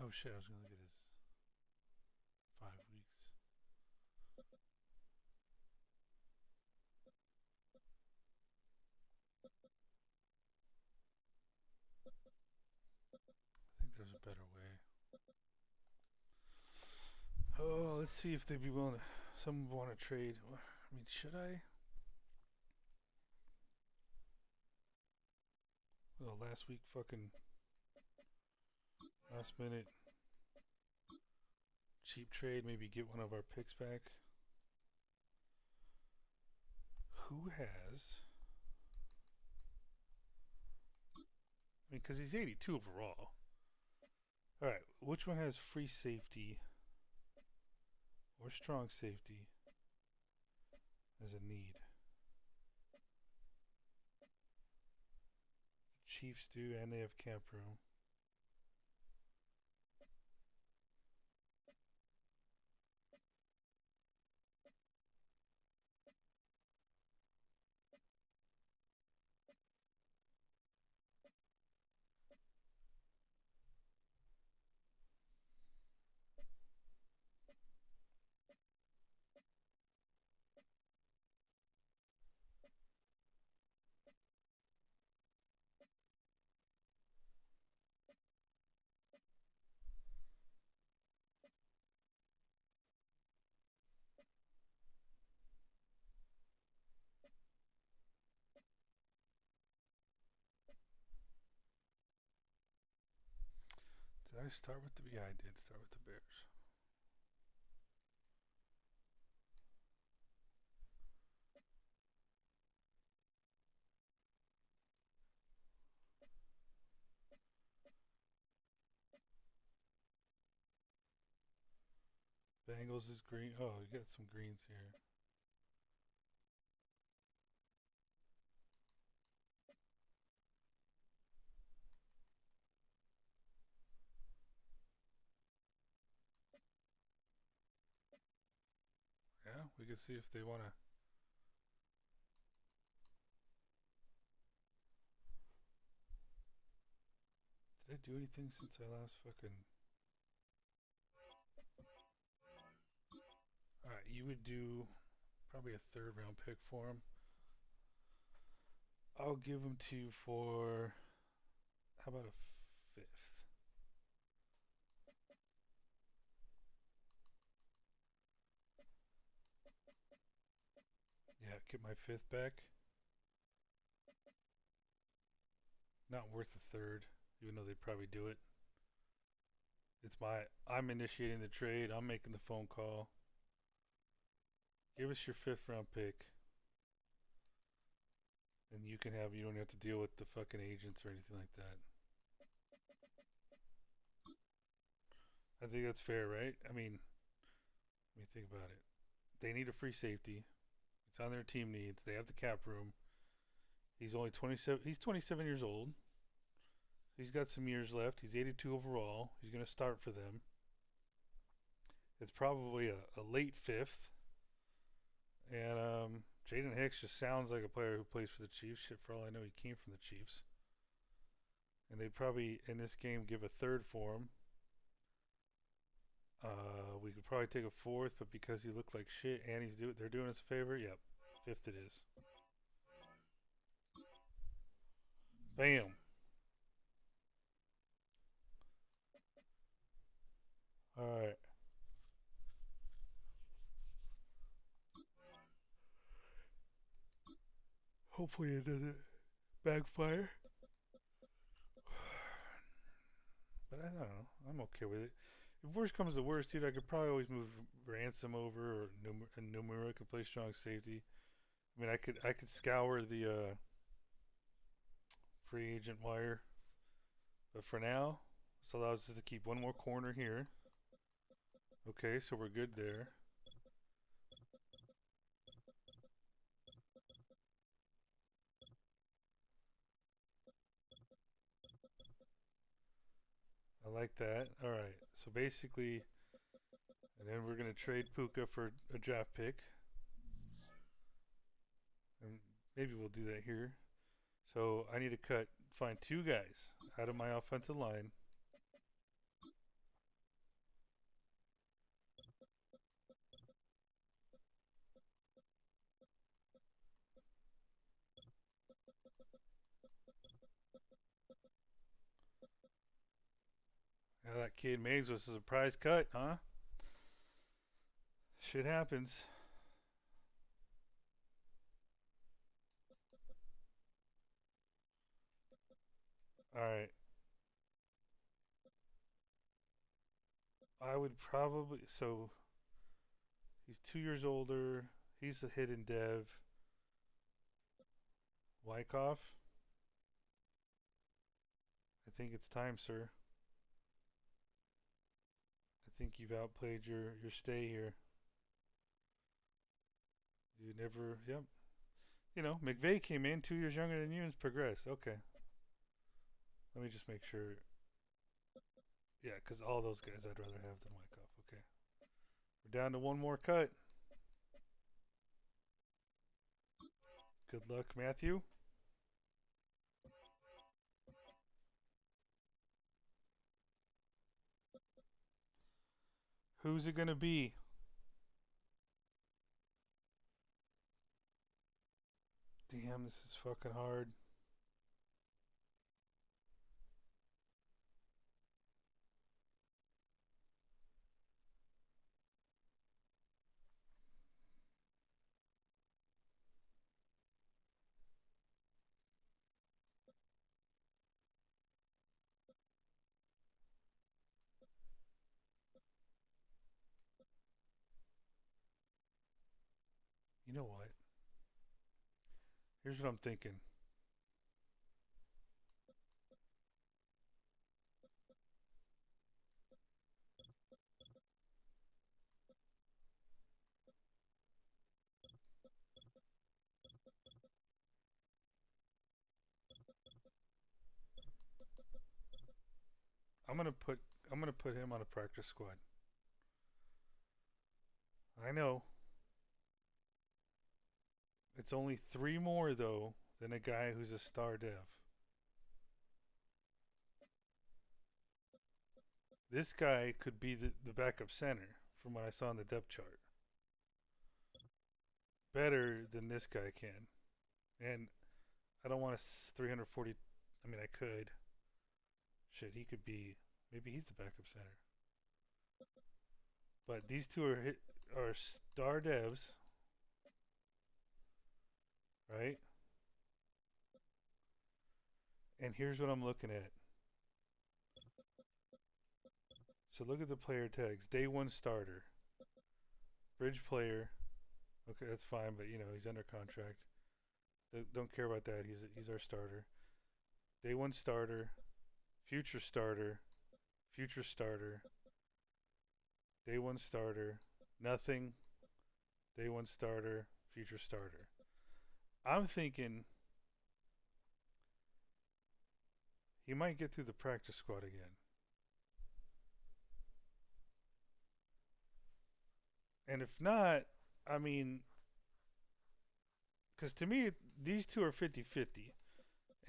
Oh shit, I was gonna look at his 5 weeks. I think there's a better way. Oh, let's see if they'd be willing to. Some want to trade. I mean, should I? Well, last week, fucking last minute cheap trade. Maybe get one of our picks back. Who has? I mean, because he's 82 overall. All right, which one has free safety or strong safety as a need? The Chiefs do, and they have camp room. Did I start with the? Yeah, I did start with the Bears. Bengals is green. Oh, you got some greens here. Yeah, we can see if they want to. Did I do anything since I last fucking? Alright, you would do probably a third round pick for him. I'll give him to you for. How about a fifth? Yeah, get my fifth back. Not worth a third, even though they'd probably do it. It's I'm initiating the trade. I'm making the phone call. Give us your fifth round pick. And you don't have to deal with the fucking agents or anything like that. I think that's fair, right? I mean, let me think about it. They need a free safety. It's on their team needs. They have the cap room. He's only 27. He's 27 years old. He's got some years left. He's 82 overall. He's going to start for them. It's probably a late fifth. And Jaden Hicks just sounds like a player who plays for the Chiefs. Shit, for all I know, he came from the Chiefs. And they'd probably, in this game, give a third for him. We could probably take a fourth, but because he looked like shit and they're doing us a favor, yep, fifth it is. Bam. Alright. Hopefully it doesn't backfire. But I don't know. I'm okay with it. If worst comes to worst, dude, I could probably always move Ransom over, or Nomura could play strong safety. I mean, I could scour the free agent wire. But for now, this allows us to keep one more corner here. Okay, so we're good there. I like that. Alright, so basically, and then we're going to trade Puka for a draft pick. And maybe we'll do that here. So I need to find two guys out of my offensive line. Now that kid Mays was a surprise cut, huh? Shit happens. Alright. I would probably, so he's 2 years older. He's a hidden dev. Wyckoff. I think it's time, sir. I think you've outplayed your stay here. You never, yep. You know, McVay came in 2 years younger than you and has progressed. Okay. Let me just make sure. Yeah, because all those guys I'd rather have than Wyckoff. Okay. We're down to one more cut. Good luck, Matthew. Who's it going to be? Damn, this is fucking hard. You know what? Here's what I'm thinking. I'm gonna put him on a practice squad. I know. It's only 3 more though than a guy who's a star dev. This guy could be the backup center from what I saw on the depth chart. Better than this guy can. And I don't want a 340. I mean, I could. Shit, he could be. Maybe he's the backup center. But these two are star devs, right? And here's what I'm looking at. So look at the player tags. Day 1 starter. Bridge player. Okay, that's fine, but you know, he's under contract. Don't care about that. He's our starter. Day one starter, future starter, future starter. Day one starter, nothing. Day one starter, future starter. I'm thinking he might get through the practice squad again. And if not, I mean, because to me, these two are 50-50.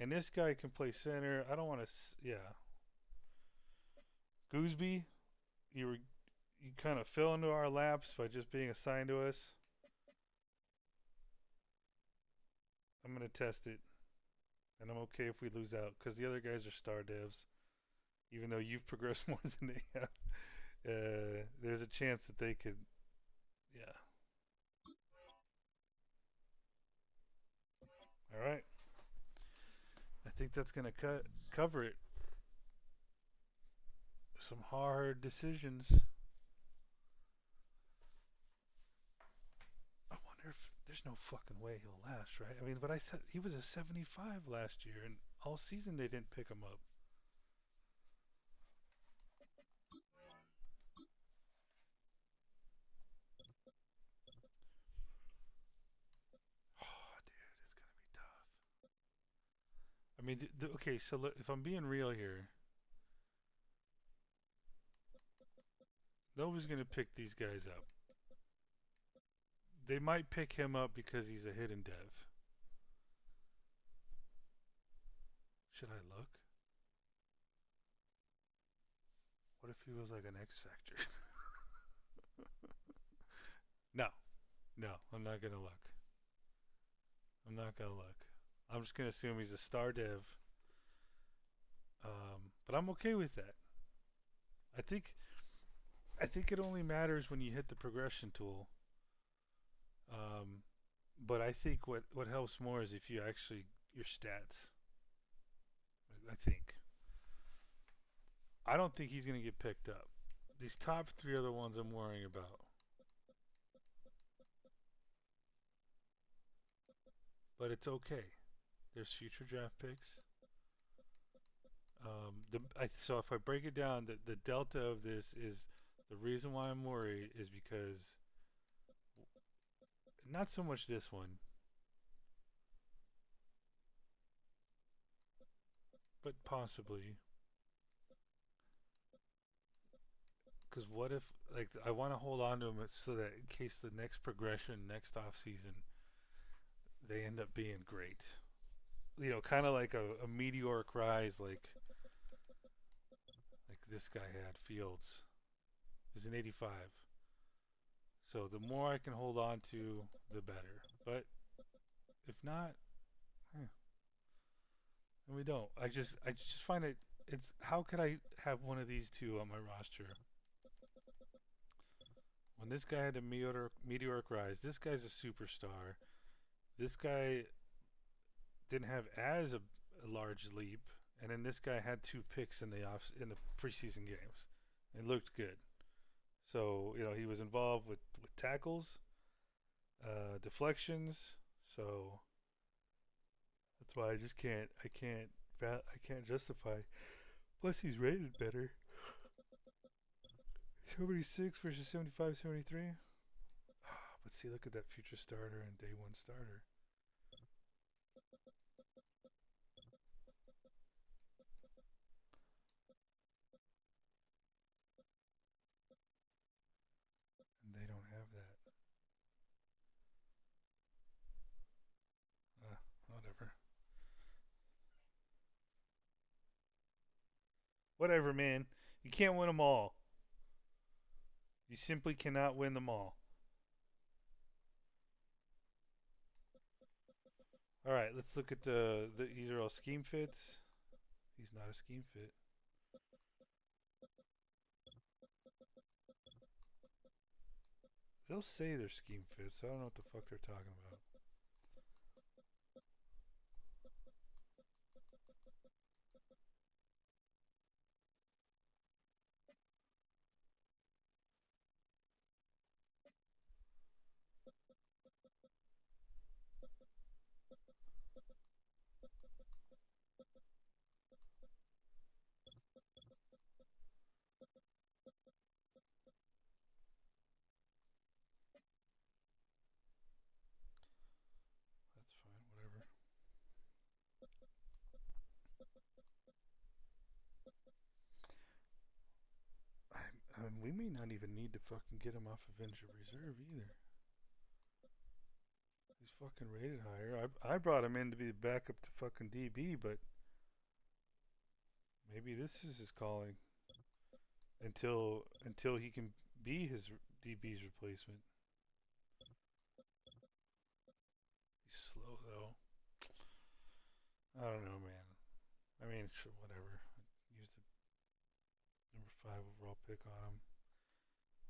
And this guy can play center. I don't want to, yeah. Gooseby, you kind of fell into our laps by just being assigned to us. I'm going to test it. And I'm okay if we lose out because the other guys are star devs. Even though you've progressed more than they have, there's a chance that they could, yeah. All right. I think that's going to cover it. Some hard decisions. I wonder if there's no fucking way he'll last, right? I mean, but I said he was a 75 last year, and all season they didn't pick him up. Oh, dude, it's gonna be tough. I mean, okay, so look, if I'm being real here, nobody's gonna pick these guys up. They might pick him up because he's a hidden dev. Should I look? What if he was like an X Factor? No, no, I'm not gonna look. I'm not gonna look. I'm just gonna assume he's a star dev. But I'm okay with that. I think it only matters when you hit the progression tool. Um, but I think what helps more is if you actually your stats. I think. I don't think he's gonna get picked up. These top three are the ones I'm worrying about. But it's okay. There's future draft picks. So if I break it down, the delta of this is the reason why I'm worried is because not so much this one, but possibly. Because what if, like, I want to hold on to him so that in case the next progression, next off season, they end up being great. You know, kind of like a meteoric rise, like this guy had Fields. He's an 85. So the more I can hold on to, the better. But if not, and we don't. I just find it's how could I have one of these two on my roster? When this guy had a meteoric rise, this guy's a superstar. This guy didn't have as a large leap, and then this guy had 2 picks in the preseason games. It looked good. So he was involved with tackles, deflections. So that's why I can't justify. Plus he's rated better. 76 versus 75, 73. But see, look at that future starter and day one starter. And they don't have that. Whatever. Whatever, man. You can't win them all. You simply cannot win them all. All right, let's look at these are all scheme fits. He's not a scheme fit. They'll say they're scheme fits. I don't know what the fuck they're talking about. may not even need to fucking get him off of injured reserve either. He's fucking rated higher. I brought him in to be the backup to fucking DB, but maybe this is his calling until he can be his DB's replacement. He's slow though. I don't know, man. I mean, sure, whatever. I used a number 5 overall pick on him,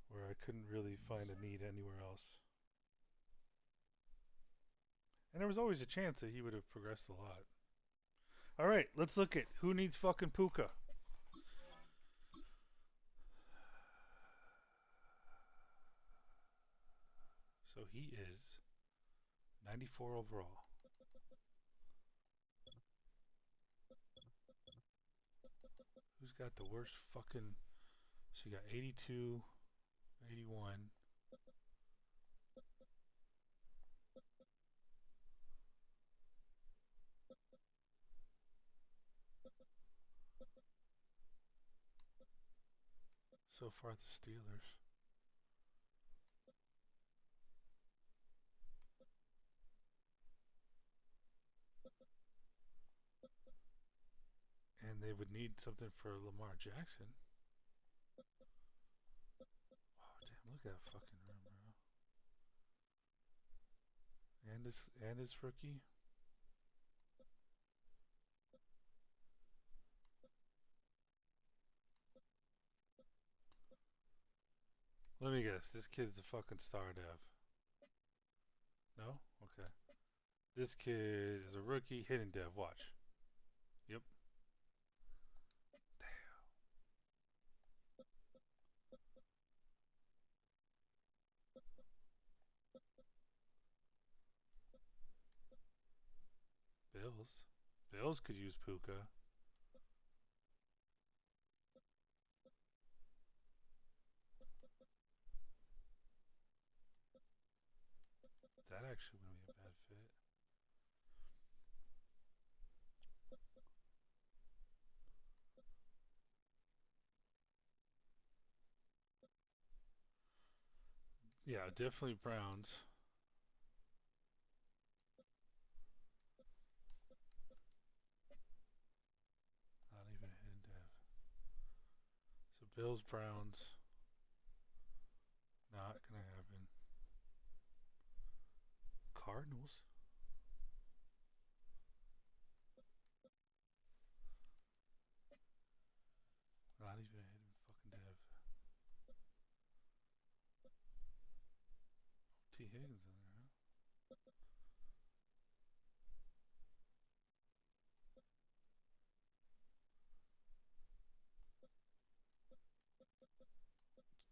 where I couldn't really find a need anywhere else. And there was always a chance that he would have progressed a lot. All right, let's look at who needs fucking Puka. So he is 94 overall. Who's got the worst fucking... So you got 82, 81. So far, the Steelers. And they would need something for Lamar Jackson. Oh, damn, look at that fucking room, bro. And his rookie. Let me guess, this kid's a fucking star dev. No? Okay. This kid is a rookie hidden dev. Watch. Yep. Bills. Bills could use Puka. That actually wouldn't be a bad fit. Yeah, definitely Browns. Not even a hidden dev. So Bills, Browns. Not gonna happen. Cardinals. Not even a hidden fucking dev. T. Higgins in there, huh?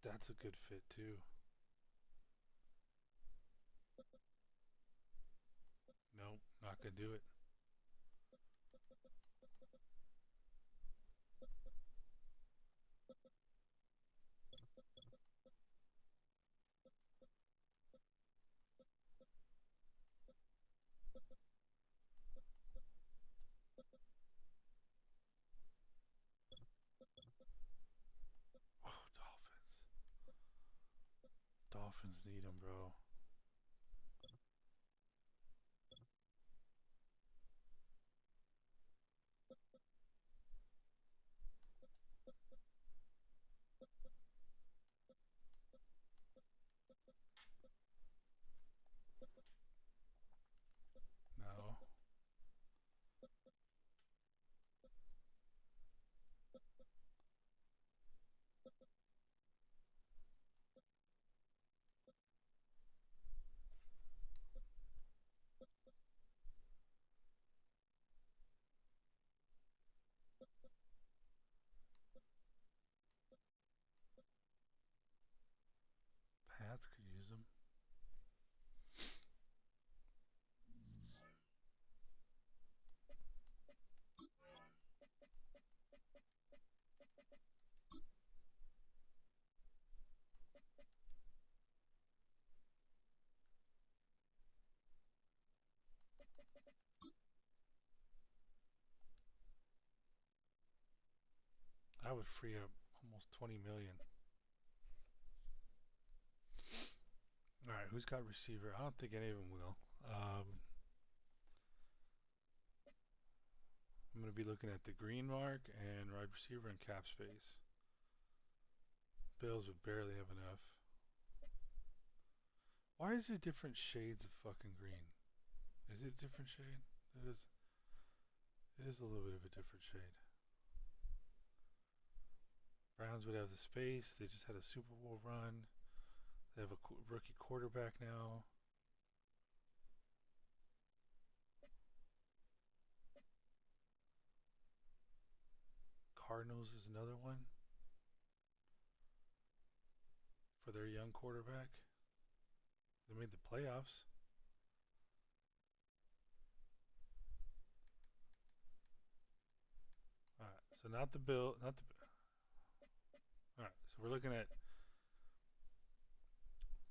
That's a good fit too. Nope, not gonna do it. Oh, Dolphins. Dolphins need him, bro. No. Pats could use him. I would free up almost 20 million. All right, who's got receiver? I don't think any of them will. I'm going to be looking at the green mark and wide receiver and cap space. Bills would barely have enough. Why is there different shades of fucking green? Is it a different shade? It is. It is a little bit of a different shade. Browns would have the space. They just had a Super Bowl run. They have a rookie quarterback now. Cardinals is another one for their young quarterback. They made the playoffs. All right, so not the Bill, not the. All right, so we're looking at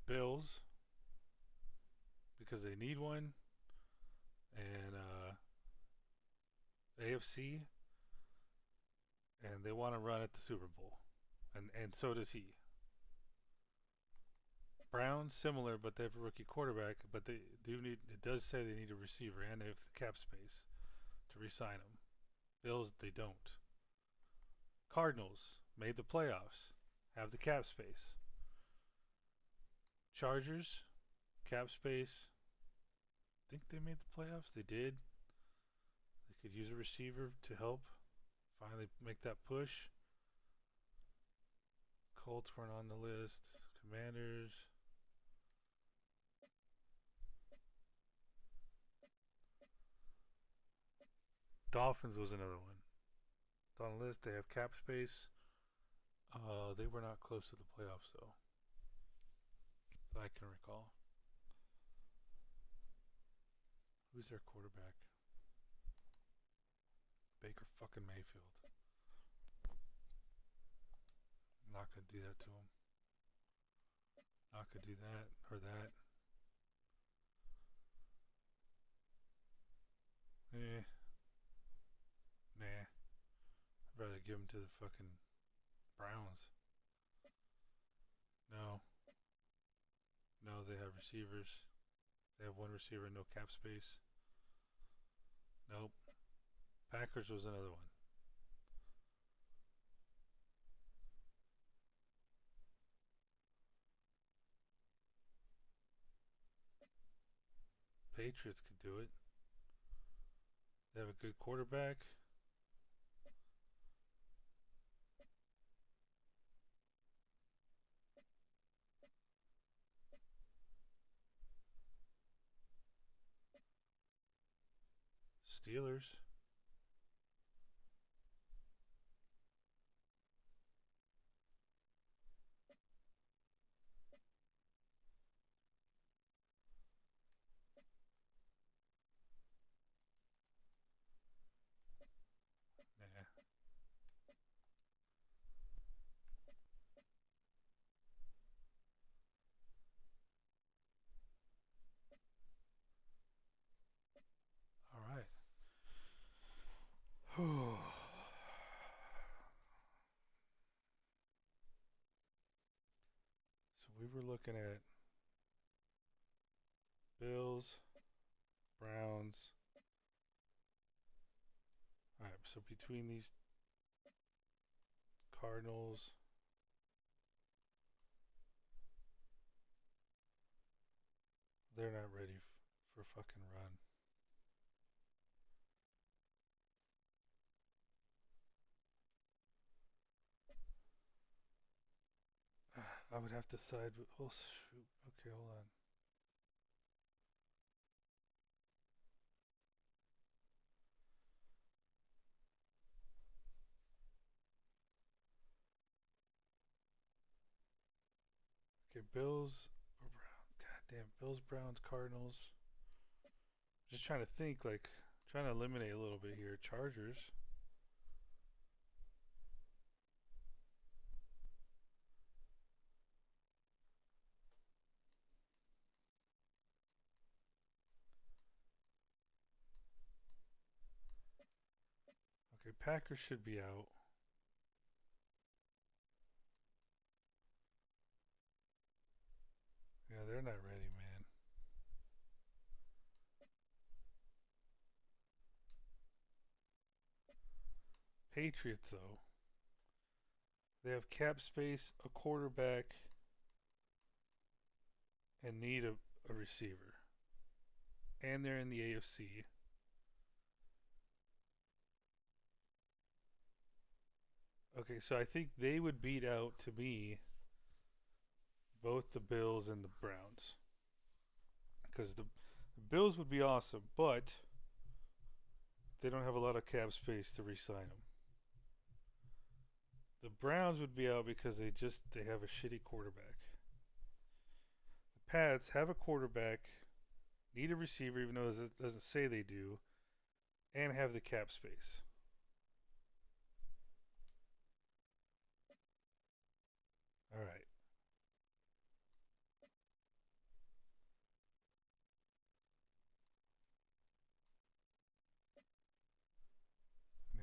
Bills because they need one, and AFC, and they want to run at the Super Bowl, and so does he. Browns similar, but they have a rookie quarterback, but they do need. It does say they need a receiver, and they have the cap space to re-sign him. Bills, they don't. Cardinals made the playoffs, have the cap space. Chargers, cap space. I think they made the playoffs. They did. They could use a receiver to help finally make that push. Colts weren't on the list. Commanders. Dolphins was another one. It's on the list. They have cap space. They were not close to the playoffs though, that I can recall. Who's their quarterback? Baker fucking Mayfield. I'm not gonna do that to him. Not gonna do that or that. Eh, nah. I'd rather give him to the fucking Browns. No. No, they have receivers. They have one receiver, no cap space. Nope. Packers was another one. Patriots could do it. They have a good quarterback. Steelers. Nah. All right. So we were looking at Bills, Browns. All right. So between these Cardinals, they're not ready for fucking run. I would have to side with. Oh shoot. Okay, hold on. Okay, Bills or Browns. God damn, Bills, Browns, Cardinals. Just trying to think, like, trying to eliminate a little bit here. Chargers. Okay, Packers should be out. Yeah, Yeah, they're not ready, man. Patriots, though. They have cap space, a quarterback, and need a receiver. And they're in the AFC. Okay, so I think they would beat out, to me, both the Bills and the Browns. Because the Bills would be awesome, but they don't have a lot of cap space to re-sign them. The Browns would be out because they have a shitty quarterback. The Pats have a quarterback, need a receiver even though it doesn't say they do, and have the cap space. All right. Nah.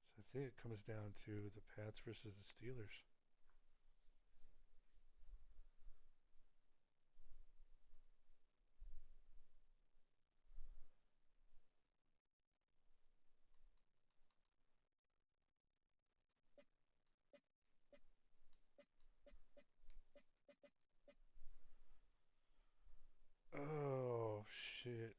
So I think it comes down to the Pats versus the Steelers. Oh shit.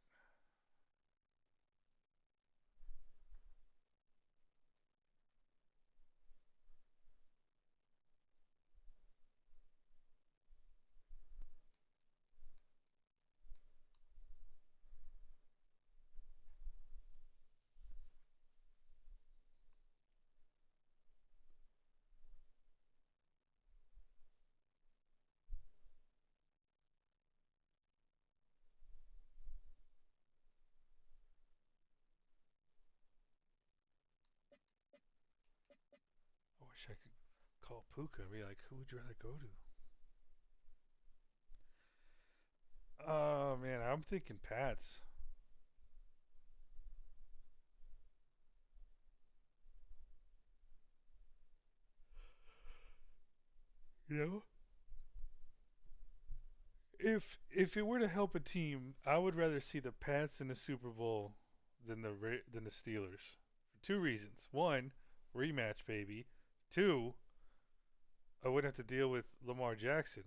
I wish I could call Puka and be like, who would you rather go to? Oh man, I'm thinking Pats. You know? If it were to help a team, I would rather see the Pats in the Super Bowl than the Steelers for two reasons. One, rematch, baby. Two, I wouldn't have to deal with Lamar Jackson.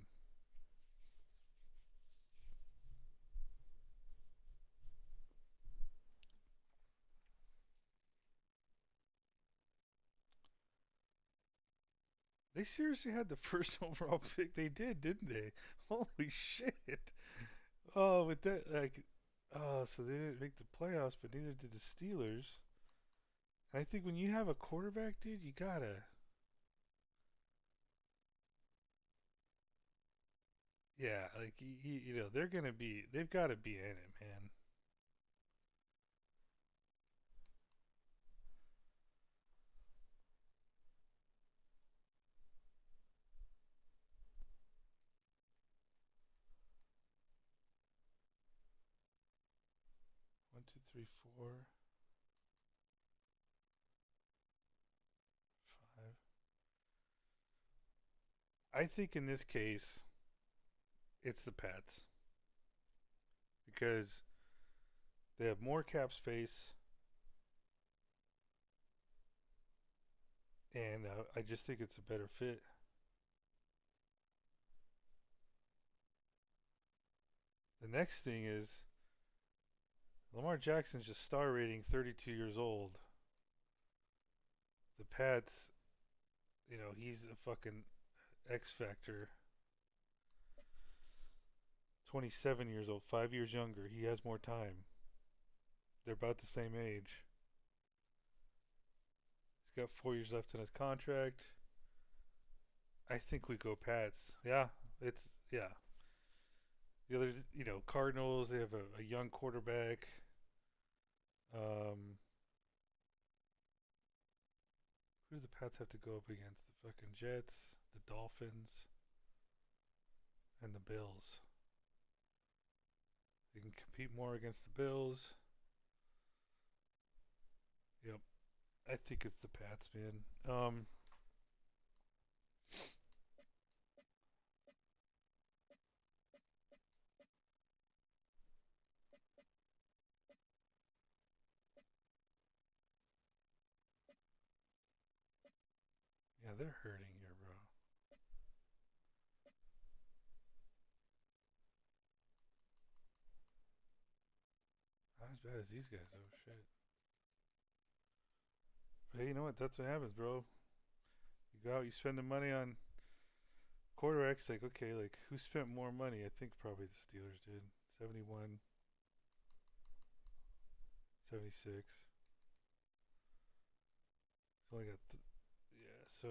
They seriously had the first overall pick. They did, didn't they? Holy shit! Oh, but that so they didn't make the playoffs, but neither did the Steelers. And I think when you have a quarterback, dude, you gotta. Yeah, like you know, they've got to be in it, man. 1, 2, 3, 4, 5. I think in this case, it's the Pats because they have more cap space, and I just think it's a better fit. The next thing is Lamar Jackson's just star rating 32 years old. The Pats, you know, he's a fucking X Factor. 27 years old, 5 years younger. He has more time. They're about the same age. He's got 4 years left in his contract. I think we go Pats. Yeah, yeah. The other, you know, Cardinals. They have a young quarterback. Um, who do the Pats have to go up against? The fucking Jets, the Dolphins, and the Bills. They can compete more against the Bills. Yep. I think it's the Pats, man. Yeah, they're hurting here, bro. Not as bad as these guys, though. Shit. But hey, you know what? That's what happens, bro. You go out, you spend the money on quarterbacks. Like, okay, like who spent more money? I think probably the Steelers did. 71, 76. It's only got, yeah. So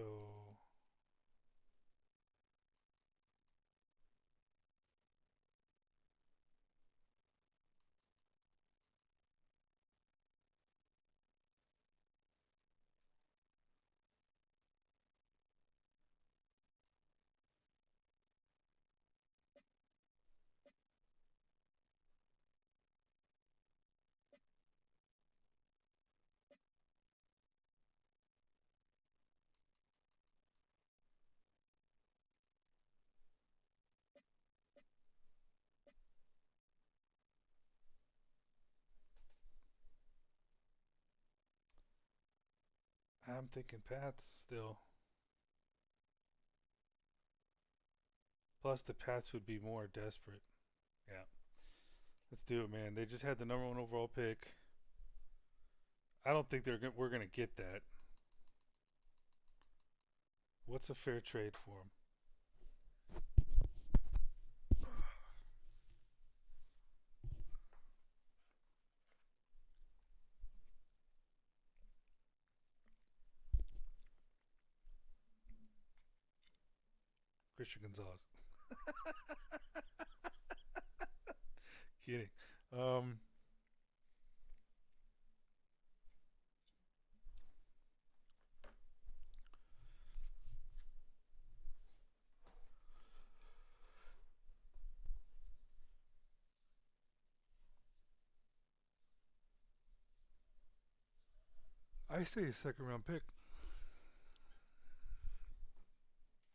I'm thinking Pats still. Plus, the Pats would be more desperate. Yeah. Let's do it, man. They just had the number one overall pick. I don't think we're gonna get that. What's a fair trade for him? Christian Gonzalez. Kidding. Um, I say a second round pick.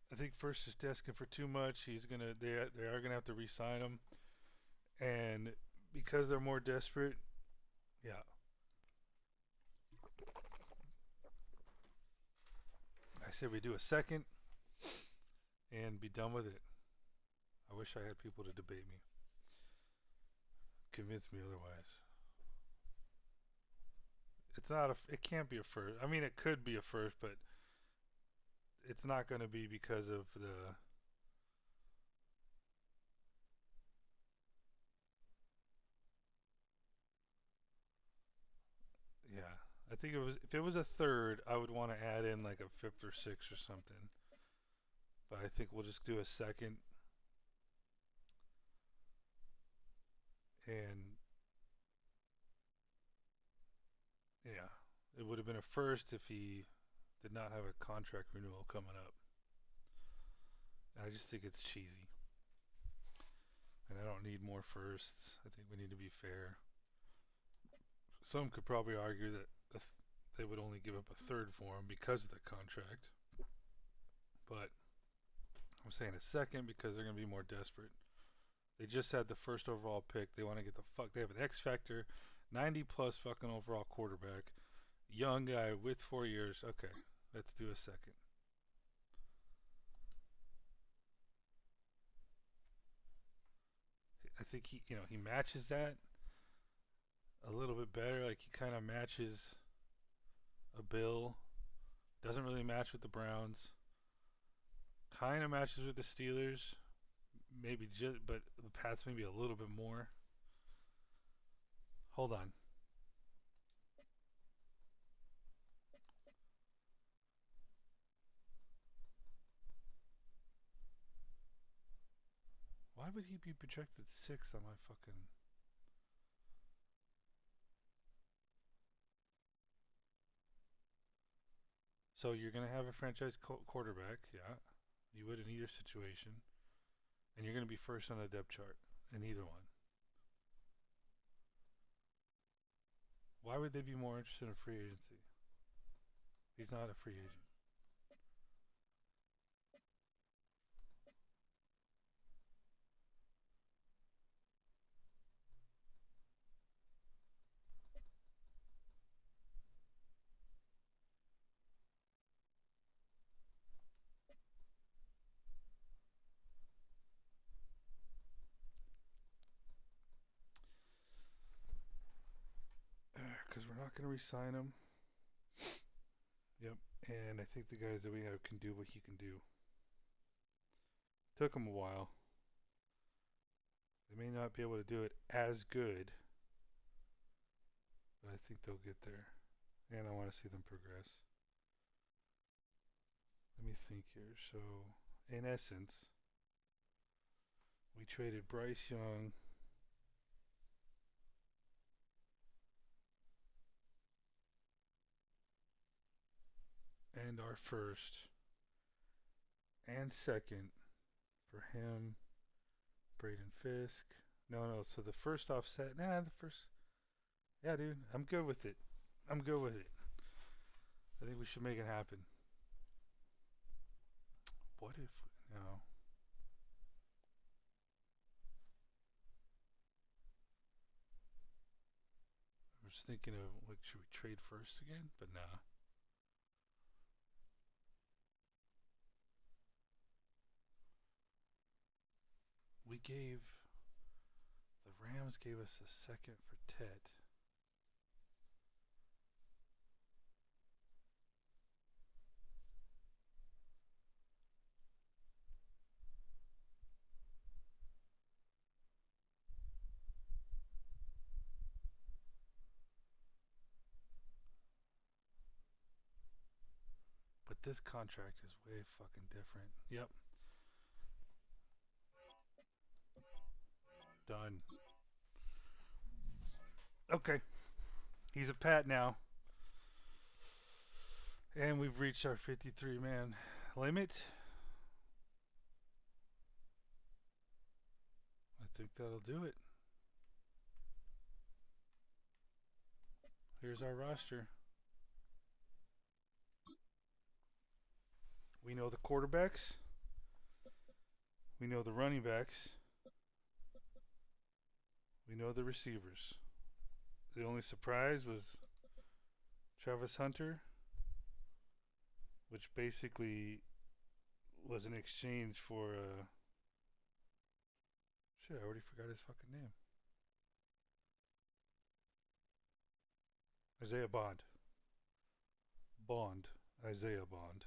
I think first is asking for too much. They are gonna have to re-sign him, and because they're more desperate, yeah. I say we do a second and be done with it. I wish I had people to debate me, convince me otherwise. It's not a. It can't be a first. I mean, it could be a first, but it's not going to be because of the. Yeah, I think it was. If it was a third, I would want to add in like a fifth or sixth or something. But I think we'll just do a second, and yeah, it would have been a first if he did not have a contract renewal coming up. I just think it's cheesy, and I don't need more firsts. I think we need to be fair. Some could probably argue that they would only give up a third for him because of the contract, but I'm saying a second because they're going to be more desperate. They just had the first overall pick. They want to get the fuck. They have an X factor, 90 plus fucking overall quarterback, young guy with 4 years. Okay, let's do a second. I think he matches that a little bit better. Like he kind of matches a Bill. Doesn't really match with the Browns. Kind of matches with the Steelers. Maybe just, but the Pats maybe a little bit more. Hold on. Why would he be projected six on my fucking? So you're gonna have a franchise quarterback, yeah. You would in either situation, and you're gonna be first on the depth chart in either one. Why would they be more interested in free agency? He's not a free agent. Because we're not going to re-sign him. Yep. And I think the guys that we have can do what he can do. Took him a while. They may not be able to do it as good, but I think they'll get there. And I want to see them progress. Let me think here. So, in essence, we traded Bryce Young and our first and second for him, Braden Fisk. No. So the first offset. The first. Yeah, dude. I'm good with it. I'm good with it. I think we should make it happen. What if. No. I was thinking of, like, should we trade first again? But nah. We gave. The Rams gave us a second for Tet. But this contract is way fucking different. Yep. Done. Okay. He's a Pat now. And we've reached our 53-man limit. I think that'll do it. Here's our roster. We know the quarterbacks. We know the running backs. We know the receivers. The only surprise was Travis Hunter, which basically was an exchange for shit, I already forgot his fucking name. Isaiah Bond. Isaiah Bond.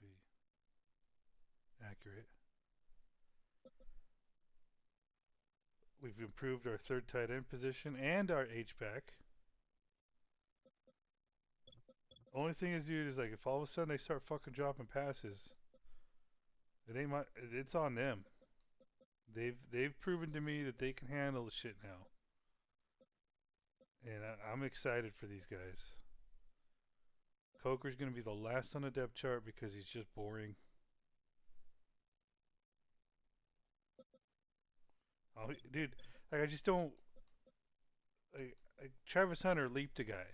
To be accurate. We've improved our third tight end position and our H-back. Only thing is, dude, is like if all of a sudden they start fucking dropping passes, it's on them. They've proven to me that they can handle the shit now. And I'm excited for these guys. Coker's going to be the last on the depth chart because he's just boring. Oh, dude, like I just don't. Like Travis Hunter leaped a guy.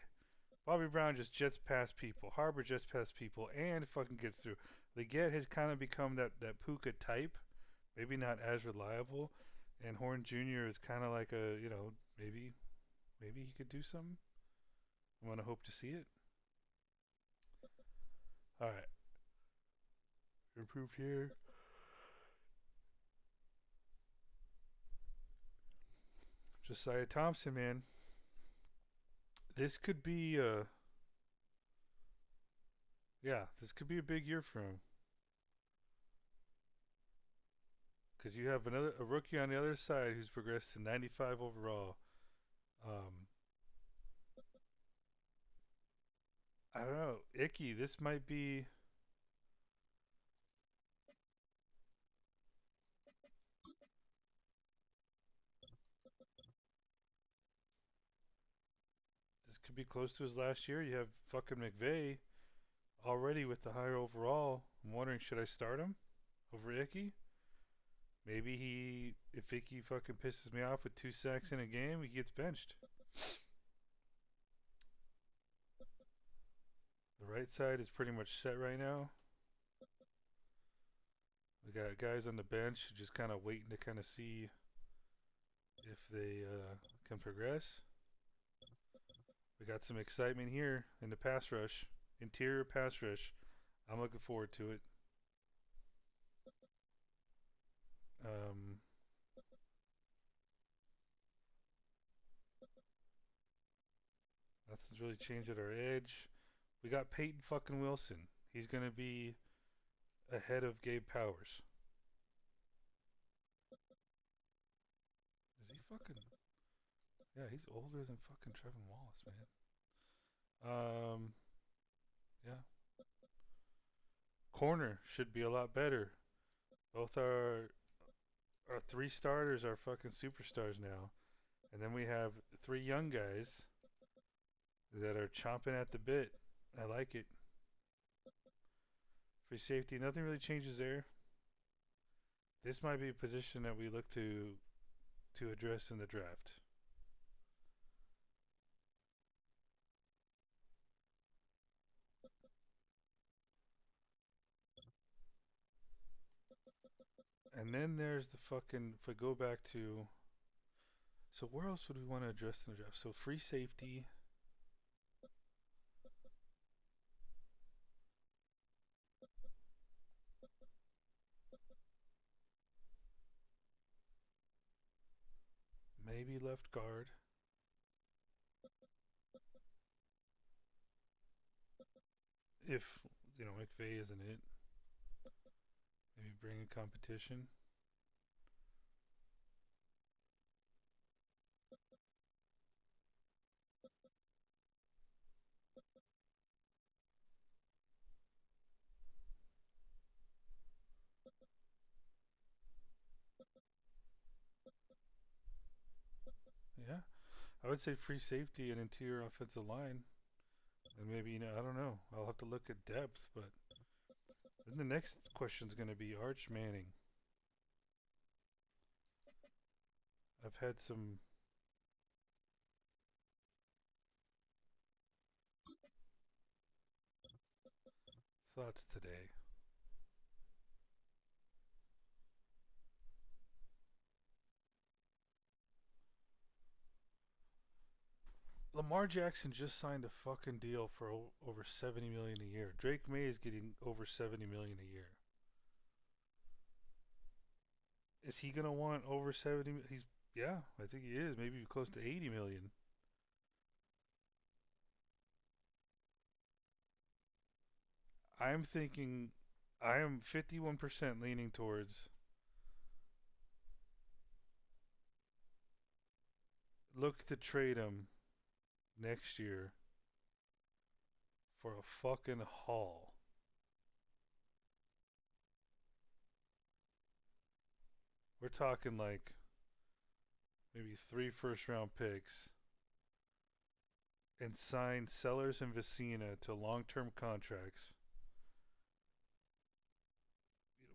Bobby Brown just jets past people. Harbor jets past people and fucking gets through. Leggett has kind of become that Puka type. Maybe not as reliable. And Horn Jr. is kind of like a, maybe he could do something. I'm going to hope to see it. Alright. Improved here. Josiah Thompson, man. This could be this could be a big year for him. Because you have a rookie on the other side who's progressed to 95 overall. I don't know. Icky, this might be. This could be close to his last year. You have fucking McVay already with the higher overall. I'm wondering, should I start him over Icky? Maybe if Icky fucking pisses me off with 2 sacks in a game, he gets benched. The right side is pretty much set right now. We got guys on the bench just kind of waiting to kind of see if they can progress. We got some excitement here in the pass rush, interior pass rush. I'm looking forward to it. Nothing's really changed at our edge. We got Peyton fucking Wilson. He's gonna be ahead of Gabe Powers. Is he fucking? Yeah, he's older than fucking Trevin Wallace, man. Yeah. Corner should be a lot better. Both our three starters are fucking superstars now, and then we have three young guys that are chomping at the bit. I like it. Free safety, nothing really changes there. This might be a position that we look to address in the draft. And then there's the fucking, if I go back to, so where else would we want to address in the draft? So free safety. Maybe left guard. If, you know, McVay isn't it. Maybe bring in competition. Yeah, I would say free safety and interior offensive line. And maybe, you know, I don't know. I'll have to look at depth, but then the next question is going to be Arch Manning. I've had some thoughts today. Lamar Jackson just signed a fucking deal for over 70 million a year. Drake May is getting over 70 million a year. Is he gonna want over 70? He's, yeah, I think he is. Maybe close to 80 million. I'm thinking, I am 51% leaning towards look to trade him next year for a fucking haul. We're talking like maybe 3 first-round picks and sign Sellers and Vecina to long-term contracts.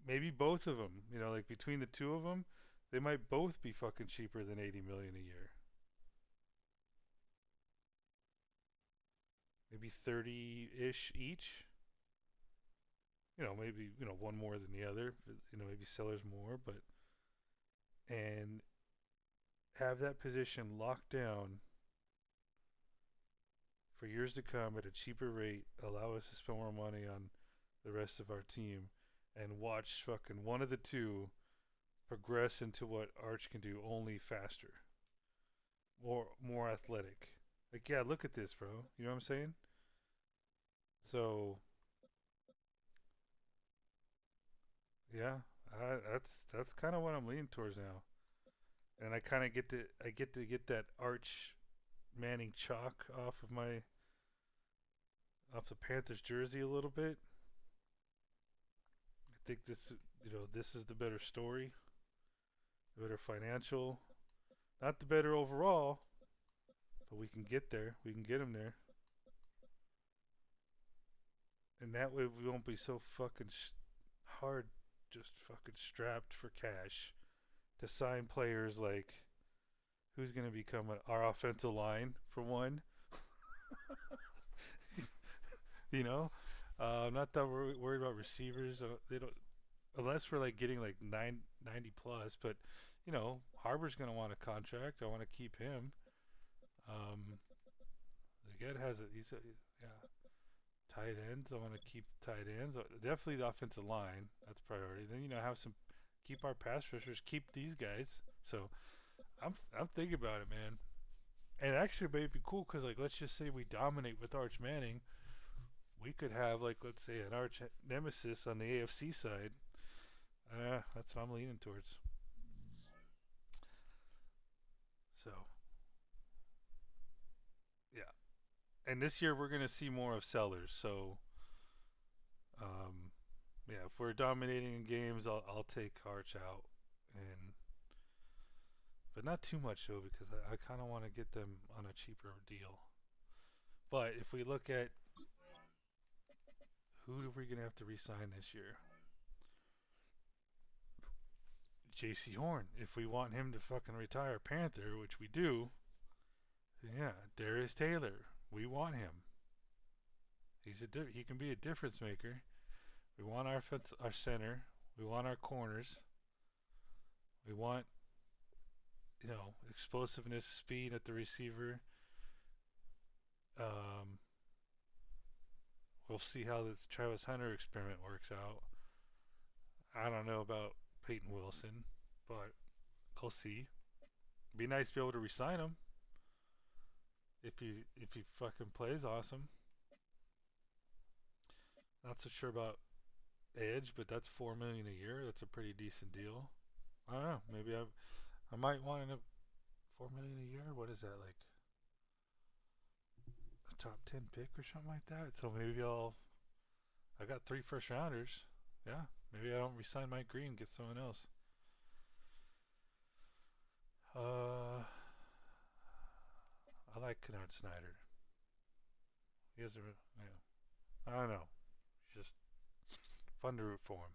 Maybe both of them, you know, like between the two of them, they might both be fucking cheaper than 80 million a year. Maybe 30-ish each. You know, maybe, you know, one more than the other. You know, maybe Sellers more, but and have that position locked down for years to come at a cheaper rate, allow us to spend more money on the rest of our team, and watch fucking one of the two progress into what Arch can do, only faster, more athletic. Like, yeah, look at this, bro. You know what I'm saying? So, yeah, that's kind of what I'm leaning towards now, and I kind of get to get that Arch Manning chalk off the Panthers jersey a little bit. I think this, you know, this is the better story, the better financial, not the better overall, but we can get there. We can get him there, and that way we won't be so fucking hard, just fucking strapped for cash to sign players like who's going to become our offensive line for one. You know, I'm not that worried about receivers. They don't unless we're like getting like 90 plus. But you know, Harbor's gonna want a contract. I want to keep him. Um, the kid has a he's a yeah. Tight ends. I want to keep tight ends. Definitely the offensive line. That's priority. Then have some keep our pass rushers. Keep these guys. So I'm thinking about it, man. And actually, it'd be cool because like let's just say we dominate with Arch Manning, we could have like let's say an arch nemesis on the AFC side. That's what I'm leaning towards. So yeah, and this year we're gonna see more of Sellers. So um, yeah, if we're dominating in games, I'll take Arch out, and but not too much though because I kind of want to get them on a cheaper deal. But if we look at who are we gonna have to re-sign this year, J.C. Horn. If we want him to fucking retire Panther, which we do, yeah, Darius Taylor. We want him. He can be a difference maker. We want our center. We want our corners. We want explosiveness, speed at the receiver. Um, we'll see how this Travis Hunter experiment works out. I don't know about Peyton Wilson, but we'll see. Be nice to be able to resign him if he fucking plays awesome. Not so sure about Edge, but that's $4 million a year. That's a pretty decent deal. I don't know. Maybe I might want a $4 million a year. What is that like? A top 10 pick or something like that. So maybe I got 3 first rounders. Yeah. Maybe I don't resign Mike Green. Get someone else. I like Kennard Snyder. He has a I don't know. It's just fun to root for him.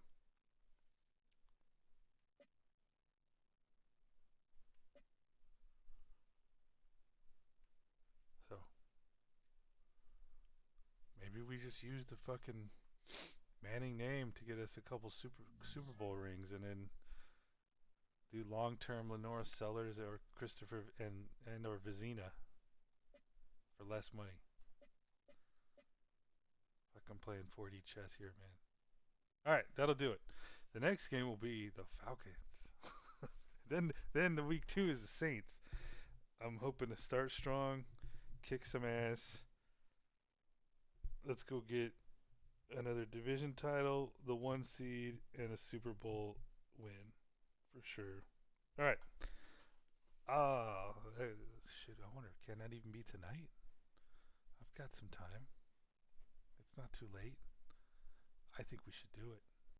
So maybe we just use the fucking Manning name to get us a couple Super Bowl rings, and then do long term Lenora Sellers or Christopher and or Vizina for less money. Like I'm playing 4D chess here, man. All right, that'll do it. The next game will be the Falcons. then the week 2 is the Saints. I'm hoping to start strong, kick some ass. Let's go get another division title, the 1 seed, and a Super Bowl win for sure. All right. Oh, shit. I wonder, can that even be tonight? I've got some time. It's not too late. I think we should do it.